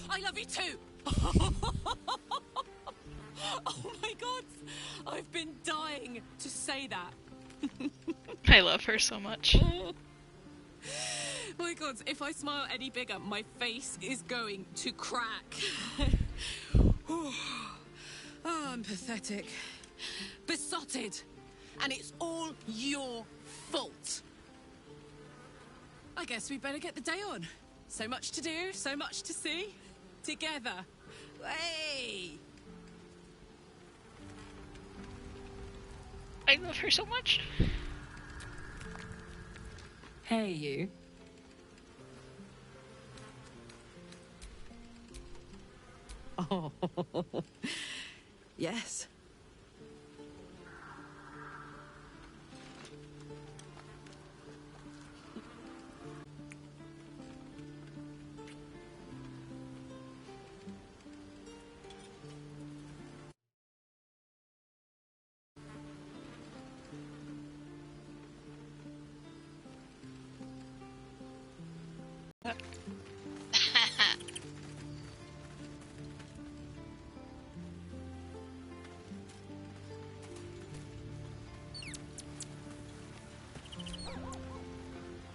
S13: I love you too! Oh my God! I've been dying to say that.
S1: I love her so much.
S13: My God, if I smile any bigger, my face is going to crack. Oh, I'm pathetic. Besotted. And it's all your fault. I guess we better get the day on. So much to do, so much to see. Together. Hey!
S1: I love her so much.
S13: Hey, you. Oh. Yes.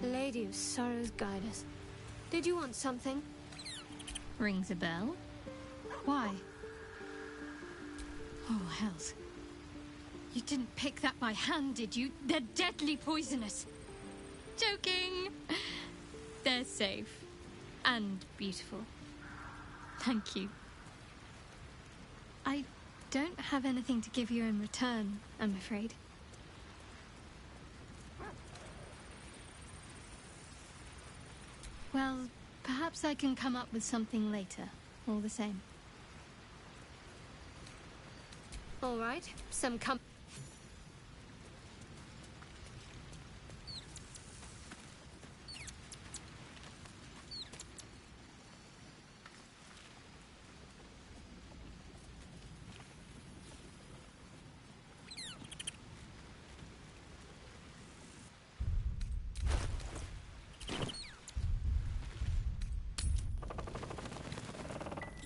S9: Lady of Sorrows, guide us. Did you want something?
S8: Rings a bell. Why? Oh, hells. You didn't pick that by hand, did you? They're deadly poisonous. Joking. They're safe. And beautiful. Thank you. I don't have anything to give you in return, I'm afraid. Well, perhaps I can come up with something later, all the same.
S9: All right, some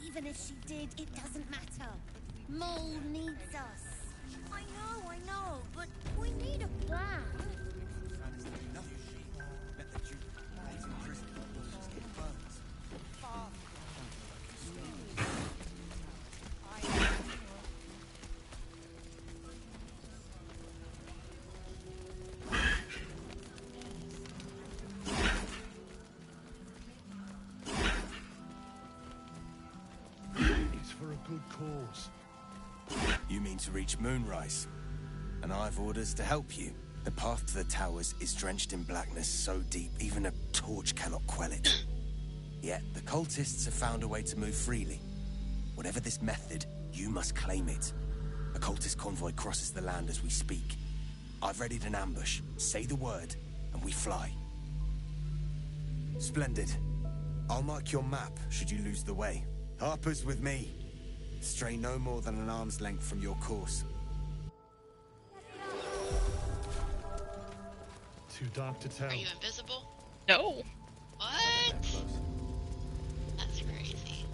S18: Even if she did, it doesn't matter. Mole needs us. I know, but we need a plan.
S19: For a good cause. You mean to reach Moonrise? And I've orders to help you. The path to the towers is drenched in blackness so deep even a torch cannot quell it. Yet the cultists have found a way to move freely. Whatever this method, you must claim it. A cultist convoy crosses the land as we speak. I've readied an ambush. Say the word, and we fly. Splendid. I'll mark your map should you lose the way. Harper's with me. Stray no more than an arm's length from your course.
S6: Too dark to tell.
S2: Are you invisible?
S1: No.
S2: What? That's crazy.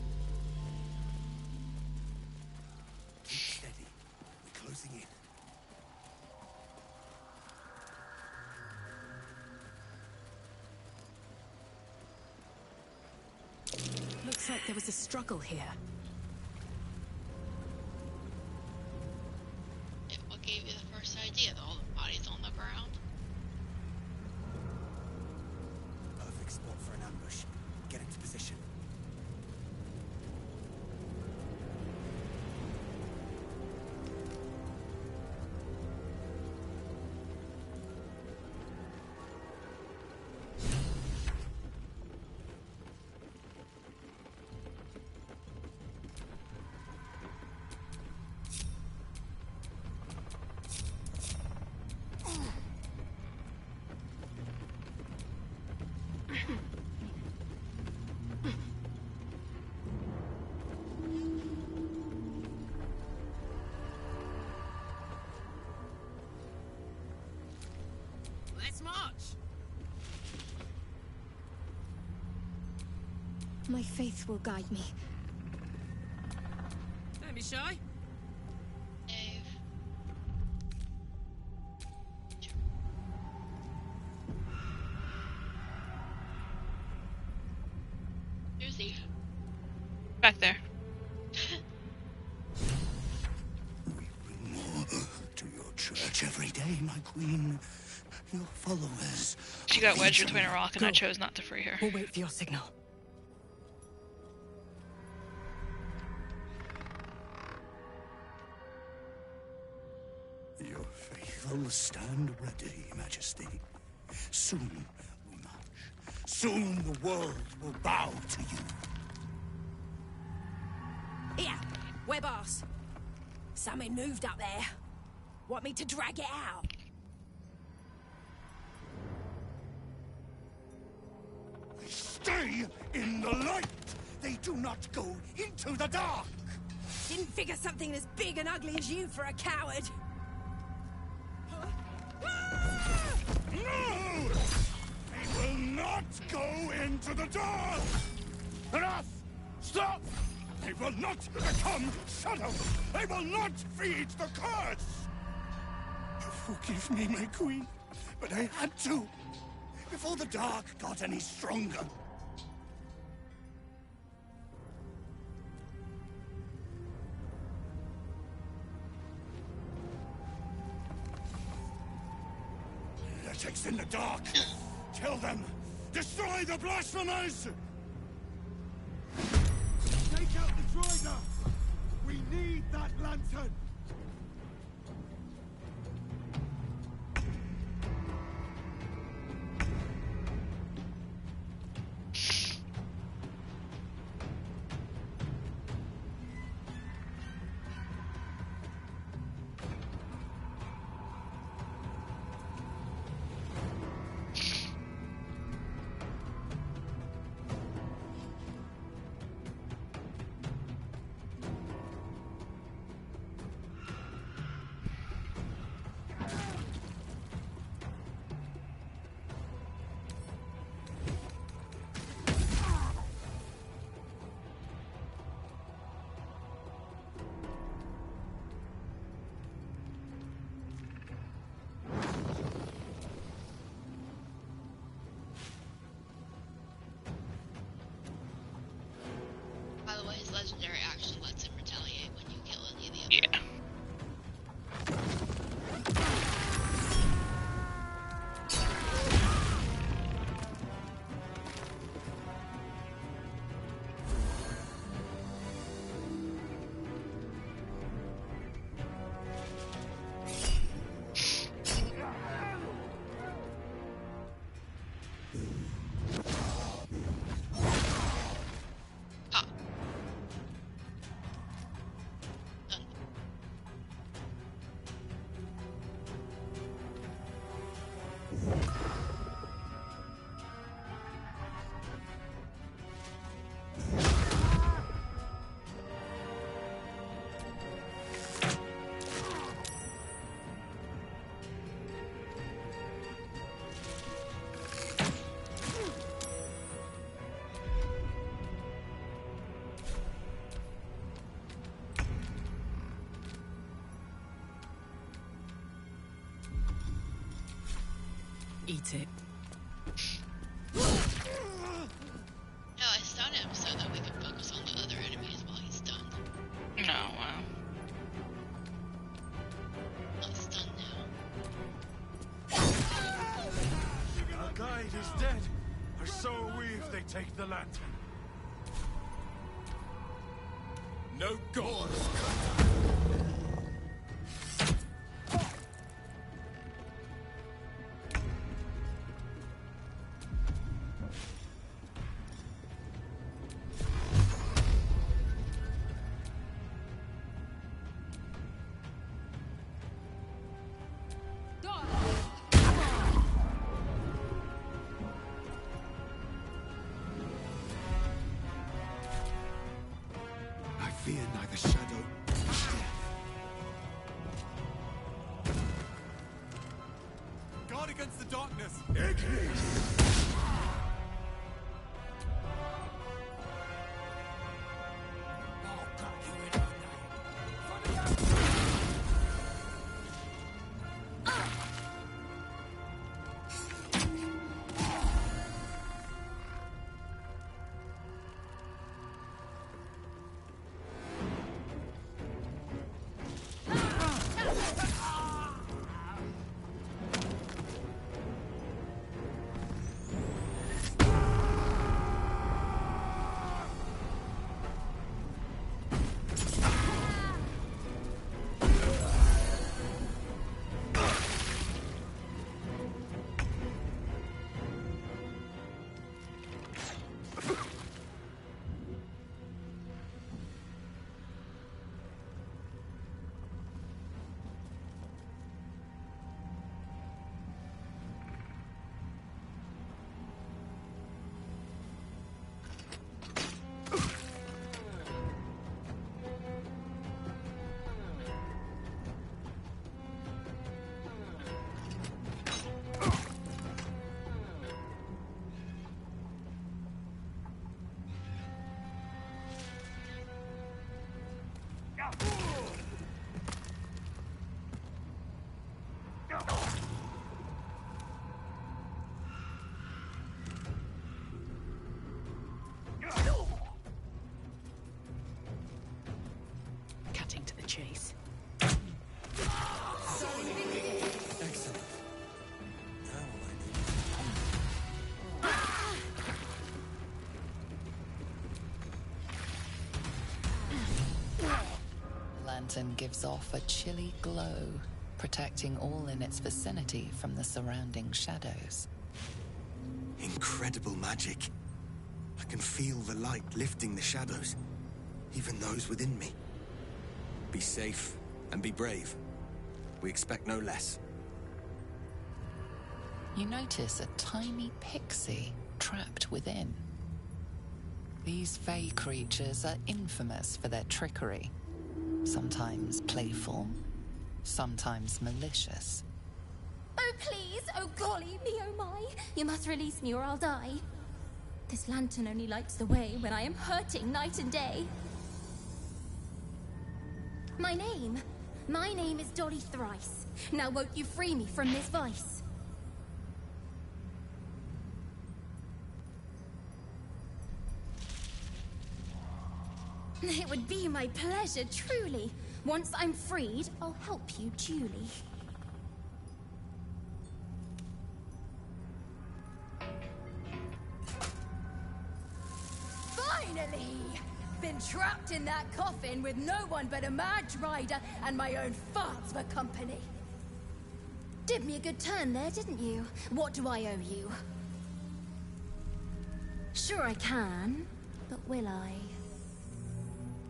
S19: Keep steady. We're closing in.
S20: Looks like there was a struggle here.
S2: What gave you the first idea that all the bodies on the ground?
S19: Perfect spot for an ambush. Get into position.
S13: Let's march!
S9: My faith will guide me.
S13: Don't be shy.
S2: Who's he?
S1: Back there.
S11: To your church every day, my queen. Your followers.
S1: She got wedged between a rock, and I chose not to free her.
S20: We'll wait for your signal.
S11: Your faithful stand ready, Majesty. Soon we march. Soon the world will bow to you.
S22: Here, we're boss. Something moved up there. Want me to drag it out?
S11: Stay in the light! They do not go into the dark!
S22: Didn't figure something as big and ugly as you for a coward.
S11: No! They will not go into the dark! Enough! Stop! They will not become shadow! They will not feed the curse! Forgive me, my queen, but I had to. Before the dark got any stronger. Lunatics in the dark! Kill them! Destroy the blasphemers!
S6: Take out the driver! We need that lantern!
S2: By the way, his legendary action lets him retaliate when you kill any of the other.
S1: Yeah.
S13: Eat it.
S2: No, I stun him so that we can focus on the other enemies while he's stunned.
S1: Oh, wow.
S2: Not stunned now.
S6: Our guide is dead, or so are we if they take the lantern.
S16: No god!
S6: I fear neither shadow nor death. Guard against the darkness! Ignis!
S13: Cutting to the chase.
S19: Excellent. Now all I need
S3: Lantern gives off a chilly glow, protecting all in its vicinity from the surrounding shadows.
S19: incredible magic. I can feel the light lifting the shadows, even those within me. Be safe and be brave. We expect no less.
S3: You notice a tiny pixie trapped within. These fey creatures are infamous for their trickery. Sometimes playful, sometimes malicious.
S18: Oh, please! Oh, golly me, oh my! You must release me or I'll die. This lantern only lights the way when I am hurting night and day. My name is Dolly Thrice. Now won't you free me from this vice? It would be my pleasure, truly. Once I'm freed, I'll help you duly.
S10: Finally! Been trapped in that coffin with no one but a mad rider and my own farts for company.
S18: Did me a good turn there, didn't you? What do I owe you? Sure I can, but will I?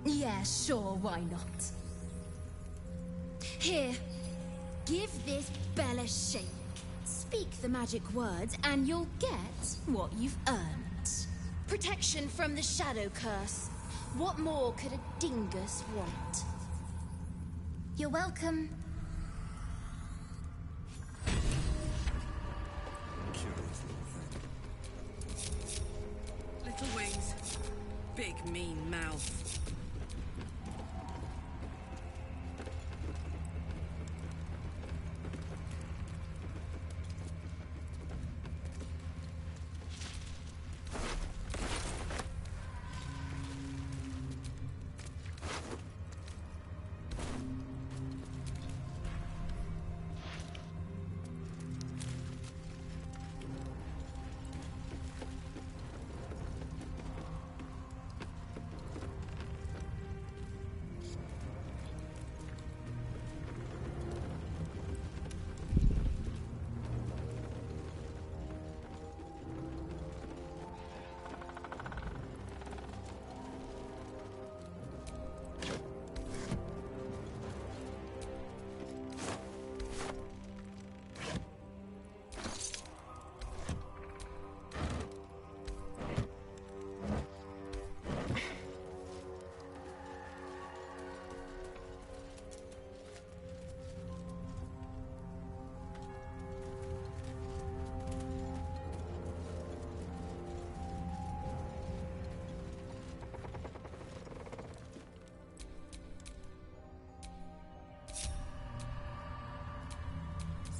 S18: Yeah, sure, why not? Here, give this bell a shake. Speak the magic words and you'll get what you've earned. Protection from the shadow curse. What more could a dingus want? You're welcome.
S13: Little wings, big mean mouth.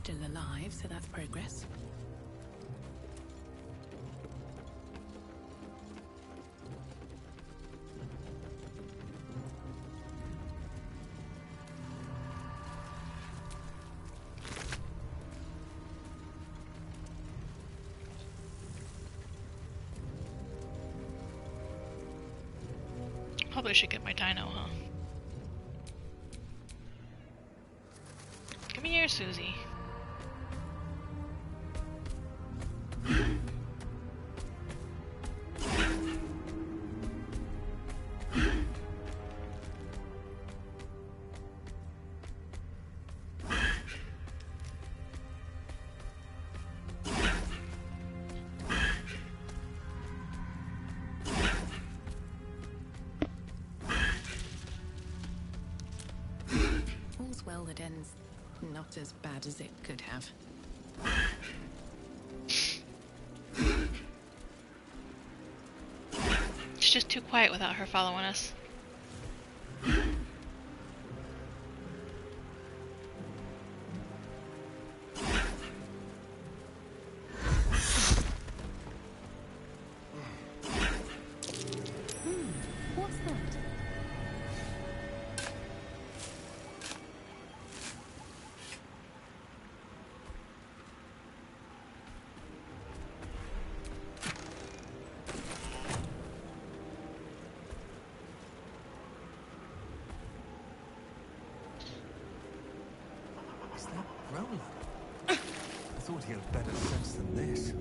S20: still alive, so that's progress.
S1: Probably should get my dino, huh? Come here, Susie.
S20: All's well that ends not as bad as it could have.
S1: She's just too quiet without her following us.
S20: What's that?
S15: Is that Roland? I thought he had better sense than this.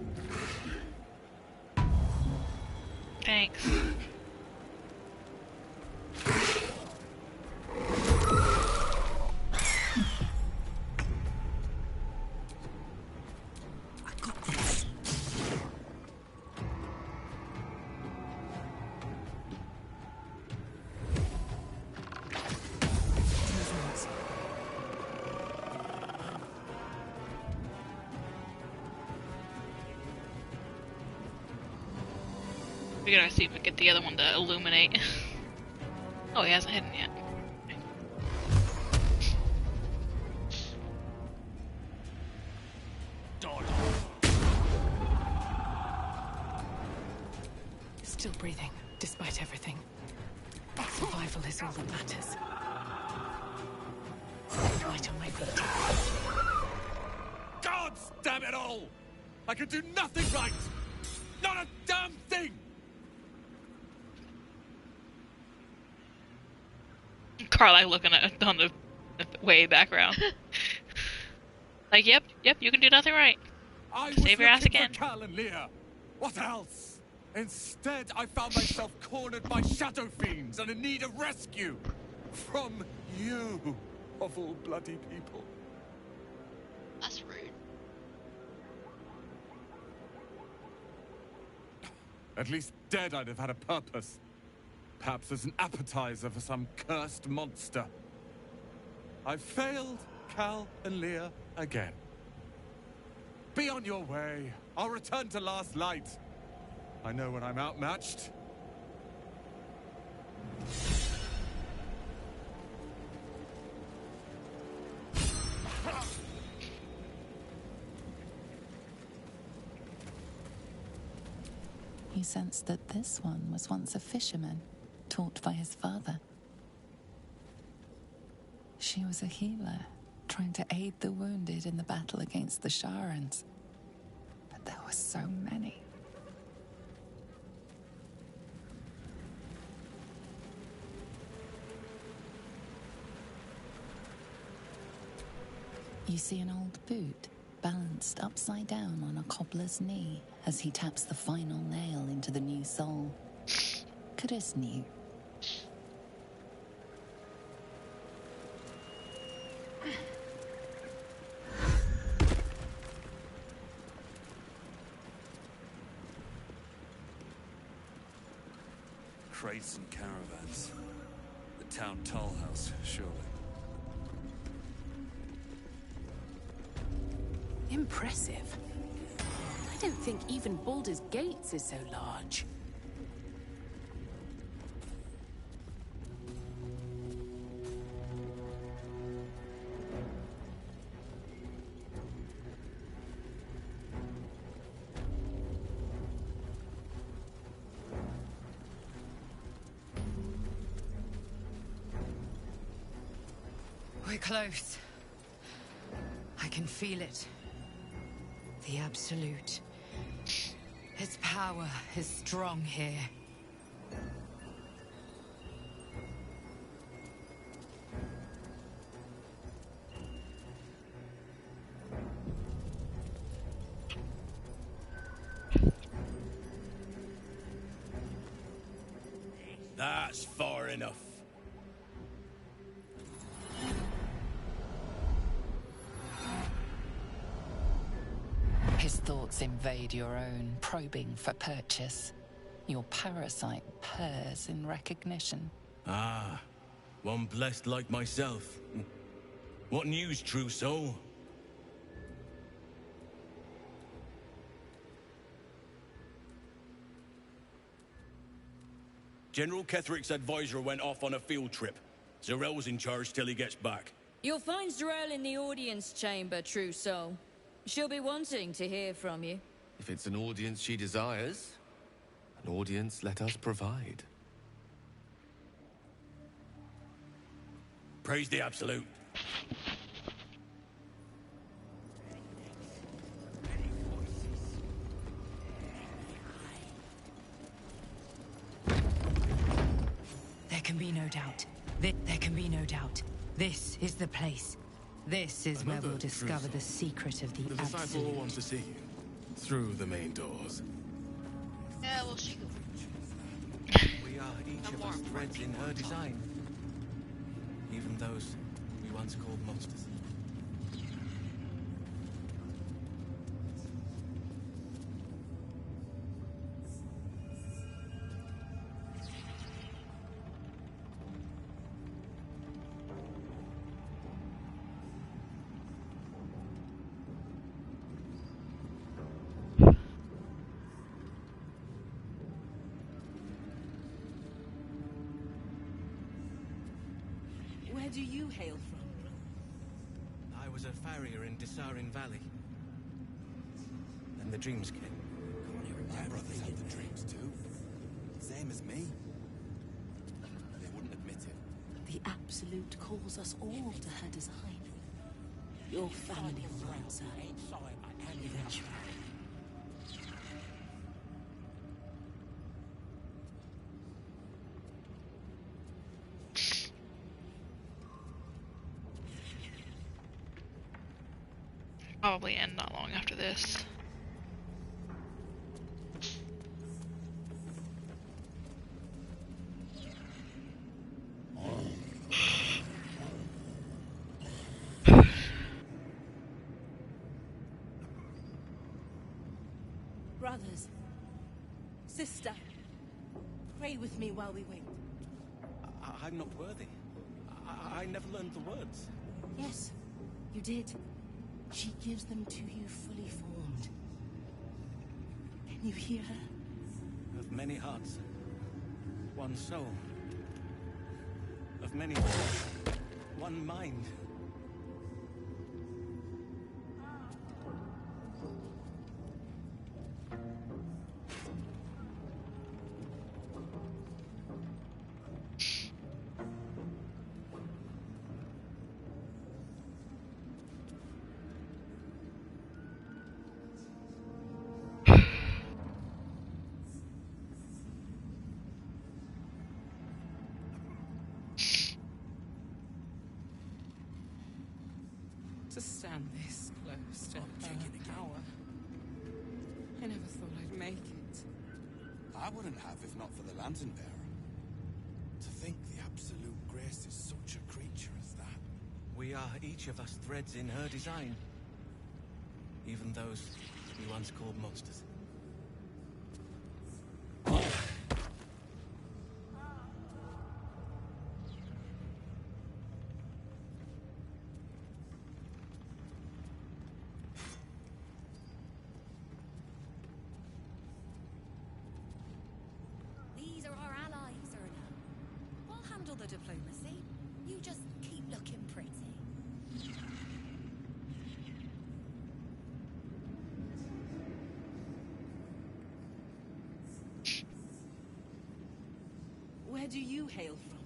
S1: Thanks. We gotta see if we get the other one to illuminate. Oh, he hasn't hidden yet.
S20: Still breathing, despite everything. Survival is all that matters. Right on my feet.
S16: God damn it all! I can do nothing right! Not a damn thing!
S1: Carly looking at on the way background. Like, yep, you can do nothing right. Save your ass again.
S16: For Cal and Leah. What else? Instead, I found myself cornered by shadow fiends and in need of rescue. From you, of all bloody people.
S2: That's rude.
S16: At least dead I'd have had a purpose. Perhaps as an appetizer for some cursed monster. I failed Cal and Leah again. Be on your way. I'll return to Last Light. I know when I'm outmatched.
S3: You sensed that this one was once a fisherman, taught by his father. She was a healer, trying to aid the wounded in the battle against the Sharans. But there were so many. You see an old boot balanced upside down on a cobbler's knee as he taps the final nail into the new soul. Chris knew.
S15: Crates and caravans. The town toll house, surely.
S20: Impressive. I don't think even Baldur's Gates is so large.
S5: We're close. I can feel it. The Absolute. Its power is strong here.
S16: That's far enough.
S3: His thoughts invade your own, probing for purchase. Your parasite purrs in recognition.
S16: Ah, one blessed like myself. What news, true soul? General Ketherick's advisor went off on a field trip. Zarel's in charge till he gets back.
S17: You'll find Zarel in the audience chamber, true soul. She'll be wanting to hear from you.
S21: If it's an audience she desires, an audience let us provide.
S16: Praise the Absolute.
S5: There can be no doubt. There can be no doubt. This is the place. This is where we'll discover the secret of the
S15: disciple
S5: Absolute.
S15: wants to see you. Through the main doors.
S2: Yeah, well, she could.
S23: We are each of us threads in her design. Even those we once called monsters.
S20: Where do you hail from?
S23: I was a farrier in Desarin Valley. Then the dreams came.
S19: My brothers had the dreams too. Same as me. They wouldn't admit it.
S20: The Absolute calls us all to her design. Your family will answer. Eventually.
S1: Probably end not long after this.
S20: Brothers, sister, pray with me while we wait.
S23: I'm not worthy. I never learned the words.
S20: Yes, you did. She gives them to you fully formed. Can you hear her?
S23: Of many hearts, one soul. Of many, one mind.
S13: To stand this close to her power. I never thought I'd make it.
S19: I wouldn't have if not for the Lantern Bearer. To think the Absolute Grace is such a creature as that.
S23: We are each of us threads in her design. Even those we once called monsters.
S10: These are our allies, Erna. We'll handle the diplomacy. You just keep looking pretty.
S20: Where do you hail from,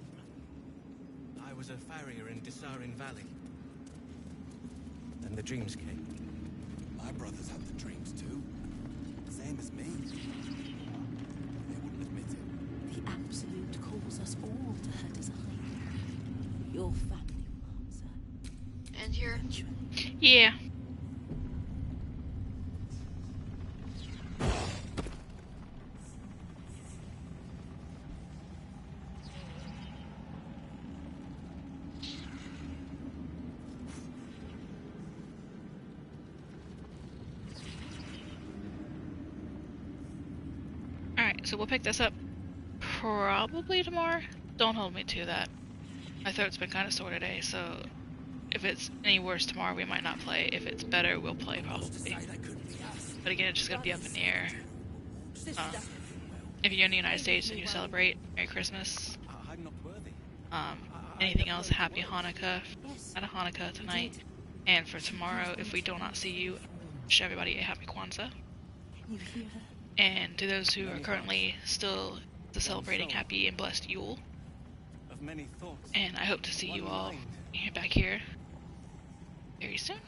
S20: brother?
S23: I was a farrier in Disarin Valley. Then the dreams came.
S19: My brothers had the dreams too. Same as me. They wouldn't admit it.
S20: The Absolute calls us all to her design. Your family will answer.
S2: And you're...
S1: Yeah. Alright, so we'll pick this up probably tomorrow. Don't hold me to that. My throat's been kind of sore today, so if it's any worse tomorrow, we might not play. If it's better, we'll play probably. But again, it's just gonna be up in the air. If you're in the United States and you celebrate, Merry Christmas. Anything else, Happy Hanukkah. Not a Hanukkah tonight. And for tomorrow, if we do not see you, wish everybody a Happy Kwanzaa. And to those who are currently still celebrating, happy and blessed Yule. And I hope to see you all back here very soon.